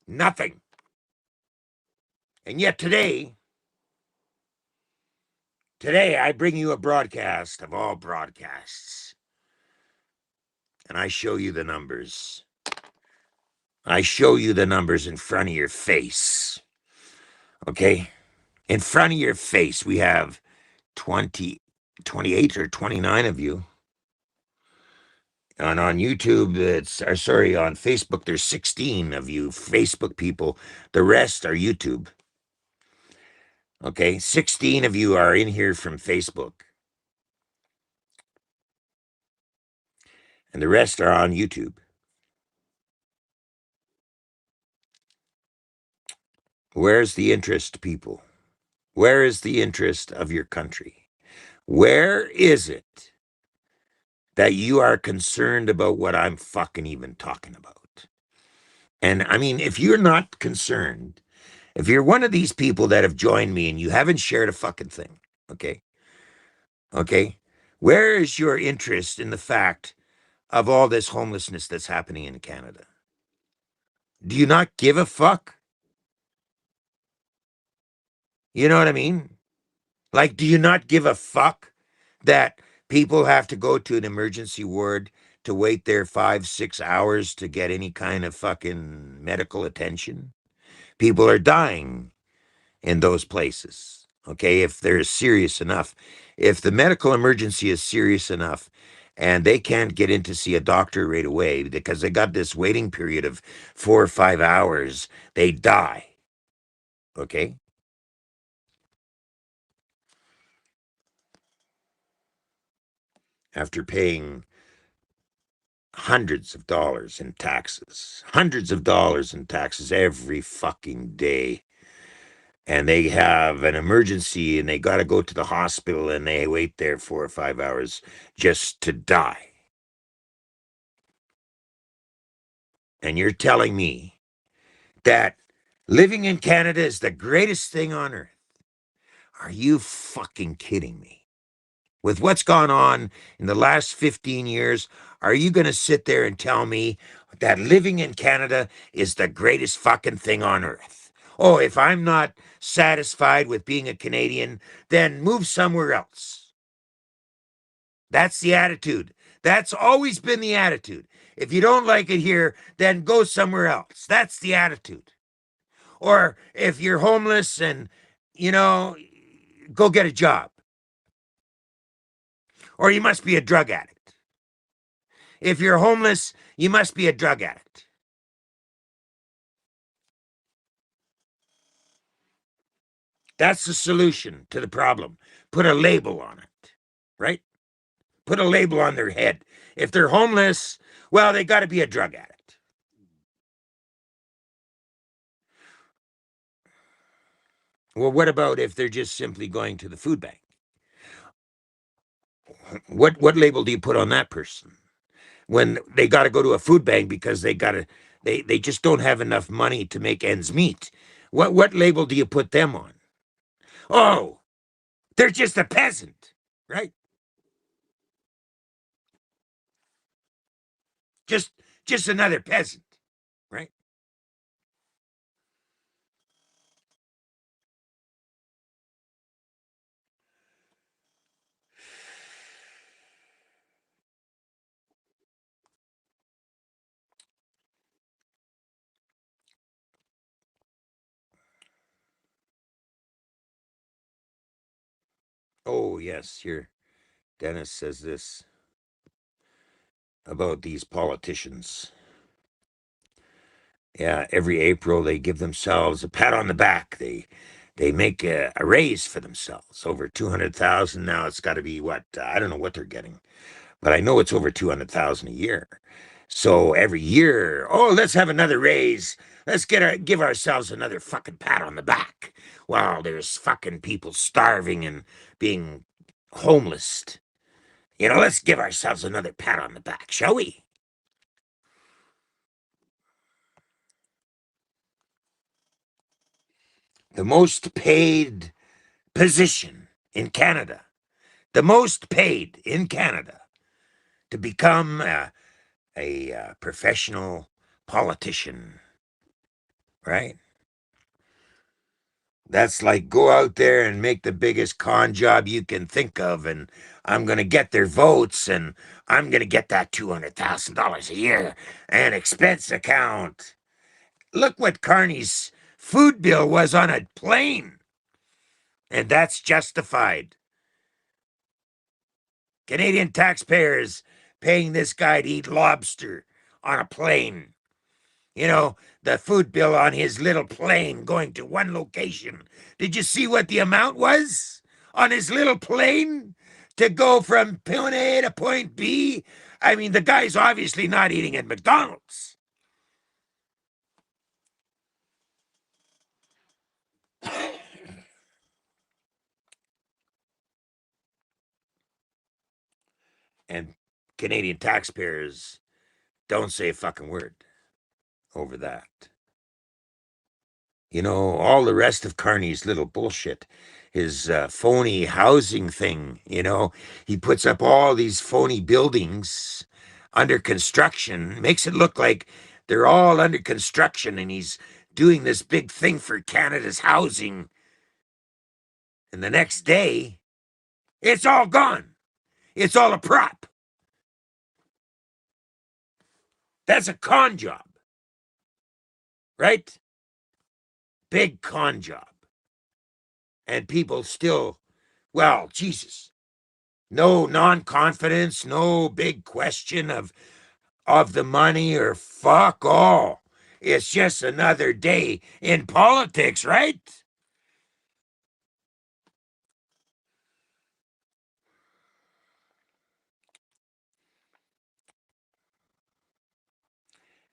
Nothing. And yet today I bring you a broadcast of all broadcasts. And I show you the numbers. I show you the numbers in front of your face. Okay? In front of your face, we have 20, 28 or 29 of you. And on YouTube, on Facebook, there's 16 of you Facebook people. The rest are YouTube. Okay? 16 of you are in here from Facebook. And the rest are on YouTube. Where's the interest, people? Where is the interest of your country? Where is it that you are concerned about what I'm fucking even talking about? And I mean, if you're not concerned, if you're one of these people that have joined me and you haven't shared a fucking thing, okay? Okay? Where is your interest in the fact of all this homelessness that's happening in Canada? Do you not give a fuck? You know what I mean? Like, do you not give a fuck that people have to go to an emergency ward to wait there 5, 6 hours to get any kind of fucking medical attention? People are dying in those places. Okay, if they're serious enough, if the medical emergency is serious enough and they can't get in to see a doctor right away because they got this waiting period of 4 or 5 hours, they die. Okay, after paying hundreds of dollars in taxes every fucking day. And they have an emergency and they got to go to the hospital and they wait there 4 or 5 hours just to die. And you're telling me that living in Canada is the greatest thing on earth? Are you fucking kidding me? with what's gone on in the last 15 years, are you going to sit there and tell me that living in Canada is the greatest fucking thing on earth? Oh, if I'm not satisfied with being a Canadian, then move somewhere else. That's the attitude. That's always been the attitude. If you don't like it here, then go somewhere else. That's the attitude. Or if you're homeless and, you know, go get a job. Or you must be a drug addict. If you're homeless, you must be a drug addict. That's the solution to the problem. Put a label on it, right? Put a label on their head. If they're homeless, well, they got to be a drug addict. Well, what about if they're just simply going to the food bank? What label do you put on that person when they got to go to a food bank because they just don't have enough money to make ends meet? What label do you put them on? Oh, they're just a peasant, right? Just just another peasant, right? Oh, yes, here Dennis says this about these politicians. Yeah, every April they give themselves a pat on the back. They make a raise for themselves over 200,000. Now it's got to be what I don't know what they're getting, but I know it's over 200,000 a year. So every year, oh, let's have another raise. Let's give ourselves another fucking pat on the back. While there's fucking people starving and being homeless. Let's give ourselves another pat on the back, shall we? The most paid position in Canada, the most paid in Canada to become a professional politician, right? That's like go out there and make the biggest con job you can think of, and I'm going to get their votes, and I'm going to get that $200,000 a year, and expense account. Look what Carney's food bill was on a plane, and that's justified. Canadian taxpayers paying this guy to eat lobster on a plane. The food bill on his little plane going to one location. Did you see what the amount was on his little plane to go from point A to point B? I mean, the guy's obviously not eating at McDonald's. And Canadian taxpayers don't say a fucking word over that. All the rest of Carney's little bullshit, his phony housing thing, he puts up all these phony buildings under construction, makes it look like they're all under construction, and he's doing this big thing for Canada's housing. And the next day, it's all gone. It's all a prop. That's a con job, right? Big con job. And people still, well, Jesus. No non-confidence, no big question of the money or fuck all. It's just another day in politics, right?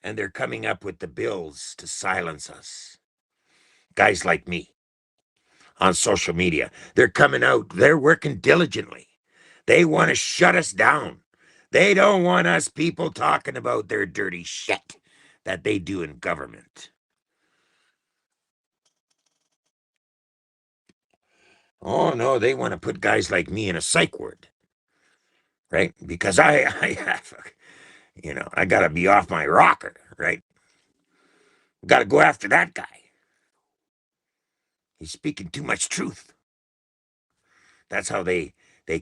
And they're coming up with the bills to silence us. Guys like me on social media. They're coming out, they're working diligently. They want to shut us down. They don't want us people talking about their dirty shit that they do in government. Oh no, they want to put guys like me in a psych ward. right? Because I have, I got to be off my rocker, right? Got to go after that guy. He's speaking too much truth. That's how they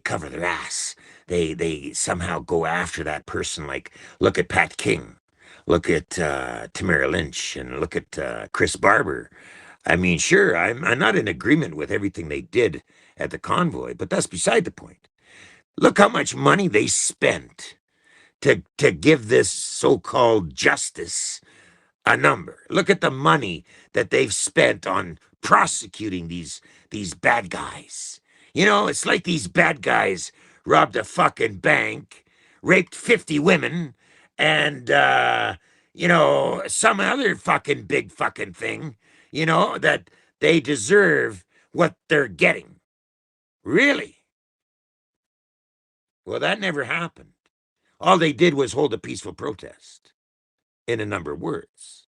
cover their ass. They somehow go after that person. Like, look at Pat King, look at Tamara Lynch, and look at Chris Barber. I mean, sure, I'm not in agreement with everything they did at the convoy, but that's beside the point. Look how much money they spent to give this so-called justice a number. Look at the money that they've spent on prosecuting these bad guys. It's like these bad guys robbed a fucking bank, raped 50 women, and some other fucking big fucking thing, that they deserve what they're getting. Really? Well, that never happened. All they did was hold a peaceful protest in a number of words.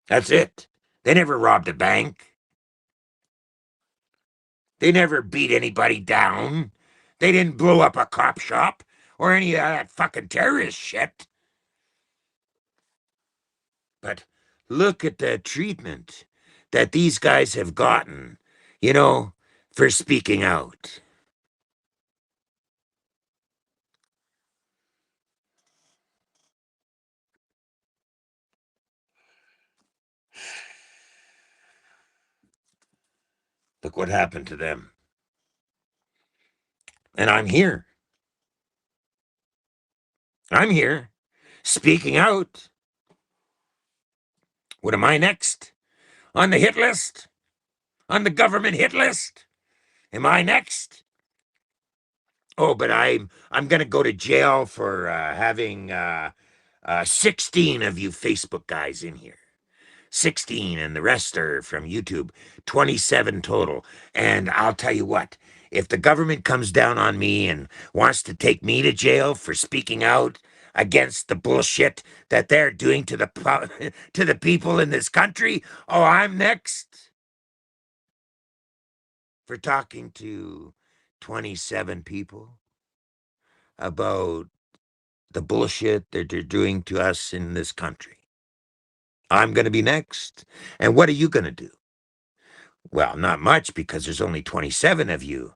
That's it. They never robbed a bank. They never beat anybody down. They didn't blow up a cop shop or any of that fucking terrorist shit. But look at the treatment that these guys have gotten, for speaking out. Look what happened to them. And I'm here. I'm here speaking out. What am I next? On the hit list? On the government hit list? Am I next? Oh, but I'm gonna go to jail for having 16 of you Facebook guys in here. 16, and the rest are from YouTube. 27 total. And I'll tell you what, if the government comes down on me and wants to take me to jail for speaking out against the bullshit that they're doing to to the people in this country, oh, I'm next for talking to 27 people about the bullshit that they're doing to us in this country. I'm going to be next. And what are you going to do? Well, not much, because there's only 27 of you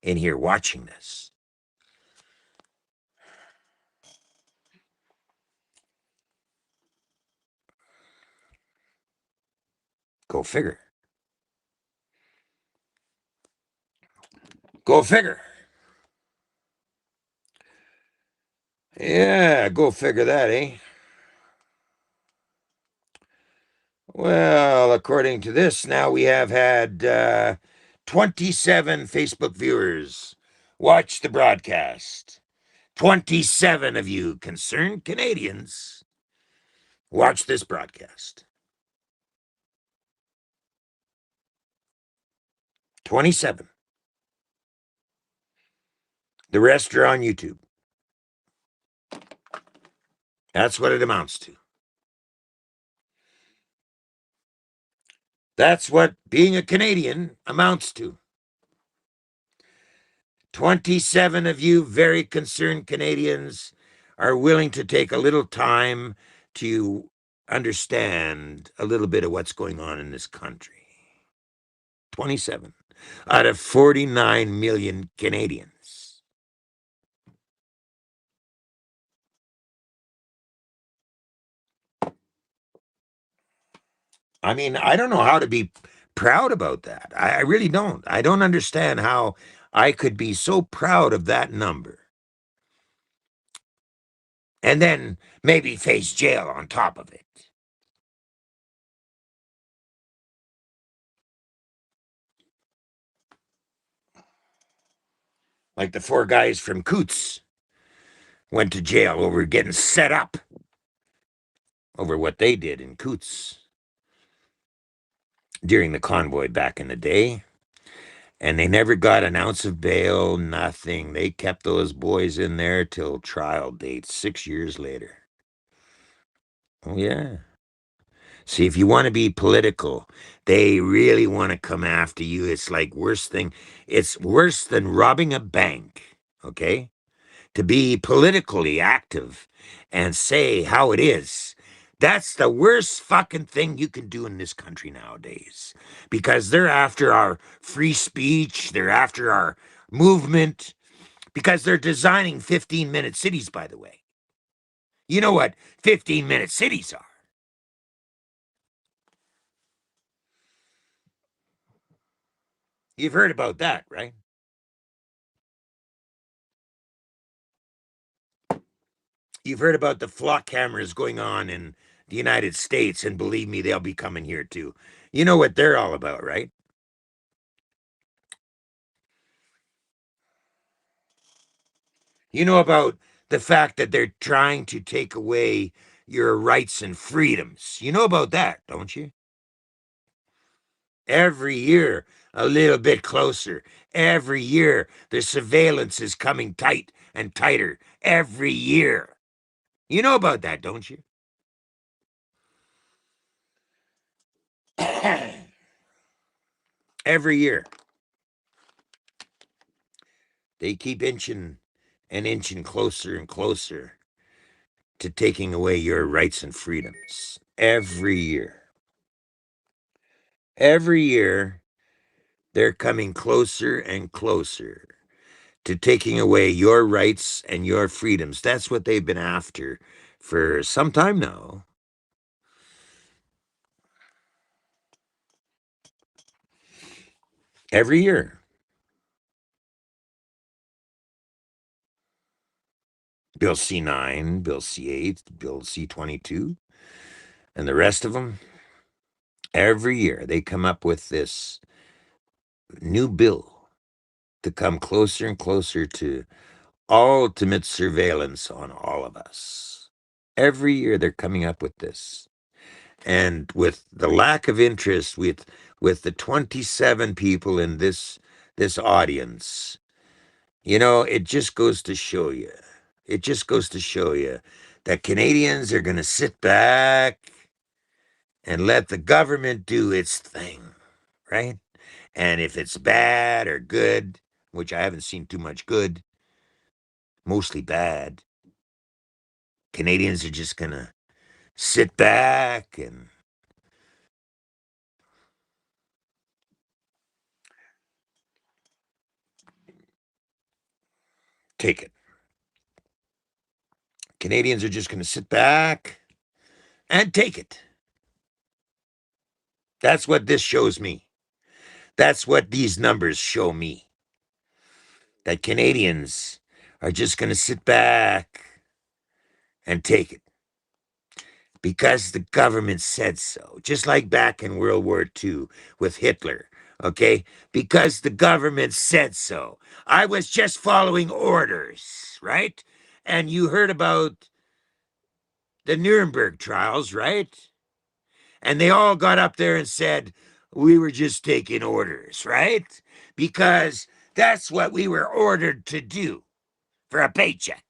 in here watching this. Go figure. Go figure. Yeah, go figure that, eh? Well, according to this, now we have had 27 Facebook viewers watch the broadcast. 27 of you concerned Canadians watch this broadcast. 27. The rest are on YouTube. That's what it amounts to. That's what being a Canadian amounts to. 27 of you very concerned Canadians are willing to take a little time to understand a little bit of what's going on in this country. 27 out of 49 million Canadians. I mean, I don't know how to be proud about that. I really don't. I don't understand how I could be so proud of that number. And then maybe face jail on top of it. Like the 4 guys from Coots went to jail over getting set up over what they did in Coots during the convoy back in the day. And they never got an ounce of bail, nothing. They kept those boys in there till trial date 6 years later. Oh, yeah. See, if you want to be political, they really want to come after you. It's like it's worse than robbing a bank. okay? To be politically active and say how it is. That's the worst fucking thing you can do in this country nowadays, because they're after our free speech, they're after our movement, because they're designing 15-minute cities, by the way. You know what 15-minute cities are? You've heard about that, right? You've heard about the flock cameras going on in the United States, and believe me, they'll be coming here too. You know what they're all about, right? You know about the fact that they're trying to take away your rights and freedoms. You know about that, don't you? Every year, a little bit closer. Every year, the surveillance is coming tight and tighter. Every year. You know about that, don't you? Every year. They keep inching and inching closer and closer to taking away your rights and freedoms. Every year. Every year, they're coming closer and closer to taking away your rights and your freedoms. That's what they've been after for some time now. Every year. Bill C9, Bill C8, Bill C22, and the rest of them. Every year they come up with this new bill to come closer and closer to ultimate surveillance on all of us. Every year they're coming up with this. And with the lack of interest with the 27 people in this audience, it just goes to show you. It just goes to show you that Canadians are going to sit back and let the government do its thing, right? And if it's bad or good, which I haven't seen too much good, mostly bad, Canadians are just going to sit back and take it. Canadians are just going to sit back and take it. That's what this shows me. That's what these numbers show me. That Canadians are just going to sit back and take it because the government said so. Just like back in World War II with Hitler, okay? Because the government said so. I was just following orders, right? And you heard about the Nuremberg trials, right? And they all got up there and said, we were just taking orders, right? Because that's what we were ordered to do for a paycheck.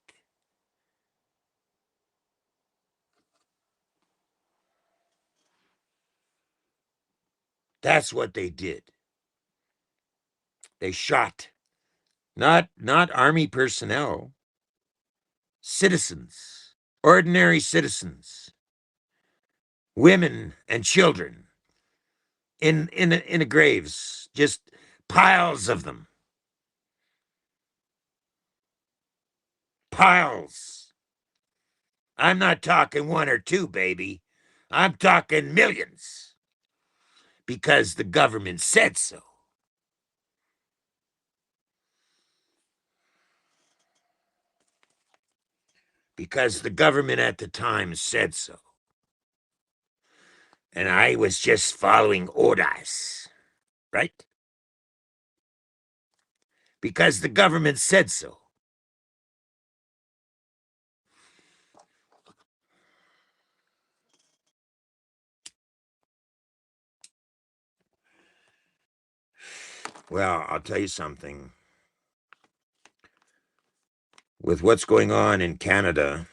That's what they did. They shot not army personnel, citizens, ordinary citizens, women and children in a graves, just piles of them. Piles. I'm not talking one or two, baby. I'm talking millions because the government said so. Because the government at the time said so. And I was just following orders, right? Because the government said so. Well, I'll tell you something. With what's going on in Canada,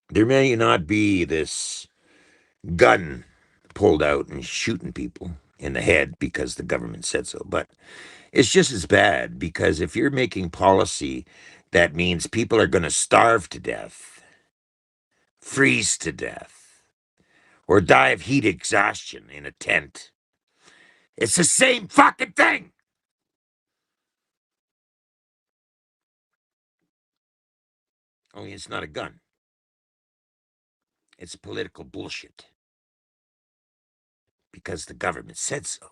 there may not be this gun pulled out and shooting people in the head because the government said so. But It's just as bad, because if you're making policy that means people are going to starve to death, freeze to death, or die of heat exhaustion in a tent, it's the same fucking thing. Only it's not a gun. It's political bullshit. Because the government said so.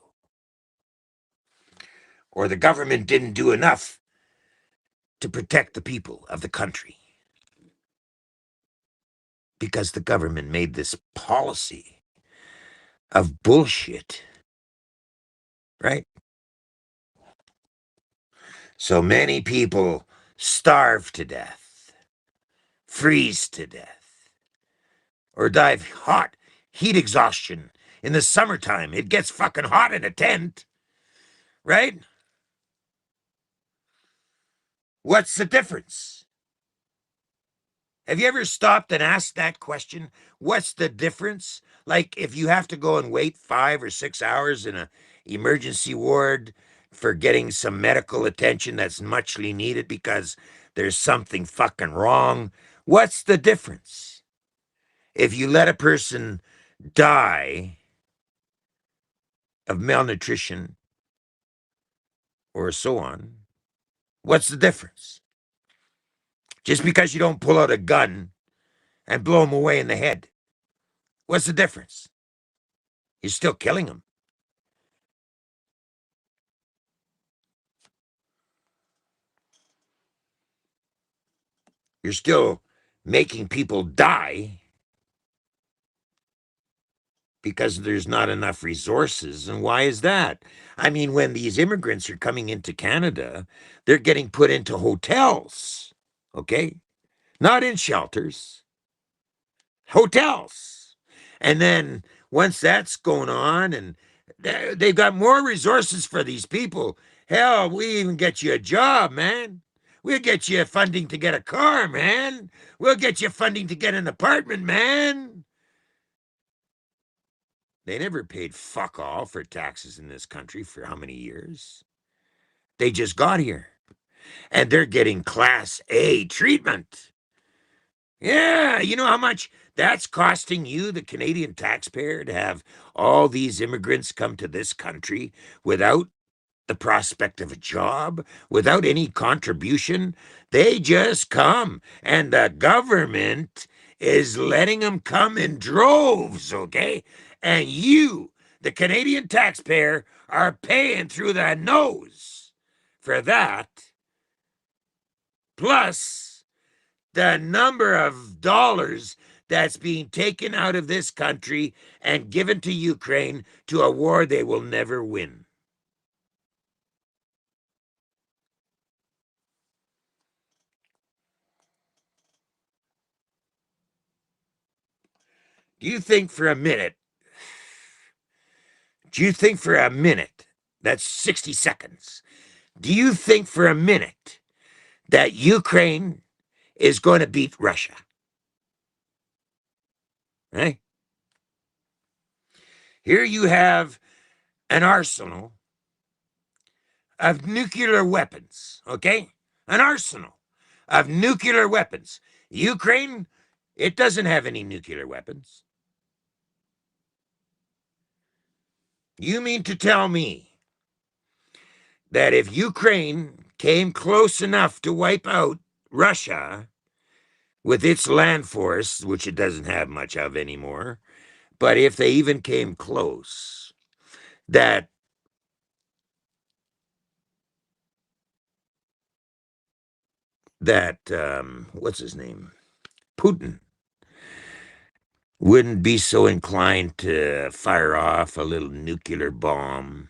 Or the government didn't do enough to protect the people of the country. Because the government made this policy of bullshit. Right? So many people starve to death, freeze to death, or die of hot heat exhaustion. In the summertime, it gets fucking hot in a tent, right? What's the difference? Have you ever stopped and asked that question? What's the difference? Like, if you have to go and wait 5 or 6 hours in a emergency ward for getting some medical attention that's muchly needed because there's something fucking wrong, what's the difference? If you let a person die of malnutrition or so on, what's the difference? Just because you don't pull out a gun and blow them away in the head, what's the difference? You're still killing them. You're still making people die because there's not enough resources. And why is that? I mean, when these immigrants are coming into Canada, they're getting put into hotels, okay? Not in shelters, hotels. And then once that's going on, and they've got more resources for these people, hell, we even get you a job, man. We'll get you funding to get a car, man. We'll get you funding to get an apartment, man. They never paid fuck all for taxes in this country for how many years? They just got here. And they're getting Class A treatment. Yeah, you know how much that's costing you, the Canadian taxpayer, to have all these immigrants come to this country without the prospect of a job, without any contribution? They just come, and the government is letting them come in droves, okay? And you, the Canadian taxpayer, are paying through the nose for that, plus the number of dollars that's being taken out of this country and given to Ukraine to a war they will never win. Do you think for a minute, that's 60 seconds, do you think for a minute that Ukraine is going to beat Russia? Right? Here you have an arsenal of nuclear weapons, okay? An arsenal of nuclear weapons. Ukraine, it doesn't have any nuclear weapons. You mean to tell me that if Ukraine came close enough to wipe out Russia with its land force, which it doesn't have much of anymore, but if they even came close, that what's his name, Putin, wouldn't be so inclined to fire off a little nuclear bomb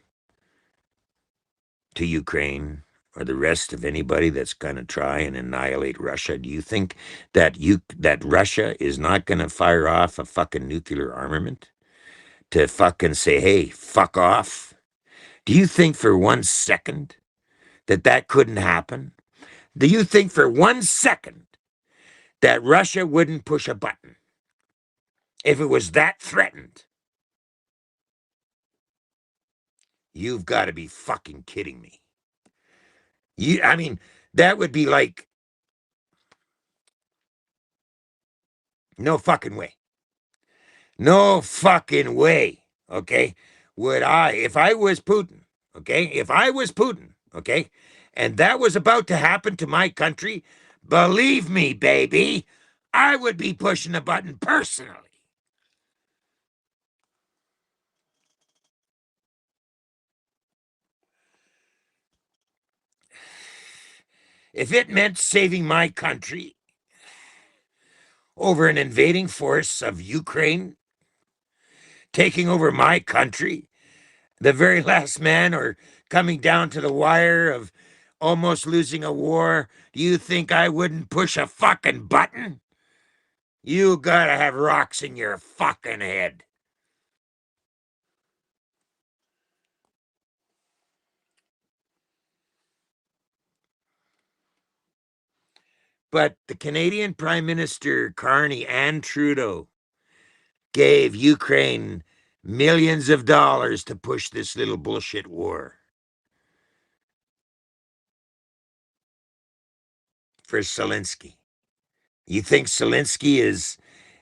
to Ukraine or the rest of anybody that's going to try and annihilate Russia? Do you think that Russia is not going to fire off a fucking nuclear armament to fucking say, hey, fuck off? Do you think for 1 second that couldn't happen? Do you think for 1 second that Russia wouldn't push a button if it was that threatened? You've got to be fucking kidding me. I mean, that would be like, no fucking way. No fucking way. Okay. Would I, if I was Putin, okay, if I was Putin, okay, and that was about to happen to my country, believe me, baby, I would be pushing the button personally. If it meant saving my country over an invading force of Ukraine taking over my country, the very last man or coming down to the wire of almost losing a war, do you think I wouldn't push a fucking button? You gotta have rocks in your fucking head. But the Canadian Prime Minister Carney and Trudeau gave Ukraine millions of dollars to push this little bullshit war for Zelensky. You think Zelensky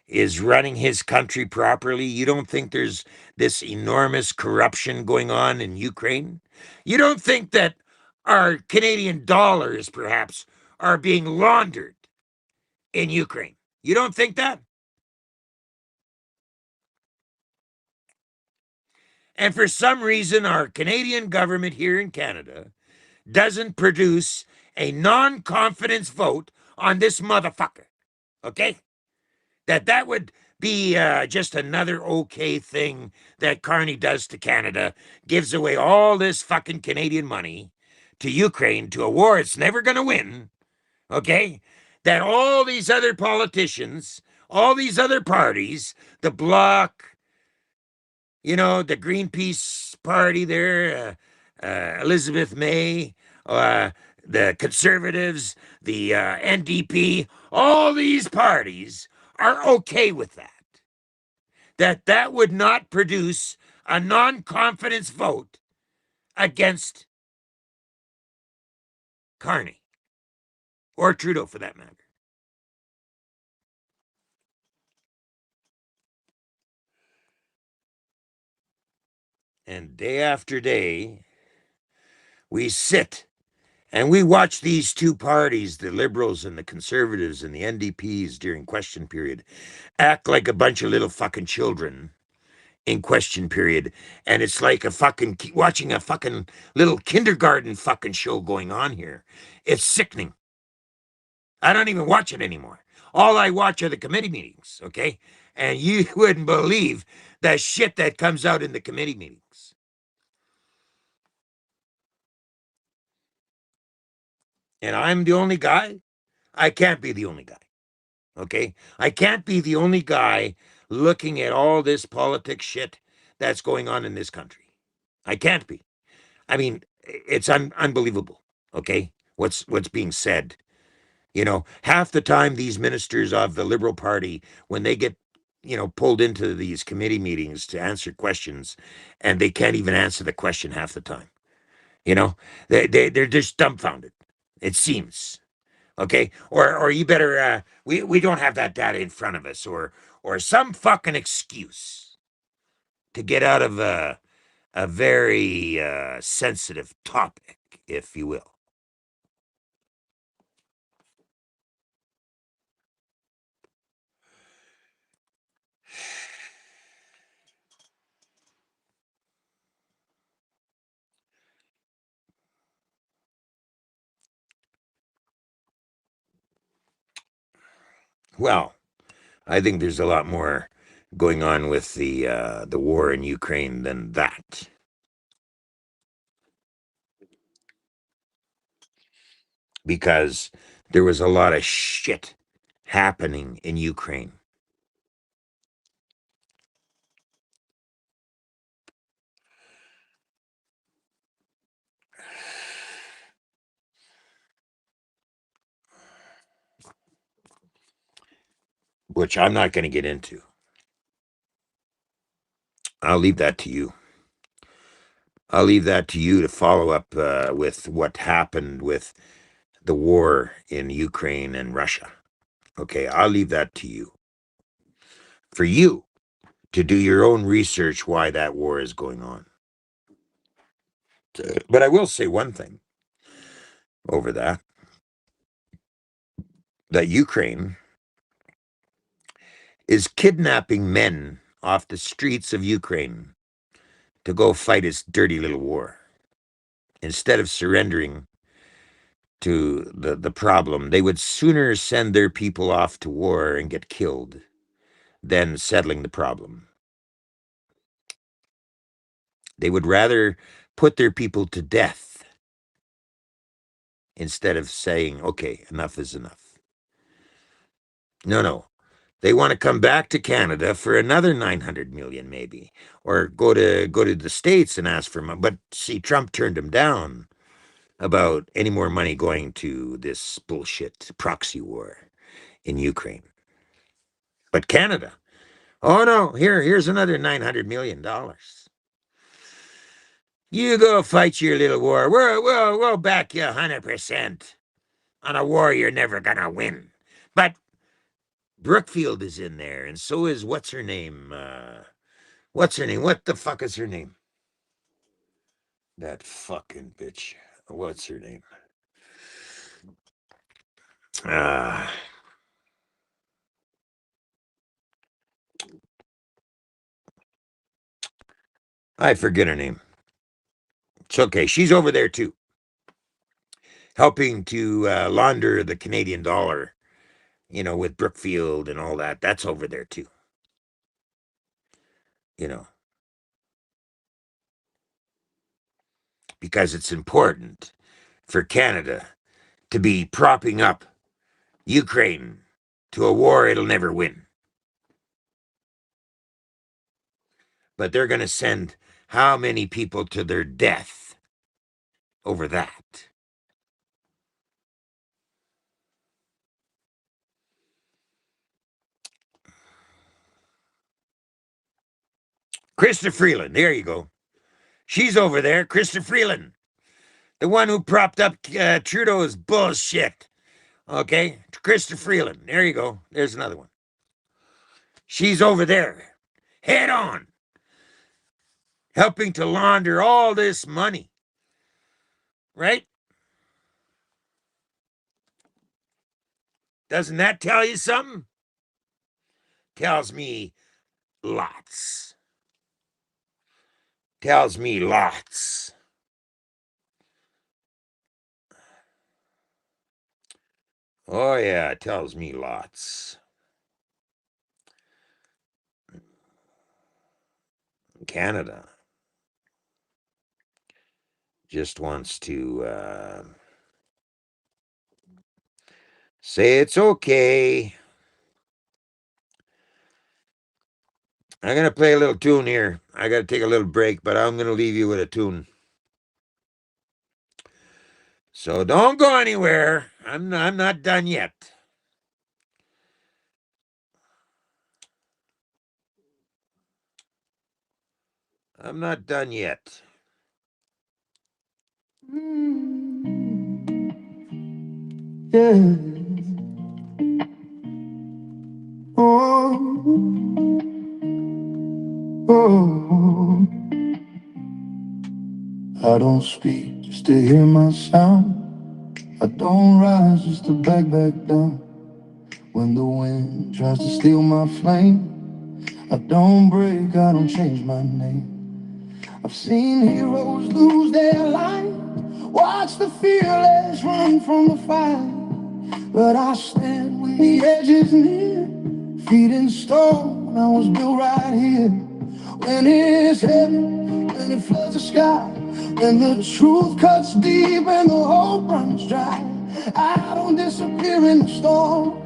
is running his country properly? You don't think there's this enormous corruption going on in Ukraine? You don't think that our Canadian dollars perhaps are being laundered in Ukraine? You don't think that? And for some reason, our Canadian government here in Canada doesn't produce a non confidence vote on this motherfucker. Okay? That would be just another okay thing that Carney does to Canada, gives away all this fucking Canadian money to Ukraine to a war it's never going to win. Okay? That all these other politicians, all these other parties, the Bloc, the Greenpeace party there, Elizabeth May, uh, the Conservatives, the NDP, all these parties are okay with that. That would not produce a non-confidence vote against Carney or Trudeau for that matter. And day after day, we sit and we watch these two parties, the Liberals and the Conservatives and the NDPs during question period, act like a bunch of little fucking children in question period. And it's like watching a fucking little kindergarten fucking show going on here. It's sickening. I don't even watch it anymore. All I watch are the committee meetings, okay? And you wouldn't believe the shit that comes out in the committee meetings. And I'm the only guy? I can't be the only guy. Okay? I can't be the only guy looking at all this politics shit that's going on in this country. I can't be. I mean, it's unbelievable. Okay? What's being said. Half the time these ministers of the Liberal Party, when they get, pulled into these committee meetings to answer questions, and they can't even answer the question half the time. You know, they're just dumbfounded. It seems. Okay, or you better we don't have that data in front of us, or some fucking excuse to get out of a very sensitive topic, if you will. Well, I think there's a lot more going on with the war in Ukraine than that. Because there was a lot of shit happening in Ukraine. Which I'm not going to get into. I'll leave that to you. I'll leave that to you to follow up with what happened with the war in Ukraine and Russia. Okay, I'll leave that to you. For you to do your own research why that war is going on. But I will say one thing over that Ukraine is kidnapping men off the streets of Ukraine to go fight its dirty little war. Instead of surrendering to the problem, they would sooner send their people off to war and get killed than settling the problem. They would rather put their people to death instead of saying, okay, enough is enough. No. They want to come back to Canada for another 900 million, maybe, or go to the States and ask for money. But see, Trump turned him down about any more money going to this bullshit proxy war in Ukraine. But Canada, oh no, here's another $900 million. You go fight your little war. We'll back you 100% on a war you're never gonna win. But Brookfield is in there, and so is what's her name? What's her name? What the fuck is her name? That fucking bitch. What's her name? Ah. I forget her name. It's okay. She's over there too, helping to launder the Canadian dollar, with Brookfield and all that. That's over there too. Because it's important for Canada to be propping up Ukraine to a war it'll never win. But they're going to send how many people to their death over that? Krista Freeland, there you go. She's over there, Krista Freeland, the one who propped up Trudeau's bullshit. Okay, Krista Freeland, there you go. There's another one. She's over there, head on, helping to launder all this money, right? Doesn't that tell you something? Tells me lots. Tells me lots. Oh, yeah, it tells me lots. Canada just wants to say it's okay. I'm going to play a little tune here. I got to take a little break, but I'm going to leave you with a tune. So don't go anywhere. I'm not done yet. I'm not done yet. Yeah. Oh, oh. I don't speak just to hear my sound. I don't rise just to back down. When the wind tries to steal my flame, I don't break, I don't change my name. I've seen heroes lose their life, watch the fearless run from the fight. But I stand when the edge is near, feet in stone, I was built right here. When it's heavy, when it floods the sky, when the truth cuts deep and the hope runs dry, I don't disappear in the storm.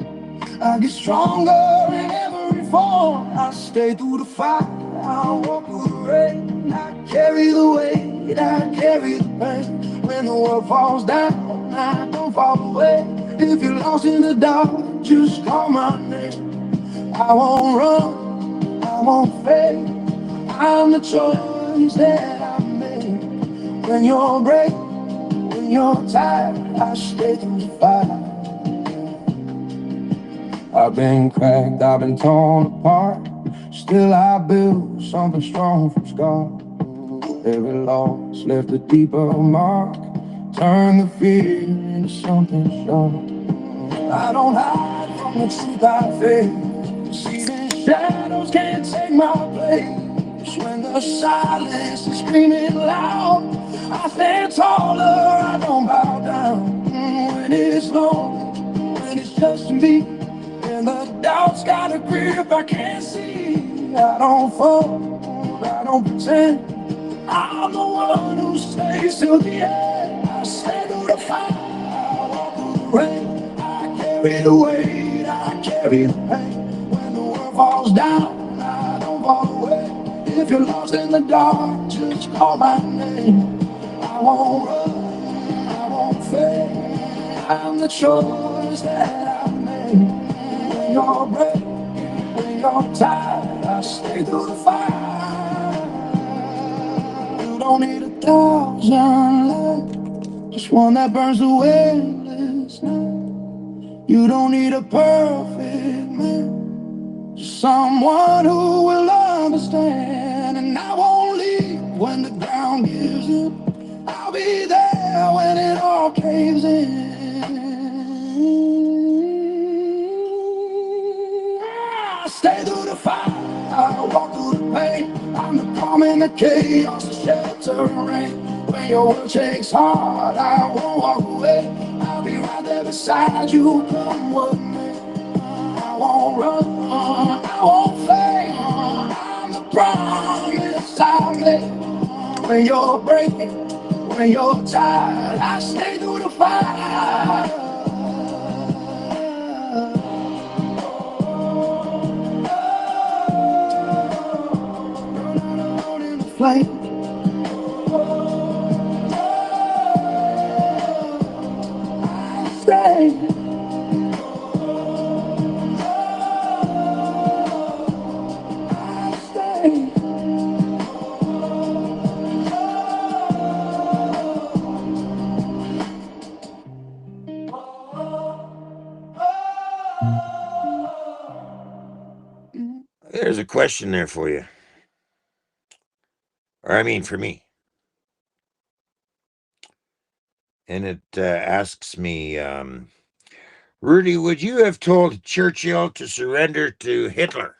I get stronger in every fall. I stay through the fight, I walk through the rain. I carry the weight, I carry the pain. When the world falls down, I don't fall away. If you're lost in the dark, just call my name. I won't run, I won't fade. I'm the choice that I made. When you're brave, when you're tired, I stay through the fire. I've been cracked, I've been torn apart. Still I build something strong from scars. Every loss left a deeper mark. Turn the fear into something sharp. I don't hide from the truth I face. See these shadows can't take my place. When the silence is screaming loud, I stand taller, I don't bow down. When it's lonely, when it's just me, and the doubt's got a grip I can't see. I don't fall, I don't pretend. I'm the one who stays till the end. I stand through the fire, I walk through the rain. I carry the weight, I carry the pain. When the world falls down, I don't fall away. If you're lost in the dark, just call my name. I won't run, I won't fade. I'm the choice that I made. When you're brave, when you're tired, I stay through the fire. You don't need 1,000 lights, just one that burns the windless night. You don't need a perfect man, just someone who will understand. And I won't leave when the ground gives in. I'll be there when it all caves in. I stay through the fire, I walk through the pain. I'm the calm in the chaos, the shelter and rain. When your world shakes hard, I won't walk away. I'll be right there beside you, come what may. I won't run, I won't fade. I'm the promise I made. When you're breaking, when you're tired, I stay through the fire. Flame. Stay. Stay. There's a question there for you. Or I mean, for me. And it asks me, Rudy, would you have told Churchill to surrender to Hitler?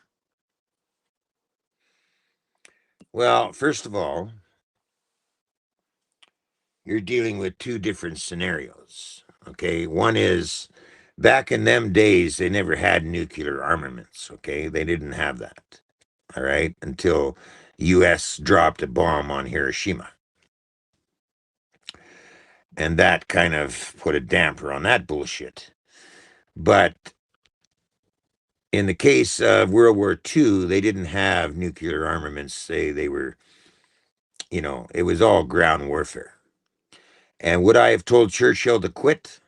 Well, first of all, you're dealing with two different scenarios. Okay. One is back in them days, they never had nuclear armaments. Okay. They didn't have that. All right. Until US dropped a bomb on Hiroshima. And that kind of put a damper on that bullshit. But in the case of World War II, they didn't have nuclear armaments. They were, it was all ground warfare. And would I have told Churchill to quit?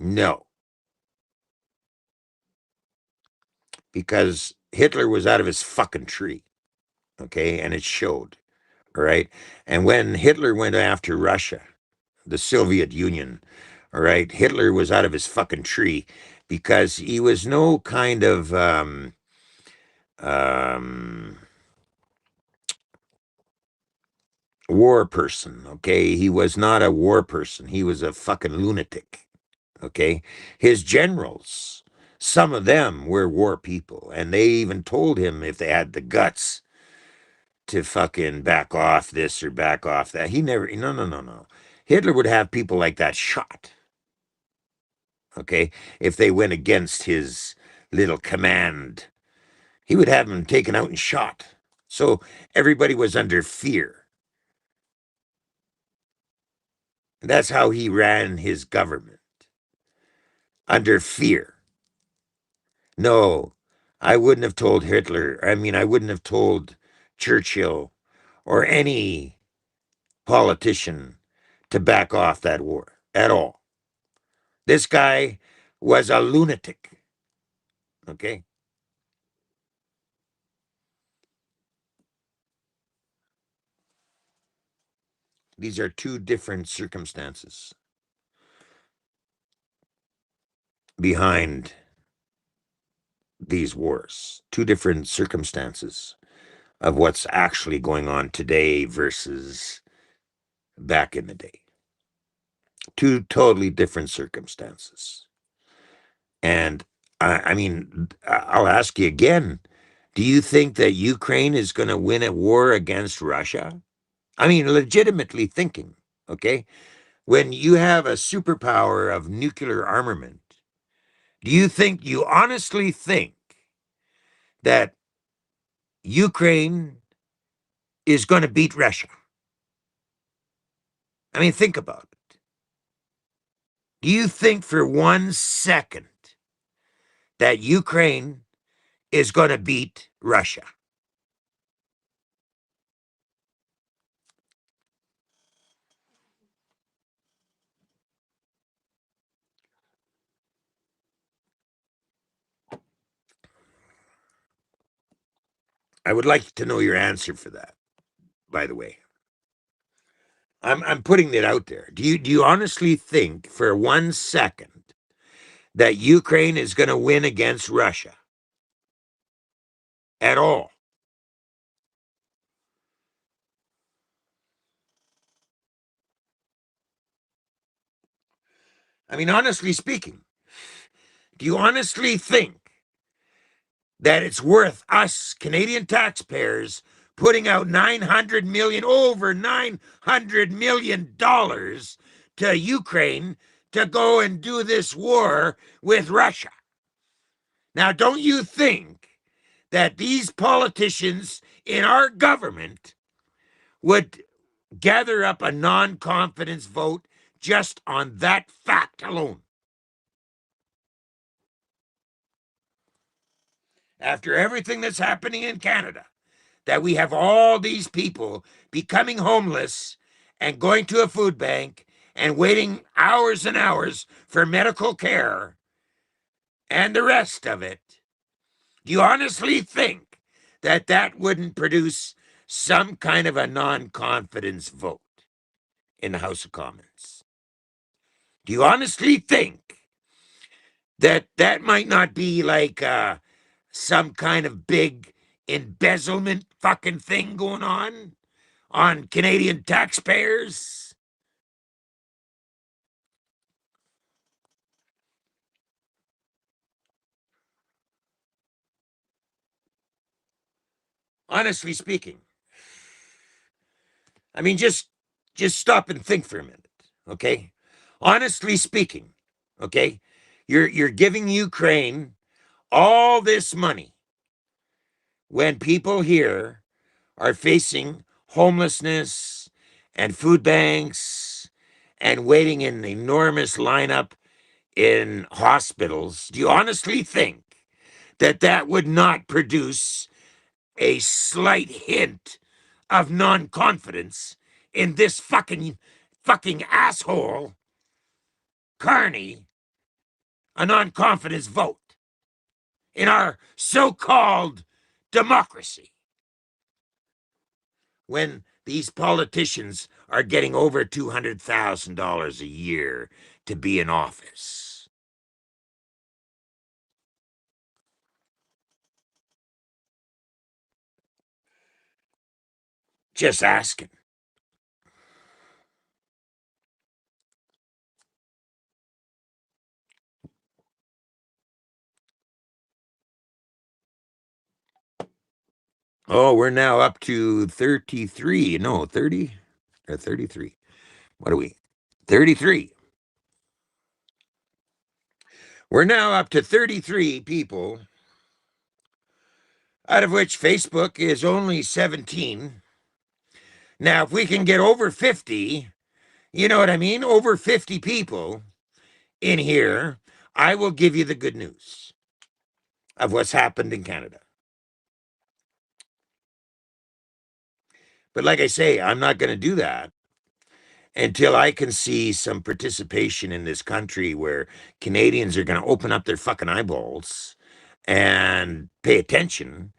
No, because Hitler was out of his fucking tree. Okay. And it showed. All right. And when Hitler went after Russia, the Soviet Union, all right, Hitler was out of his fucking tree because he was no kind of um, war person. Okay. He was not a war person. He was a fucking lunatic. Okay. His generals, some of them were war people, and they even told him if they had the guts to fucking back off this or back off that. He never, no, no, no, no. Hitler would have people like that shot. Okay. If they went against his little command, he would have them taken out and shot. So everybody was under fear. That's how he ran his government, under fear. No, I wouldn't have told Hitler. I mean, I wouldn't have told Churchill or any politician to back off that war at all. This guy was a lunatic. Okay. These are two different circumstances behind these wars, two different circumstances of what's actually going on today versus back in the day. Two totally different circumstances. And I mean, I'll ask you again, do you think that Ukraine is going to win a war against Russia? I mean, legitimately thinking, okay? When you have a superpower of nuclear armament, do you honestly think that Ukraine is going to beat Russia? I mean, think about it. Do you think for 1 second that Ukraine is going to beat Russia? I would like to know your answer for that, by the way. I'm putting it out there. Do you honestly think for 1 second that Ukraine is going to win against Russia at all? I mean, honestly speaking, do you honestly think that it's worth us Canadian taxpayers putting out 900 million, over 900 million dollars to Ukraine to go and do this war with Russia? Now, don't you think that these politicians in our government would gather up a non-confidence vote just on that fact alone? After everything that's happening in Canada, that we have all these people becoming homeless and going to a food bank and waiting hours and hours for medical care and the rest of it, do you honestly think that that wouldn't produce some kind of a non-confidence vote in the House of Commons? Do you honestly think that that might not be like some kind of big embezzlement fucking thing going on Canadian taxpayers? Honestly speaking, I mean, just stop and think for a minute, okay? Honestly speaking, okay, you're giving Ukraine all this money when people here are facing homelessness and food banks and waiting in an enormous lineup in hospitals. Do you honestly think that that would not produce a slight hint of non-confidence in this fucking asshole Carney, a non-confidence vote in our so-called democracy, when these politicians are getting over $200,000 a year to be in office? Just asking. Oh, we're now up to 33. No, 30 or 33. What are we? 33. We're now up to 33 people, out of which Facebook is only 17. Now, if we can get over 50, you know what I mean? Over 50 people in here, I will give you the good news of what's happened in Canada. But like I say, I'm not going to do that until I can see some participation in this country where Canadians are going to open up their fucking eyeballs and pay attention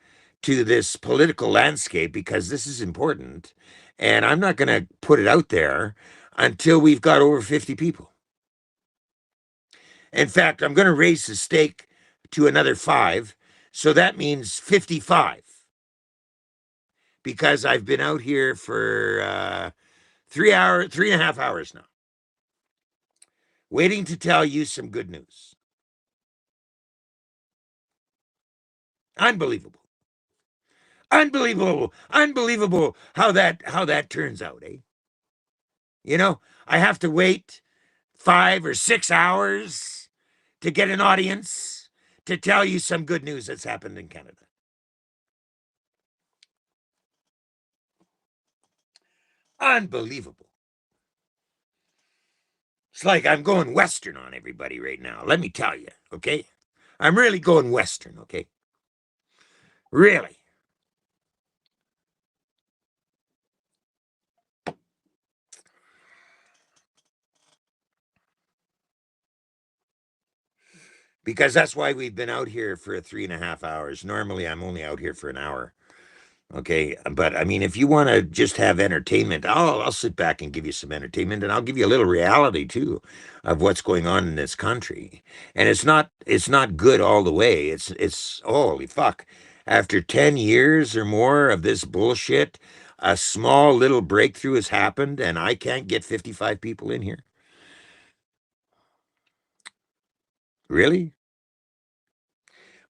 to this political landscape because this is important. And I'm not going to put it out there until we've got over 50 people. In fact, I'm going to raise the stake to another 5. So that means 55. Because I've been out here for 3.5 hours now, waiting to tell you some good news. Unbelievable. Unbelievable how that turns out, eh? You know, I have to wait 5 or 6 hours to get an audience to tell you some good news that's happened in Canada. Unbelievable. It's like I'm going Western on everybody right now. Let me tell you, okay? I'm really going Western, okay? Really. Because that's why we've been out here for 3.5 hours. Normally, I'm only out here for an hour. Okay, but I mean, if you want to just have entertainment, I'll sit back and give you some entertainment, and I'll give you a little reality too of what's going on in this country. And it's not good all the way. It's holy fuck. After 10 years or more of this bullshit, a small little breakthrough has happened, and I can't get 55 people in here. Really?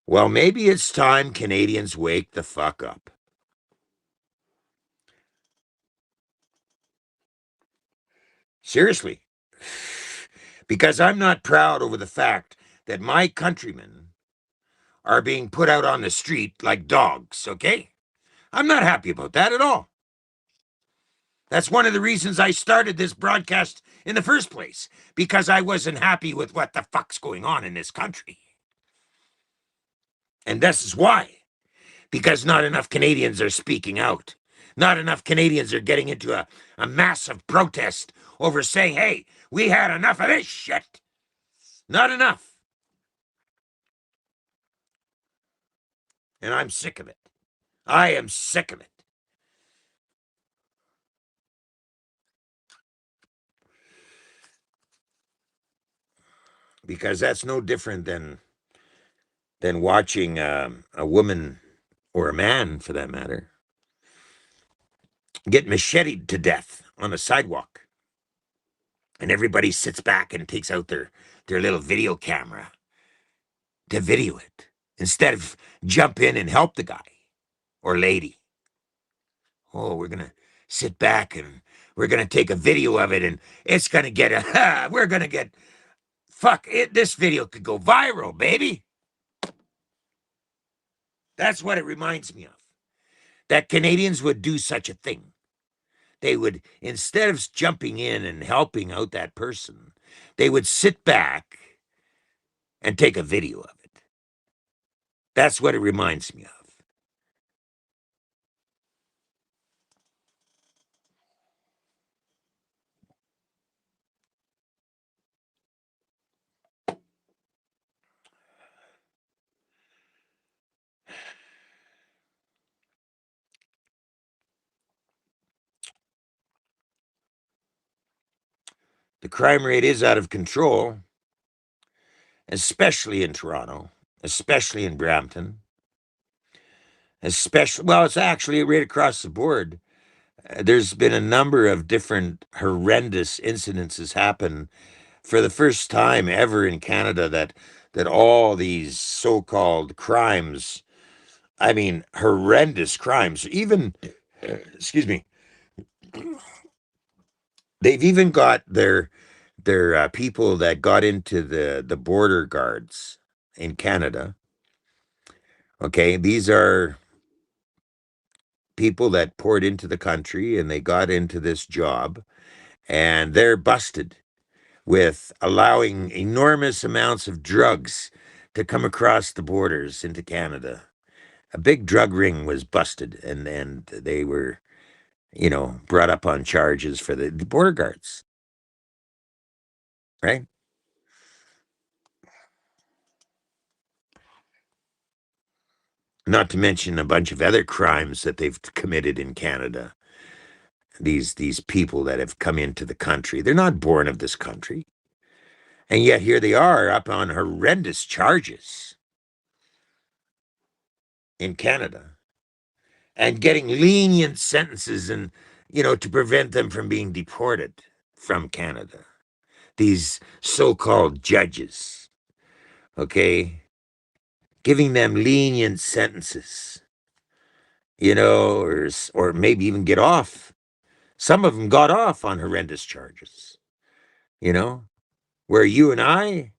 Well, maybe it's time Canadians wake the fuck up. Seriously. Because I'm not proud over the fact that my countrymen are being put out on the street like dogs, okay? I'm not happy about that at all. That's one of the reasons I started this broadcast in the first place, because I wasn't happy with what the fuck's going on in this country. And this is why. Because not enough Canadians are speaking out. Not enough Canadians are getting into a massive protest over saying, hey, we had enough of this shit. Not enough. And I'm sick of it. I am sick of it. Because that's no different than watching a woman or a man, for that matter, get macheted to death on a sidewalk, and everybody sits back and takes out their little video camera to video it instead of jump in and help the guy or lady. Oh, we're gonna sit back and we're gonna take a video of it, and it's gonna get we're gonna get fuck it. This video could go viral, baby. That's what it reminds me of. That Canadians would do such a thing. They would, instead of jumping in and helping out that person, they would sit back and take a video of it. That's what it reminds me of. The crime rate is out of control, especially in Toronto, especially in Brampton, especially, well, it's actually right across the board. There's been a number of different horrendous incidences happen for the first time ever in Canada, that all these so-called crimes, I mean, horrendous crimes, even, excuse me, they've even got their people that got into the border guards in Canada. Okay, these are people that poured into the country and they got into this job, and they're busted with allowing enormous amounts of drugs to come across the borders into Canada. A big drug ring was busted, and they were, brought up on charges for the border guards, right? Not to mention a bunch of other crimes that they've committed in Canada. These people that have come into the country, they're not born of this country. And yet here they are up on horrendous charges in Canada and getting lenient sentences and, to prevent them from being deported from Canada. These so-called judges, okay, giving them lenient sentences, or maybe even get off. Some of them got off on horrendous charges, you know, where you and I,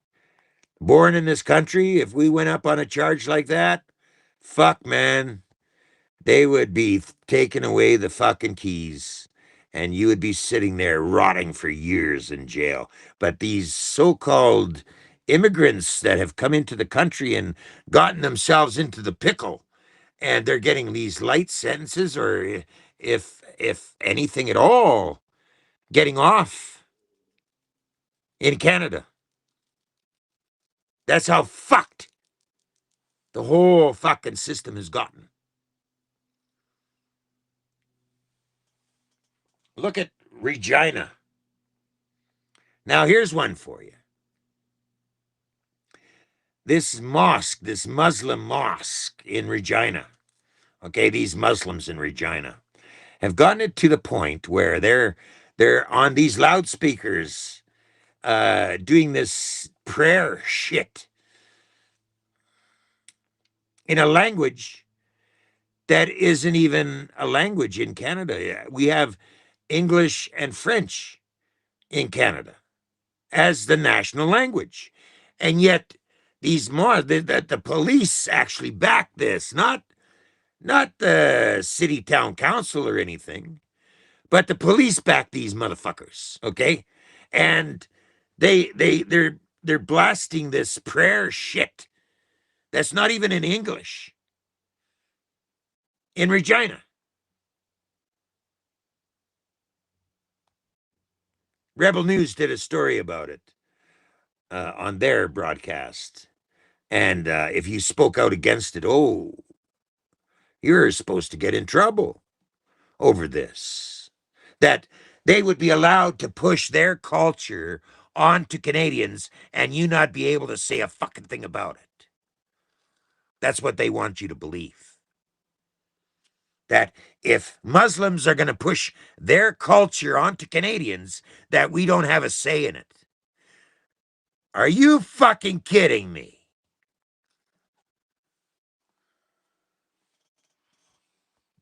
born in this country, if we went up on a charge like that, fuck, man, they would be taking away the fucking keys and you would be sitting there rotting for years in jail. But these so-called immigrants that have come into the country and gotten themselves into the pickle, and they're getting these light sentences, or if anything at all, getting off in Canada. That's how fucked the whole fucking system has gotten. Look at Regina. Now, here's one for you. This mosque, this Muslim mosque in Regina, okay, these Muslims in Regina have gotten it to the point where they're on these loudspeakers doing this prayer shit in a language that isn't even a language in Canada. We have English and French in Canada as the national language. And yet the police actually back this, not the city town council or anything, but the police back these motherfuckers, okay? And they're blasting this prayer shit that's not even in English in Regina. Rebel News did a story about it on their broadcast. And if you spoke out against it, oh, you're supposed to get in trouble over this. That they would be allowed to push their culture onto Canadians and you not be able to say a fucking thing about it. That's what they want you to believe. That if Muslims are going to push their culture onto Canadians, that we don't have a say in it. Are you fucking kidding me?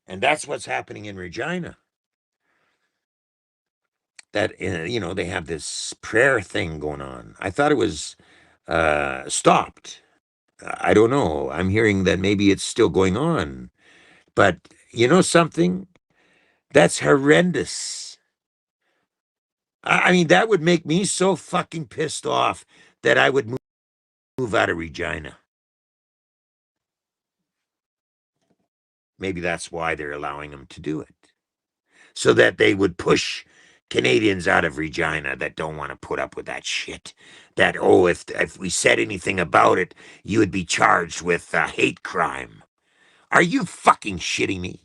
And that's what's happening in Regina. That, they have this prayer thing going on. I thought it was stopped. I don't know. I'm hearing that maybe it's still going on. But you know something? That's horrendous. I mean, that would make me so fucking pissed off that I would move out of Regina. Maybe that's why they're allowing them to do it. So that they would push Canadians out of Regina that don't want to put up with that shit. That, oh, if we said anything about it, you would be charged with hate crime. Are you fucking shitting me?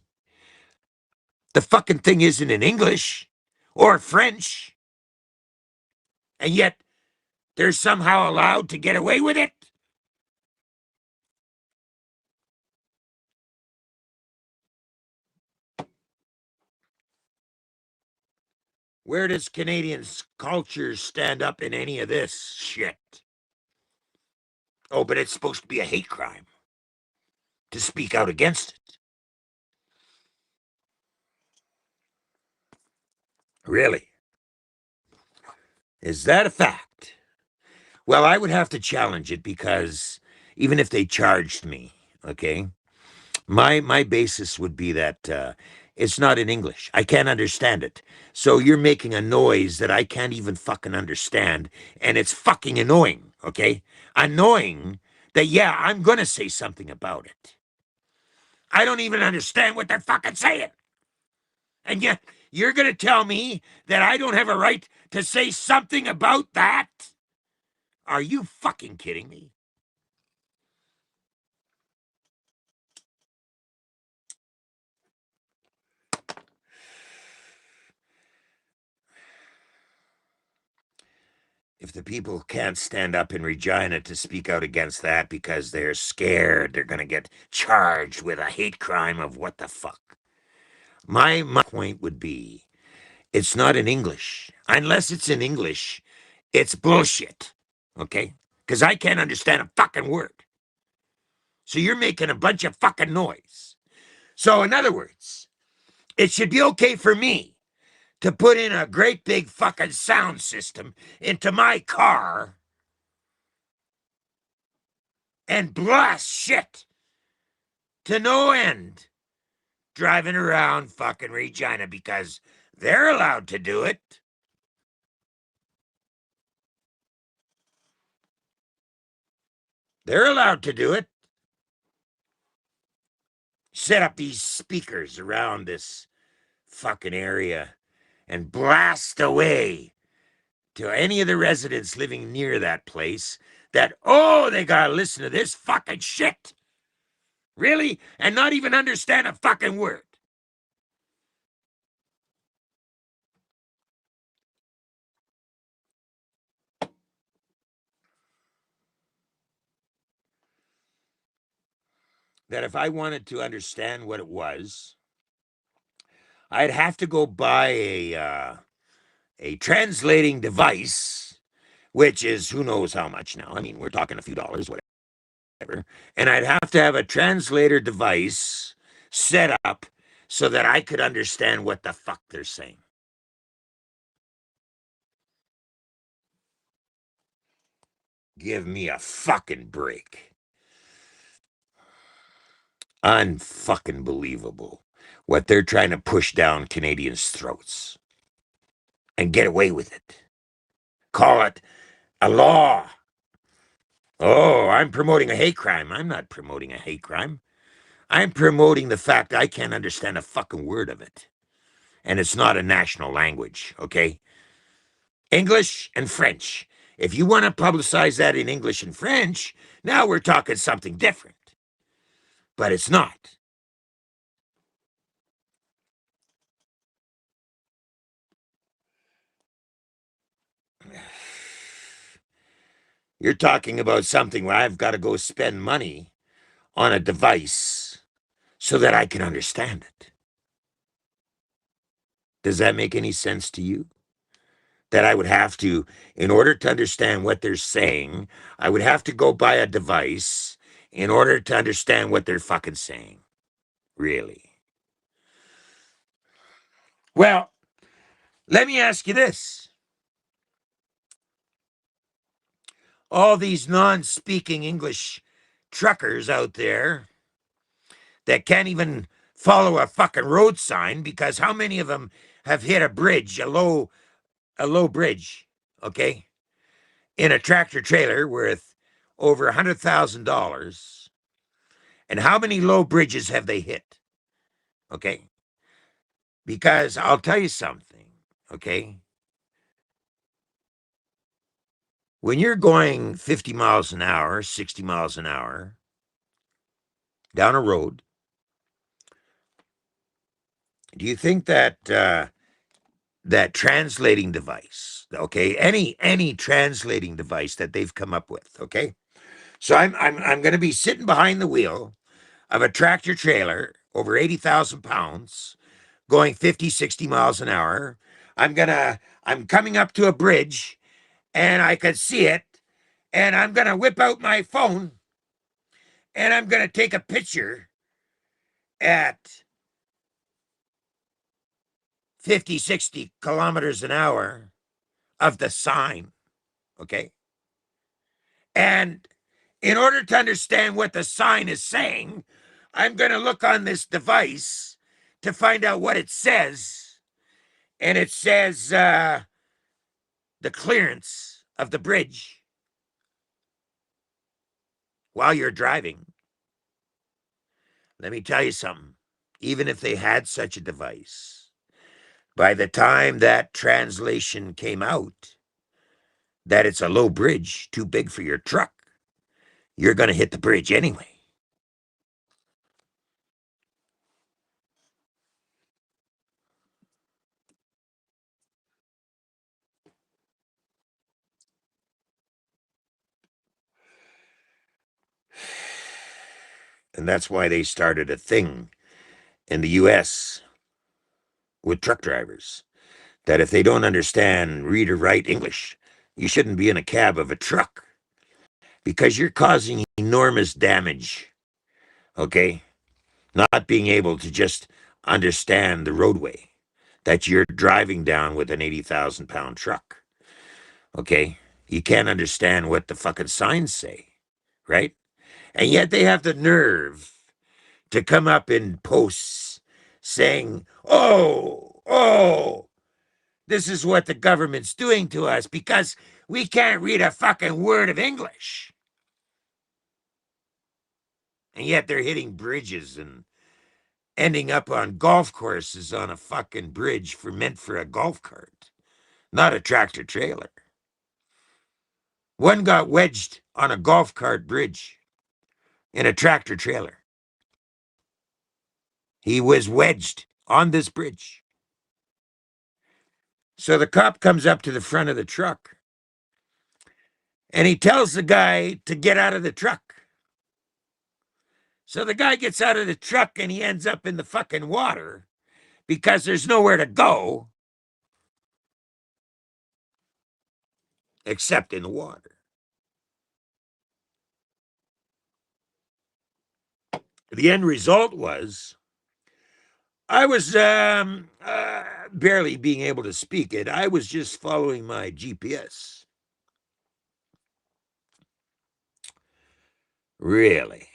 The fucking thing isn't in English or French, and yet they're somehow allowed to get away with it? Where does Canadians' culture stand up in any of this shit? Oh, but it's supposed to be a hate crime to speak out against it. Really? Is that a fact? Well, I would have to challenge it because even if they charged me, okay, my basis would be that it's not in English. I can't understand it. So you're making a noise that I can't even fucking understand, and it's fucking annoying, okay? Annoying that, yeah, I'm gonna say something about it. I don't even understand what they're fucking saying. And yet you're gonna tell me that I don't have a right to say something about that? Are you fucking kidding me? if the people can't stand up in Regina to speak out against that because they're scared they're going to get charged with a hate crime of what the fuck, my point would be it's not in English. Unless it's in English, it's bullshit. Okay? Because I can't understand a fucking word. So you're making a bunch of fucking noise. So, in other words, it should be okay for me to put in a great big fucking sound system into my car and blast shit to no end driving around fucking Regina because they're allowed to do it. They're allowed to do it. Set up these speakers around this fucking area and blast away to any of the residents living near that place that, oh, they gotta listen to this fucking shit. Really? And not even understand a fucking word. That if I wanted to understand what it was, I'd have to go buy a translating device, which is who knows how much now. I mean, we're talking a few dollars, whatever. And I'd have to have a translator device set up so that I could understand what the fuck they're saying. Give me a fucking break. Unfucking believable what they're trying to push down Canadians' throats and get away with it. Call it a law. Oh, I'm promoting a hate crime. I'm not promoting a hate crime. I'm promoting the fact I can't understand a fucking word of it. And it's not a national language, okay? English and French. If you want to publicize that in English and French, now we're talking something different. But it's not. You're talking about something where I've got to go spend money on a device so that I can understand it. Does that make any sense to you? That I would have to, in order to understand what they're saying, I would have to go buy a device in order to understand what they're fucking saying. Really? Well, let me ask you this. All these non-speaking English truckers out there that can't even follow a fucking road sign because how many of them have hit a bridge, a low bridge, okay, in a tractor trailer worth over $100,000? And how many low bridges have they hit? Okay, because I'll tell you something, okay, when you're going 50 miles an hour, 60 miles an hour down a road, do you think that that translating device, okay, any translating device that they've come up with, okay, so I'm going to be sitting behind the wheel of a tractor trailer over 80,000 pounds going 50, 60 miles an hour. I'm coming up to a bridge and I can see it, and I'm going to whip out my phone and I'm going to take a picture at 50, 60 kilometers an hour of the sign, okay? And in order to understand what the sign is saying, I'm going to look on this device to find out what it says. And it says the clearance of the bridge while you're driving. Let me tell you something. Even if they had such a device, by the time that translation came out, that it's a low bridge, too big for your truck, you're going to hit the bridge anyway. And that's why they started a thing in the US with truck drivers that if they don't understand read or write English, you shouldn't be in a cab of a truck because you're causing enormous damage. Okay? Not being able to just understand the roadway that you're driving down with an 80,000 pound truck. Okay? You can't understand what the fucking signs say, right? And yet they have the nerve to come up in posts saying, oh, this is what the government's doing to us because we can't read a fucking word of English. And yet they're hitting bridges and ending up on golf courses on a fucking bridge meant for a golf cart, not a tractor trailer. One got wedged on a golf cart bridge in a tractor trailer. He was wedged on this bridge. So the cop comes up to the front of the truck and he tells the guy to get out of the truck. So the guy gets out of the truck and he ends up in the fucking water because there's nowhere to go except in the water. The end result was I was barely being able to speak it. I was just following my GPS. Really.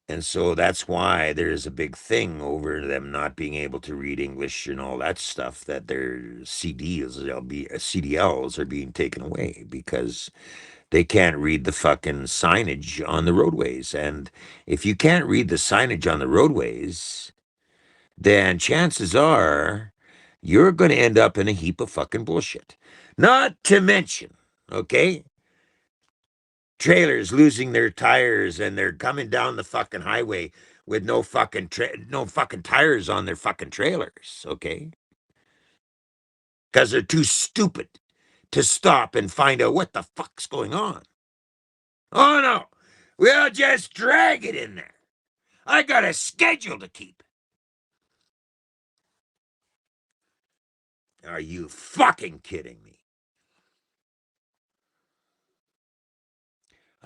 And so that's why there's a big thing over them not being able to read English and all that stuff, that their CDLs are being taken away because they can't read the fucking signage on the roadways. And if you can't read the signage on the roadways, then chances are you're going to end up in a heap of fucking bullshit. Not to mention, okay, trailers losing their tires and they're coming down the fucking highway with no fucking tires on their fucking trailers, okay? Because they're too stupid to stop and find out what the fuck's going on. Oh no, we'll just drag it in there. I got a schedule to keep. Are you fucking kidding me?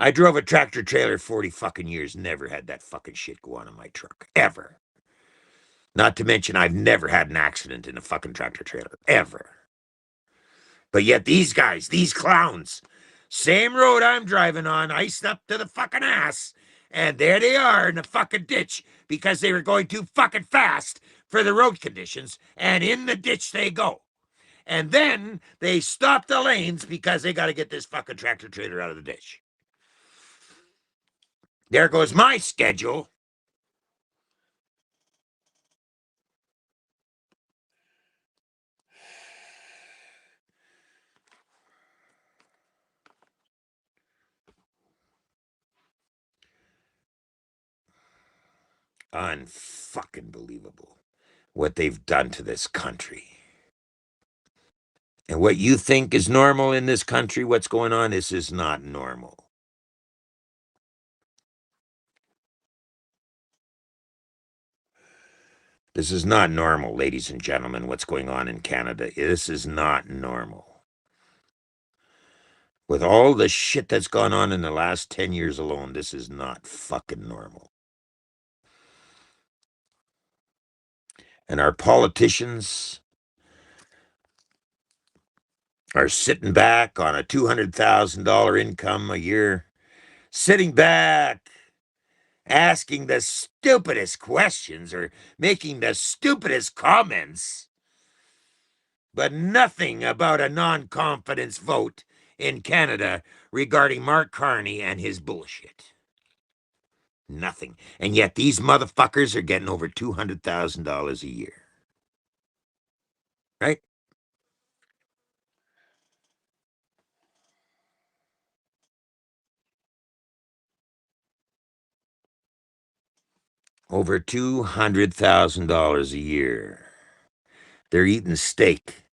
I drove a tractor trailer 40 fucking years, never had that fucking shit go on in my truck, ever. Not to mention, I've never had an accident in a fucking tractor trailer, ever. But yet these guys, these clowns, same road I'm driving on, iced up to the fucking ass, and there they are in the fucking ditch because they were going too fucking fast for the road conditions, and in the ditch they go. And then they stop the lanes because they got to get this fucking tractor trailer out of the ditch. There goes my schedule. Unfucking believable what they've done to this country. And what you think is normal in this country, what's going on, this is not normal. This is not normal, ladies and gentlemen, what's going on in Canada. This is not normal. With all the shit that's gone on in the last 10 years alone, this is not fucking normal. And our politicians are sitting back on a $200,000 income a year, sitting back, asking the stupidest questions or making the stupidest comments, but nothing about a non-confidence vote in Canada regarding Mark Carney and his bullshit. Nothing. And yet these motherfuckers are getting over $200,000 a year. Right? Over $200,000 a year. They're eating steak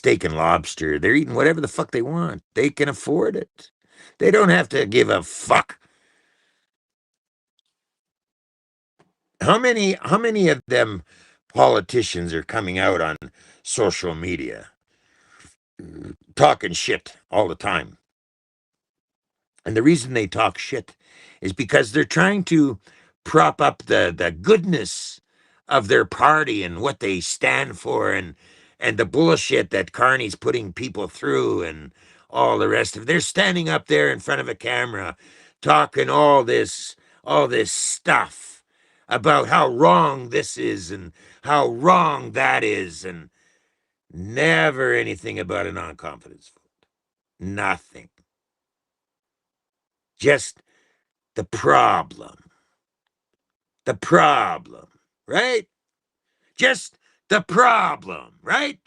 and lobster. They're eating whatever the fuck they want. They can afford it. They don't have to give a fuck. How many of them politicians are coming out on social media talking shit all the time? And the reason they talk shit is because they're trying to prop up the goodness of their party and what they stand for, and the bullshit that Carney's putting people through and all the rest of it. They're standing up there in front of a camera talking all this stuff about how wrong this is and how wrong that is, and never anything about a non-confidence vote. Nothing. Just the problem. The problem, right? Just the problem, right?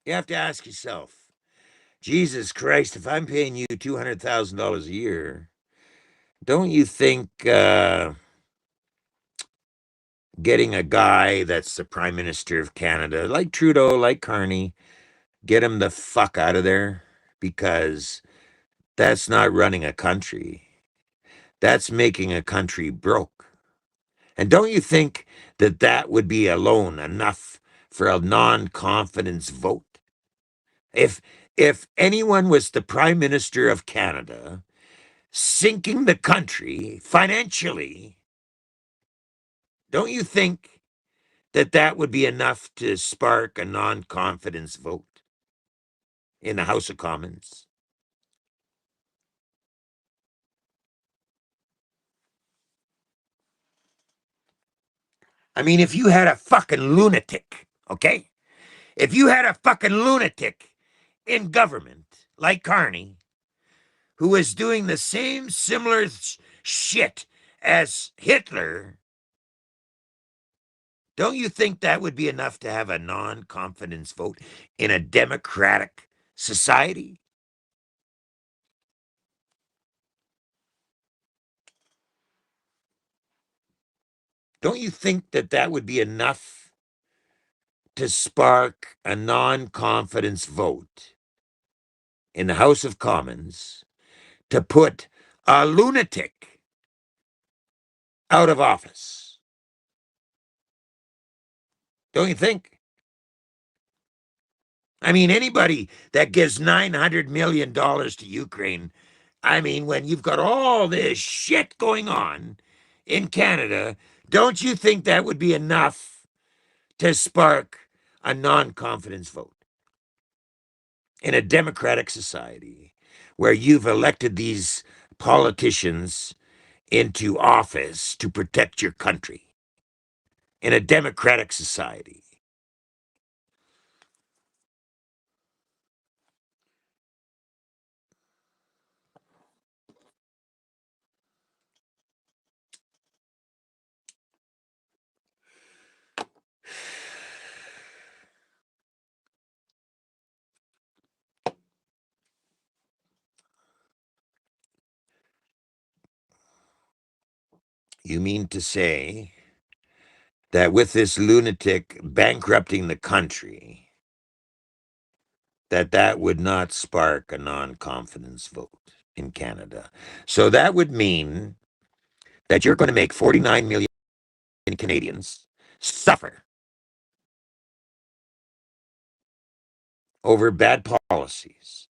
You have to ask yourself, Jesus Christ, if I'm paying you $200,000 a year, don't you think getting a guy that's the Prime Minister of Canada, like Trudeau, like Carney, get him the fuck out of there? Because that's not running a country. That's making a country broke. And don't you think that that would be alone enough for a non-confidence vote? If if anyone was the Prime Minister of Canada, sinking the country financially, don't you think that that would be enough to spark a non-confidence vote in the House of Commons? I mean, if you had a fucking lunatic, okay? If you had a fucking lunatic in government like Carney, who was doing the same similar shit as Hitler, don't you think that would be enough to have a non-confidence vote in a democratic society? Don't you think that that would be enough to spark a non-confidence vote in the House of Commons to put a lunatic out of office? Don't you think? I mean, anybody that gives $900 million to Ukraine, I mean, when you've got all this shit going on in Canada, don't you think that would be enough to spark a non-confidence vote in a democratic society where you've elected these politicians into office to protect your country? In a democratic society. You mean to say that with this lunatic bankrupting the country, that would not spark a non-confidence vote in Canada? So that would mean that you're going to make 49 million Canadians suffer over bad policies.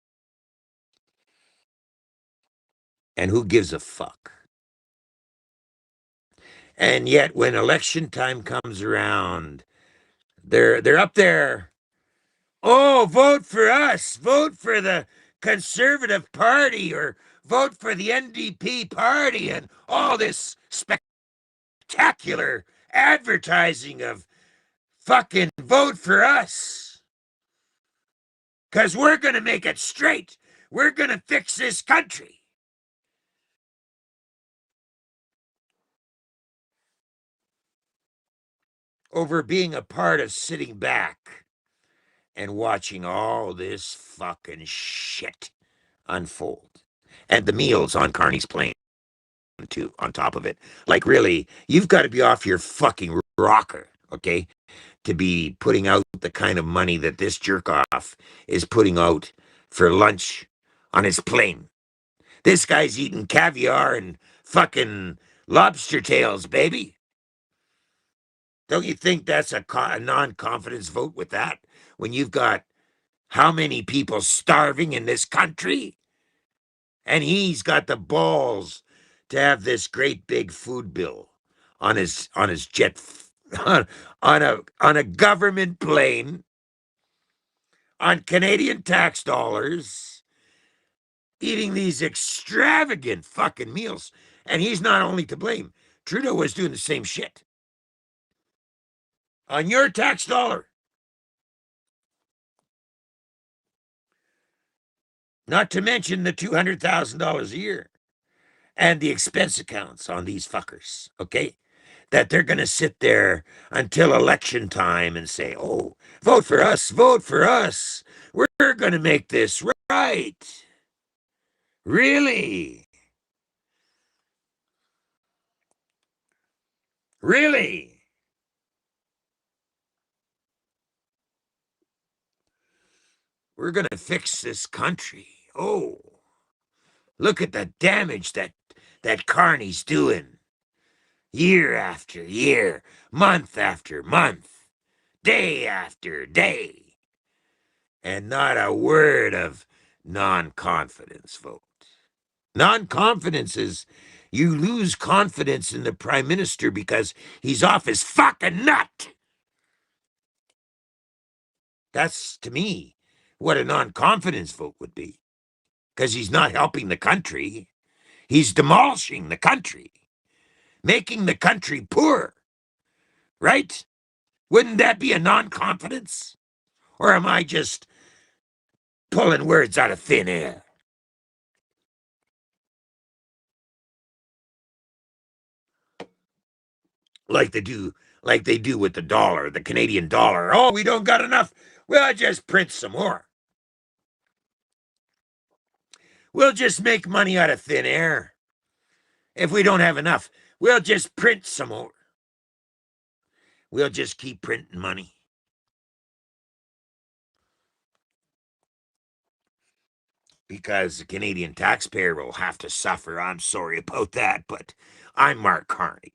And who gives a fuck? And yet when election time comes around, they're up there. Oh, vote for us. Vote for the Conservative Party, or vote for the NDP party, and all this spectacular advertising of fucking vote for us. Because we're going to make it straight. We're going to fix this country. Over being a part of sitting back and watching all this fucking shit unfold. And the meals on Carney's plane. too, on top of it. Like, really, you've got to be off your fucking rocker, okay, to be putting out the kind of money that this jerk off is putting out for lunch on his plane. This guy's eating caviar and fucking lobster tails, baby. Don't you think that's a non-confidence vote with that? When you've got how many people starving in this country? And he's got the balls to have this great big food bill on his jet on a government plane on Canadian tax dollars, eating these extravagant fucking meals. And he's not only to blame. Trudeau was doing the same shit on your tax dollar. Not to mention the $200,000 a year and the expense accounts on these fuckers, okay? That they're going to sit there until election time and say, oh, vote for us, vote for us. We're going to make this right. Really? Really? We're going to fix this country. Oh, look at the damage that Carney's doing. Year after year, month after month, day after day. And not a word of non-confidence vote. Non-confidence is you lose confidence in the prime minister because he's off his fucking nut. That's, to me, what a non-confidence vote would be. Because he's not helping the country. He's demolishing the country, making the country poor. Right? Wouldn't that be a non-confidence? Or am I just pulling words out of thin air? Like they do with the dollar, the Canadian dollar. Oh, we don't got enough. Well, just print some more. We'll just make money out of thin air. If we don't have enough, we'll just print some more. We'll just keep printing money. Because the Canadian taxpayer will have to suffer. I'm sorry about that, but I'm Mark Carney.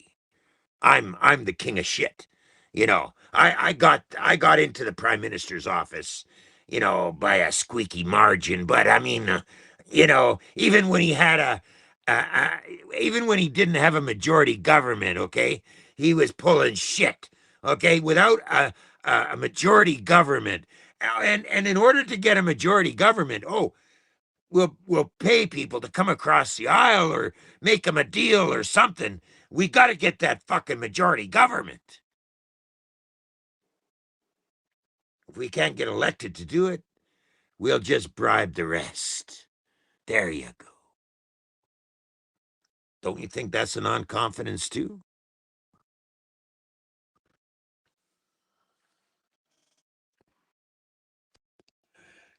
I'm the king of shit. You know, I got into the prime minister's office, you know, by a squeaky margin. But I mean, you know, even when he had even when he didn't have a majority government, okay, he was pulling shit. Okay, without a majority government, and in order to get a majority government, oh, we'll pay people to come across the aisle or make them a deal or something. We got to get that fucking majority government. If we can't get elected to do it, we'll just bribe the rest. There you go. Don't you think that's a non-confidence too?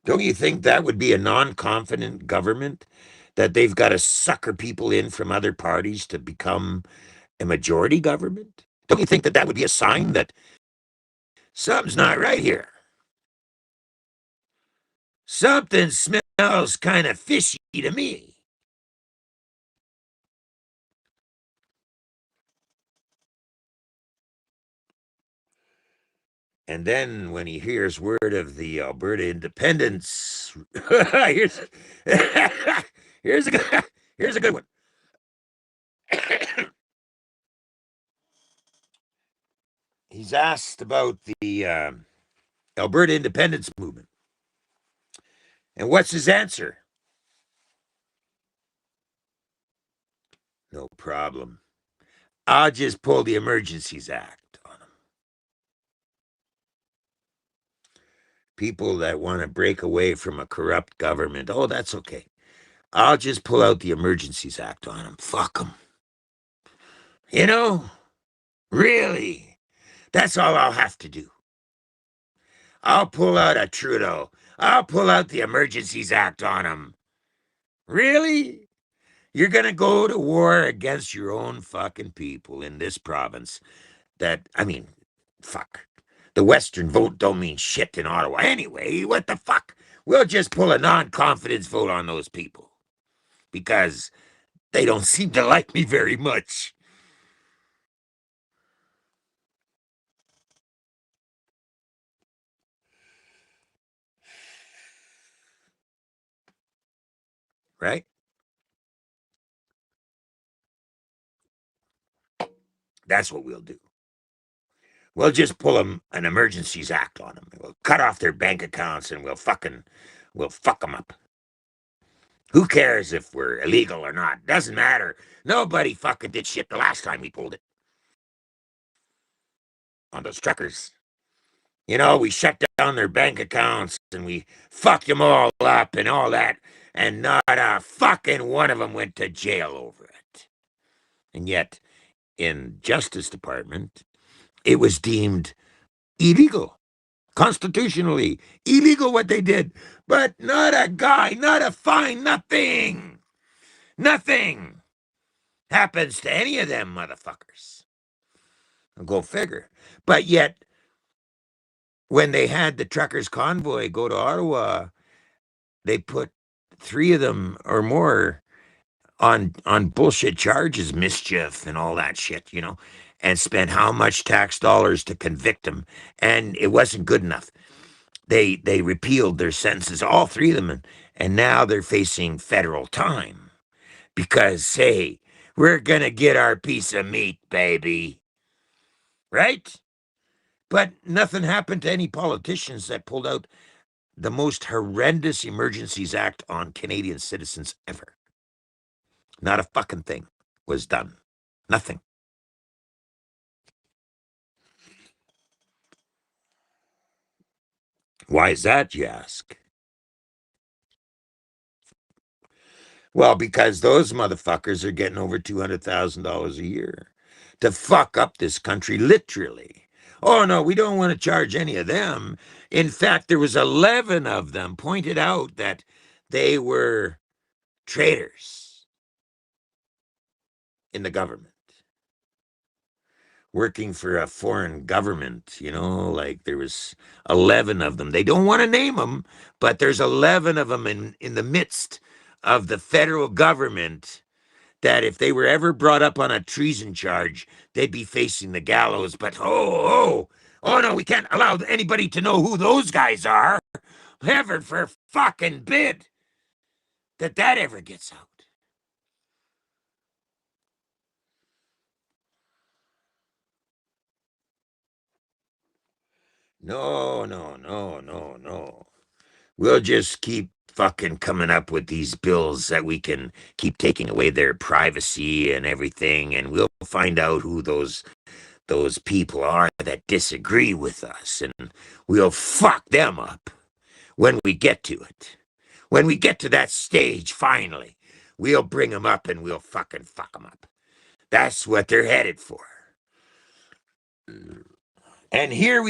Don't you think that would be a non-confident government? That they've got to sucker people in from other parties to become a majority government? Don't you think that that would be a sign that something's not right here? Something smells kind of fishy to me. And then when he hears word of the Alberta independence, here's here's a good, here's a good one. He's asked about the Alberta independence movement, and what's his answer? No problem. I'll just pull the Emergencies Act on them. People that want to break away from a corrupt government, oh, that's okay. I'll just pull out the Emergencies Act on them. Fuck them. You know, really, that's all I'll have to do. I'll pull out a Trudeau. I'll pull out the Emergencies Act on him. Really? You're going to go to war against your own fucking people in this province that, I mean, fuck. The Western vote don't mean shit in Ottawa anyway. What the fuck? We'll just pull a non-confidence vote on those people because they don't seem to like me very much. Right? That's what we'll do. We'll just pull an Emergencies Act on them. We'll cut off their bank accounts and we'll fuck them up. Who cares if we're illegal or not? Doesn't matter. Nobody fucking did shit the last time we pulled it on those truckers. You know, we shut down their bank accounts and we fucked them all up and all that, and not a fucking one of them went to jail over it. And yet, in Justice Department, it was deemed illegal, constitutionally illegal what they did, but not a guy, not a fine, nothing happens to any of them motherfuckers. Go figure. But yet, when they had the truckers' convoy go to Ottawa, they put 3 of them or more on bullshit charges, mischief and all that shit, you know, and spent how much tax dollars to convict them, and it wasn't good enough. They repealed their sentences, all 3 of them, and now they're facing federal time because hey, we're gonna get our piece of meat, baby, right? But nothing happened to any politicians that pulled out the most horrendous Emergencies Act on Canadian citizens ever. Not a fucking thing was done. Nothing. Why is that, you ask? Well, because those motherfuckers are getting over $200,000 a year to fuck up this country, literally. Oh, no, we don't want to charge any of them. In fact, there was 11 of them pointed out that they were traitors in the government, working for a foreign government, you know, like there was 11 of them. They don't want to name them, but there's 11 of them in the midst of the federal government that if they were ever brought up on a treason charge, they'd be facing the gallows. But oh no, we can't allow anybody to know who those guys are. Heaven for fucking bid that ever gets out. No. We'll just keep fucking coming up with these bills that we can keep taking away their privacy and everything, and we'll find out who those people are that disagree with us, and we'll fuck them up when we get to it. When we get to that stage, finally, we'll bring them up and we'll fucking fuck them up. That's what they're headed for. And here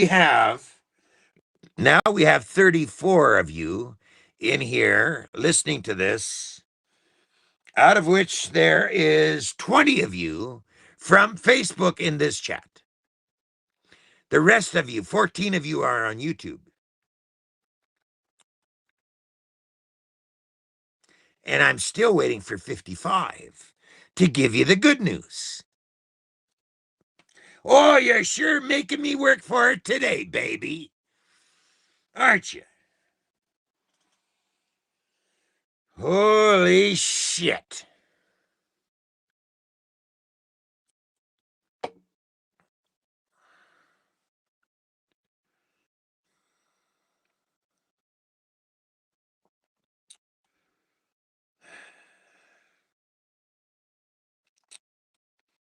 now we have 34 of you in here listening to this, out of which there is 20 of you from Facebook in this chat. The rest of you, 14 of you, are on YouTube. And I'm still waiting for 55 to give you the good news. Oh, you're sure making me work for it today, baby. Aren't you? Holy shit.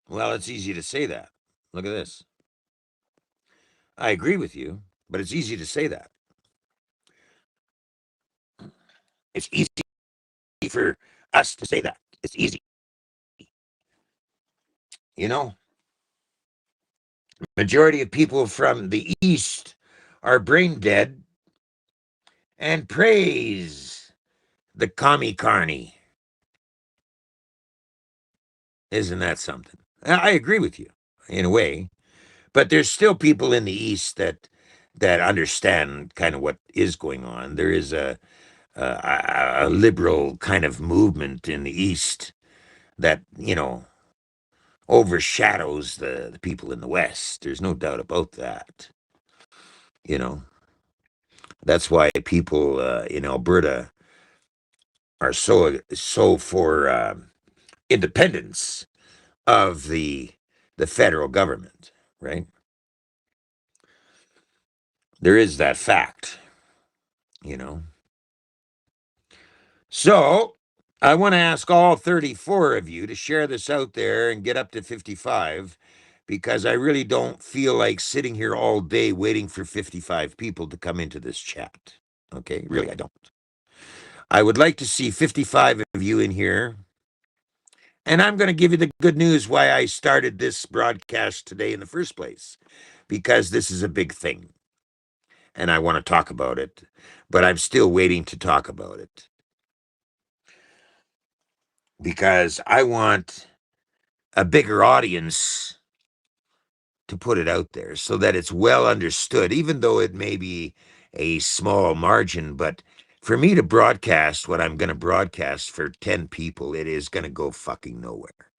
Well, it's easy to say that. Look at this. I agree with you, but it's easy to say that. It's easy for us to say that. It's easy. You know, majority of people from the East are brain dead and praise the commie carney. Isn't that something? I agree with you in a way, but there's still people in the East that understand kind of what is going on. There is a liberal kind of movement in the East that overshadows the people in the West. There's no doubt about that. You know, that's why people in Alberta are so for independence of the federal government, right? There is that fact, you know. So I want to ask all 34 of you to share this out there and get up to 55 because I really don't feel like sitting here all day waiting for 55 people to come into this chat. Okay, really, I don't. I would like to see 55 of you in here. And I'm going to give you the good news why I started this broadcast today in the first place, because this is a big thing. And I want to talk about it, but I'm still waiting to talk about it because I want a bigger audience to put it out there so that it's well understood, even though it may be a small margin. But for me to broadcast what I'm going to broadcast for 10 people, it is going to go fucking nowhere.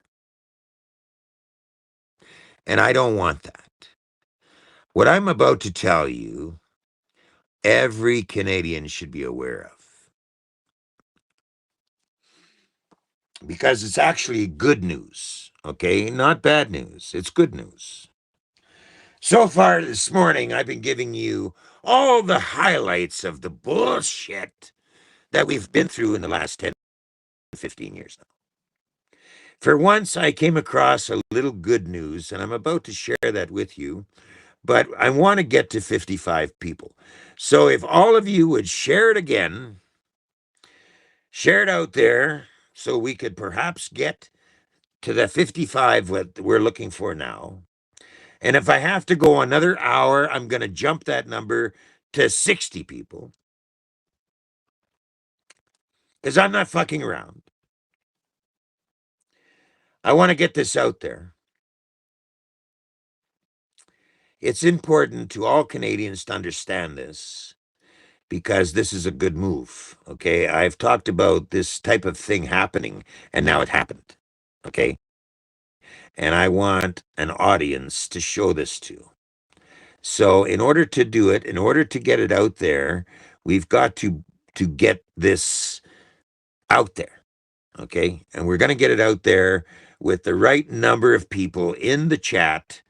And I don't want that. What I'm about to tell you, every Canadian should be aware of. Because it's actually good news, okay? Not bad news. It's good news. So far this morning, I've been giving you all the highlights of the bullshit that we've been through in the last 10, 15 years now. For once, I came across a little good news, and I'm about to share that with you, but I want to get to 55 people. So if all of you would share it again, share it out there so we could perhaps get to the 55 what we're looking for now. And if I have to go another hour, I'm going to jump that number to 60 people because I'm not fucking around. I want to get this out there. It's important to all Canadians to understand this because this is a good move. Okay. I've talked about this type of thing happening and now it happened. Okay. And I want an audience to show this to. So in order to do it, in order to get it out there, we've got to get this out there. Okay? And we're going to get it out there with the right number of people in the chat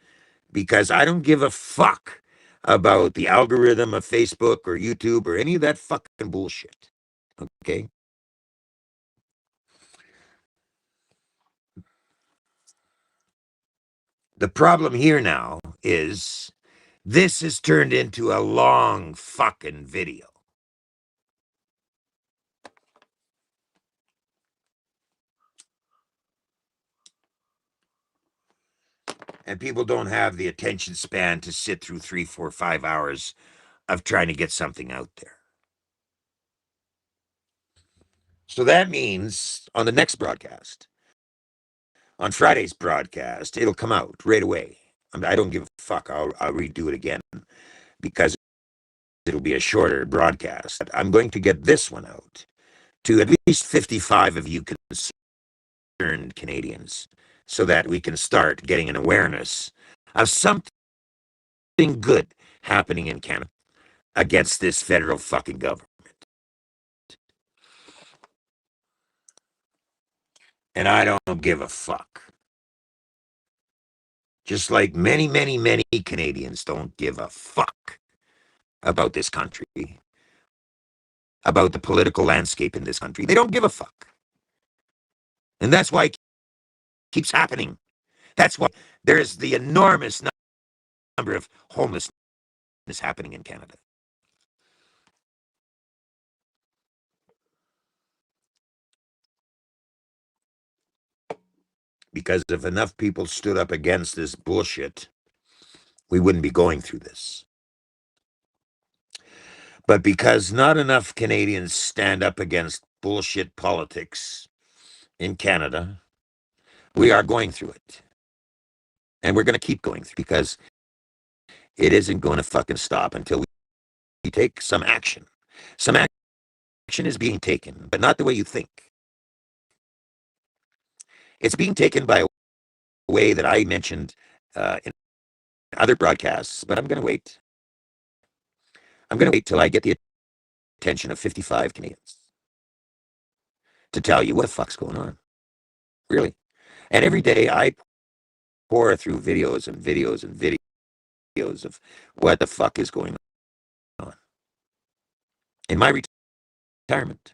because I don't give a fuck about the algorithm of Facebook or YouTube or any of that fucking bullshit. Okay? The problem here now is this has turned into a long fucking video. And people don't have the attention span to sit through 3, 4, 5 hours of trying to get something out there. So that means on the next broadcast, on Friday's broadcast, it'll come out right away. I don't give a fuck. I'll redo it again because it'll be a shorter broadcast. I'm going to get this one out to at least 55 of you concerned Canadians so that we can start getting an awareness of something good happening in Canada against this federal fucking government. And I don't give a fuck. Just like many, many, many Canadians don't give a fuck about this country, about the political landscape in this country. They don't give a fuck. And that's why it keeps happening. That's why there's the enormous number of homelessness happening in Canada. Because if enough people stood up against this bullshit, we wouldn't be going through this. But because not enough Canadians stand up against bullshit politics in Canada, We are going through it. And we're going to keep going through because it isn't going to fucking stop until we take some action. Some action is being taken, but not the way you think. It's being taken by a way that I mentioned in other broadcasts, but I'm going to wait. I'm going to wait till I get the attention of 55 Canadians to tell you what the fuck's going on. Really. And every day I pour through videos and videos and videos of what the fuck is going on in my retirement.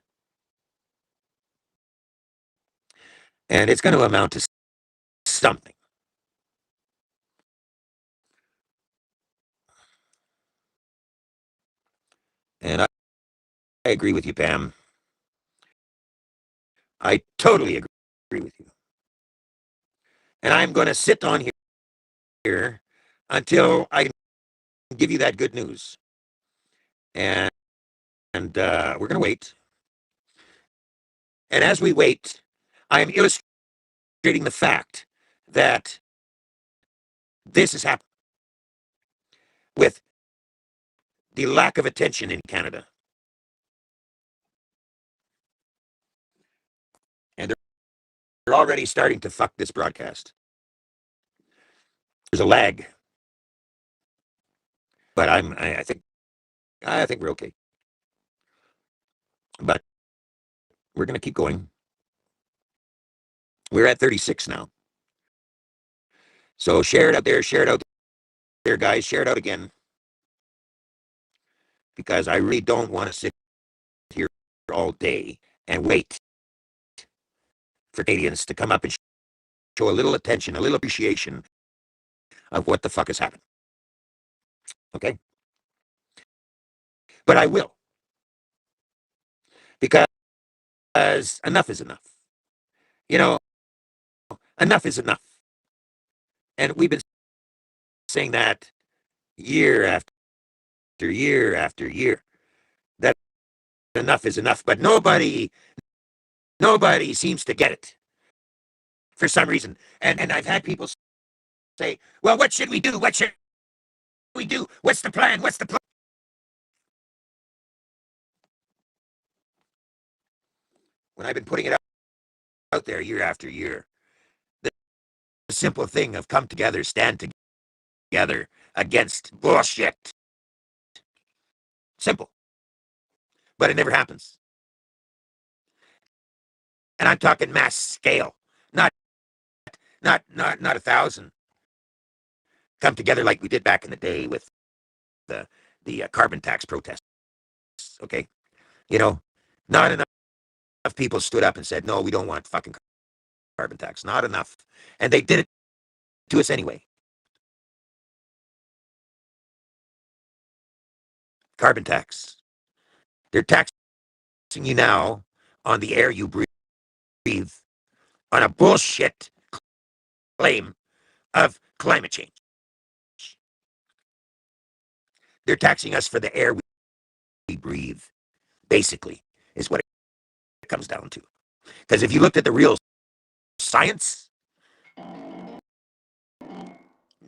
And it's going to amount to something. And I agree with you, Pam. I totally agree with you. And I'm going to sit on here until I give you that good news. And we're going to wait. And as we wait, I am illustrating the fact that this has happened with the lack of attention in Canada. And they're already starting to fuck this broadcast. There's a lag. But I think we're okay. But we're going to keep going. We're at 36 now. So share it out there, guys. Share it out again. Because I really don't want to sit here all day and wait for Canadians to come up and show a little attention, a little appreciation of what the fuck has happened. Okay? But I will. Because enough is enough. You know, enough is enough. And we've been saying that year after year after year. That enough is enough. But nobody seems to get it for some reason. And I've had people say, well, what should we do? What should we do? What's the plan? What's the plan? When I've been putting it out there year after year, the simple thing of come together, stand together against bullshit. Simple. But it never happens. And I'm talking mass scale, not 1,000. Come together like we did back in the day with the carbon tax protests. Okay, you know, not enough people stood up and said, no, we don't want fucking carbon tax. Not enough, and they did it to us anyway. Carbon tax. They're taxing you now on the air you breathe on a bullshit claim of climate change. They're taxing us for the air we breathe, basically, is what it comes down to. Because if you looked at the real science,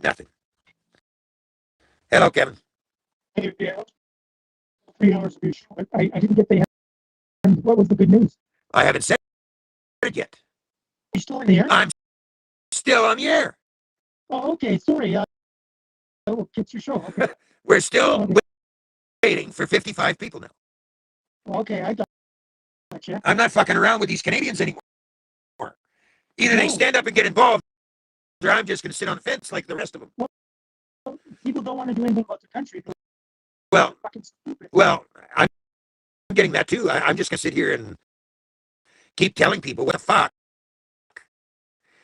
nothing. Hello, Kevin. Hey, yeah, 3 hours of your show. I didn't get the end. What was the good news? I haven't said it yet. You're still in the air? I'm still on the air. Oh, okay. Sorry. Oh, it's your show. Okay. We're still waiting for 55 people now. Okay, I got you. I'm not fucking around with these Canadians anymore. Either they stand up and get involved, or I'm just going to sit on the fence like the rest of them. Well, people don't want to do anything about the country. Well, Fucking stupid. well, I'm getting that too. I'm just going to sit here and keep telling people what the fuck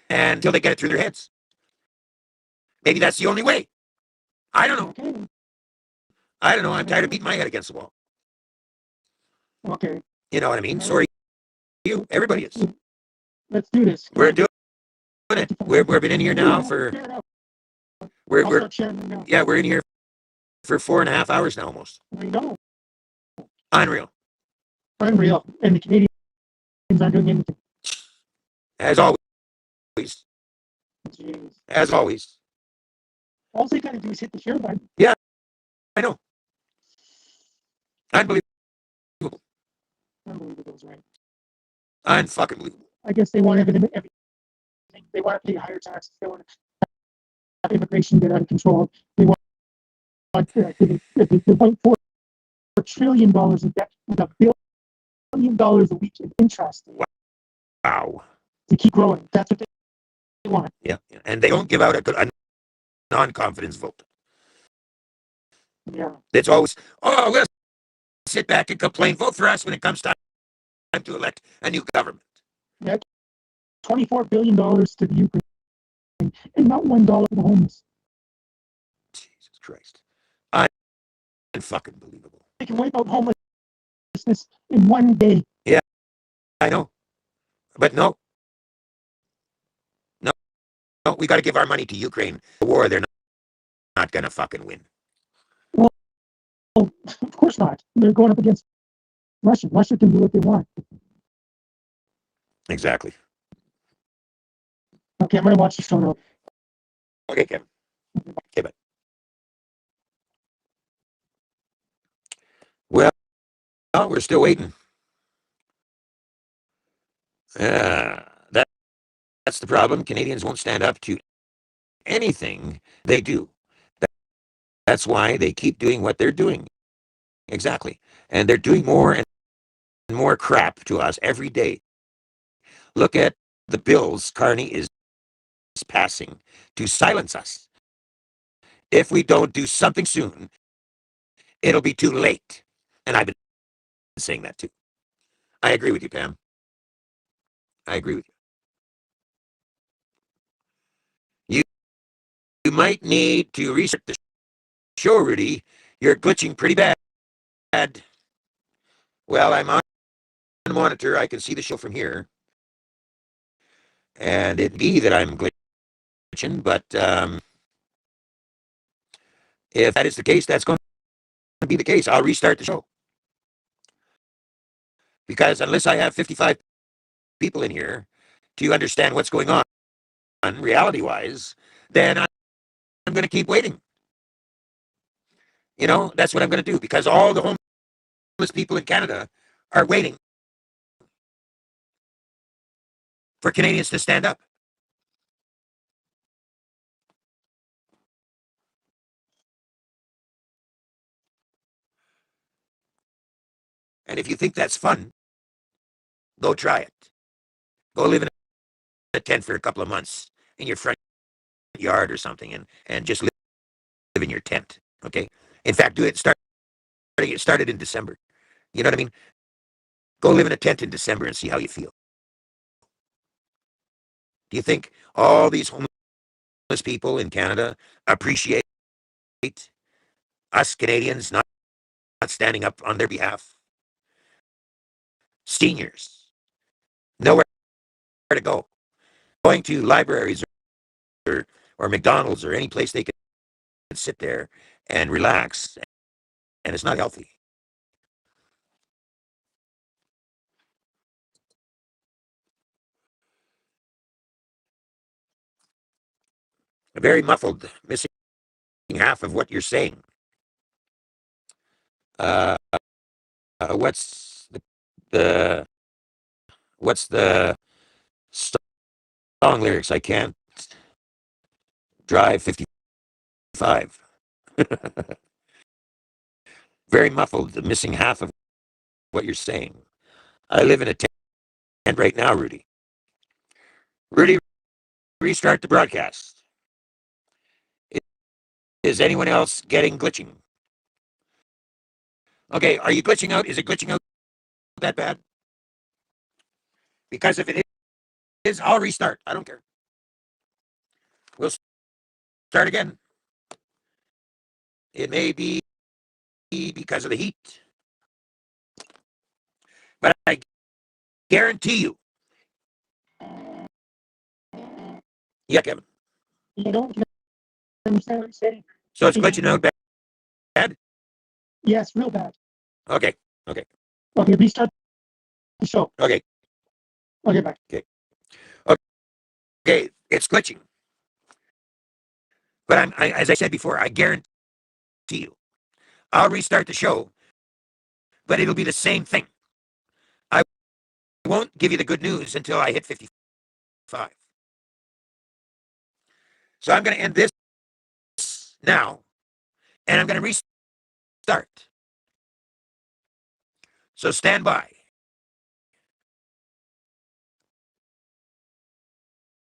until they get it through their heads. Maybe that's the only way. I don't know. Okay. I don't know. I'm tired of beating my head against the wall. Okay. You know what I mean? Sorry, you. Everybody is. Let's do this. We're doing it. We've been in here now for. We're yeah, we're in here for 4.5 hours now almost. I know. Unreal. Unreal. And the Canadians aren't doing anything. As always. Jeez. As always. All they gotta do is hit the share button. Yeah, I know. Unbelievable. Unbelievable, right? Unfucking believable. I guess they want everything. They want to pay higher taxes. They want to have immigration get out of control. They want the $1.4 trillion in debt with $1 billion a week in interest. Wow. To keep growing. That's what they want. Yeah. And they don't give out a non-confidence vote. Yeah. It's always, oh, we'll sit back and complain. Vote for us when it comes time to elect a new government. Yeah. $24 billion to the Ukraine and not $1 for the homeless. Jesus Christ. Unfucking believable. They can wipe out homelessness in one day. Yeah, I know. But no, we got to give our money to Ukraine. The war they're not going to fucking win. Well, of course not. They're going up against Russia. Russia can do what they want. Exactly. Okay, I'm going to watch the show now. Okay, Kevin. Okay, bye. Well, we're still waiting. That's the problem. Canadians won't stand up to anything they do. That's why they keep doing what they're doing. Exactly. And they're doing more and more crap to us every day. Look at the bills Carney is passing to silence us. If we don't do something soon, it'll be too late. And I've been saying that too. I agree with you, Pam. I agree with you. You might need to restart the show, Rudy. You're glitching pretty bad. Well, I'm on the monitor. I can see the show from here. And it be that I'm glitching, but if that is the case, that's going to be the case. I'll restart the show. Because unless I have 55 people in here to understand what's going on reality-wise, then I'm going to keep waiting. You know, that's what I'm going to do because all the homeless people in Canada are waiting for Canadians to stand up. And if you think that's fun, go try it. Go live in a tent for a couple of months in your front yard or something and just live in your tent. Okay. In fact, do it. Start it in December. You know what I mean? Go live in a tent in December and see how you feel. Do you think all these homeless people in Canada appreciate us Canadians not standing up on their behalf? Seniors, nowhere to go. Going to libraries or McDonald's or any place they can sit there and relax, and it's not healthy. Very muffled, missing half of what you're saying. Uh, what's the what's the song lyrics? I can't drive 55. Very muffled, the missing half of what you're saying. I live in a tent right now, Rudy. Rudy, restart the broadcast. Is anyone else getting glitching? Okay, are you glitching out? Is it glitching out that bad? Because if it is, I'll restart. I don't care. We'll start again. It may be because of the heat, but I guarantee you. Yeah, Kevin. You don't understand what you're saying. So it's glitching out bad? Yes, real bad. Okay. Okay. Okay, restart the show. Okay. Okay, bye. Okay. Okay, it's glitching. But as I said before, I guarantee you, I'll restart the show, but it'll be the same thing. I won't give you the good news until I hit 55. So I'm going to end this now, and I'm going to restart. So stand by.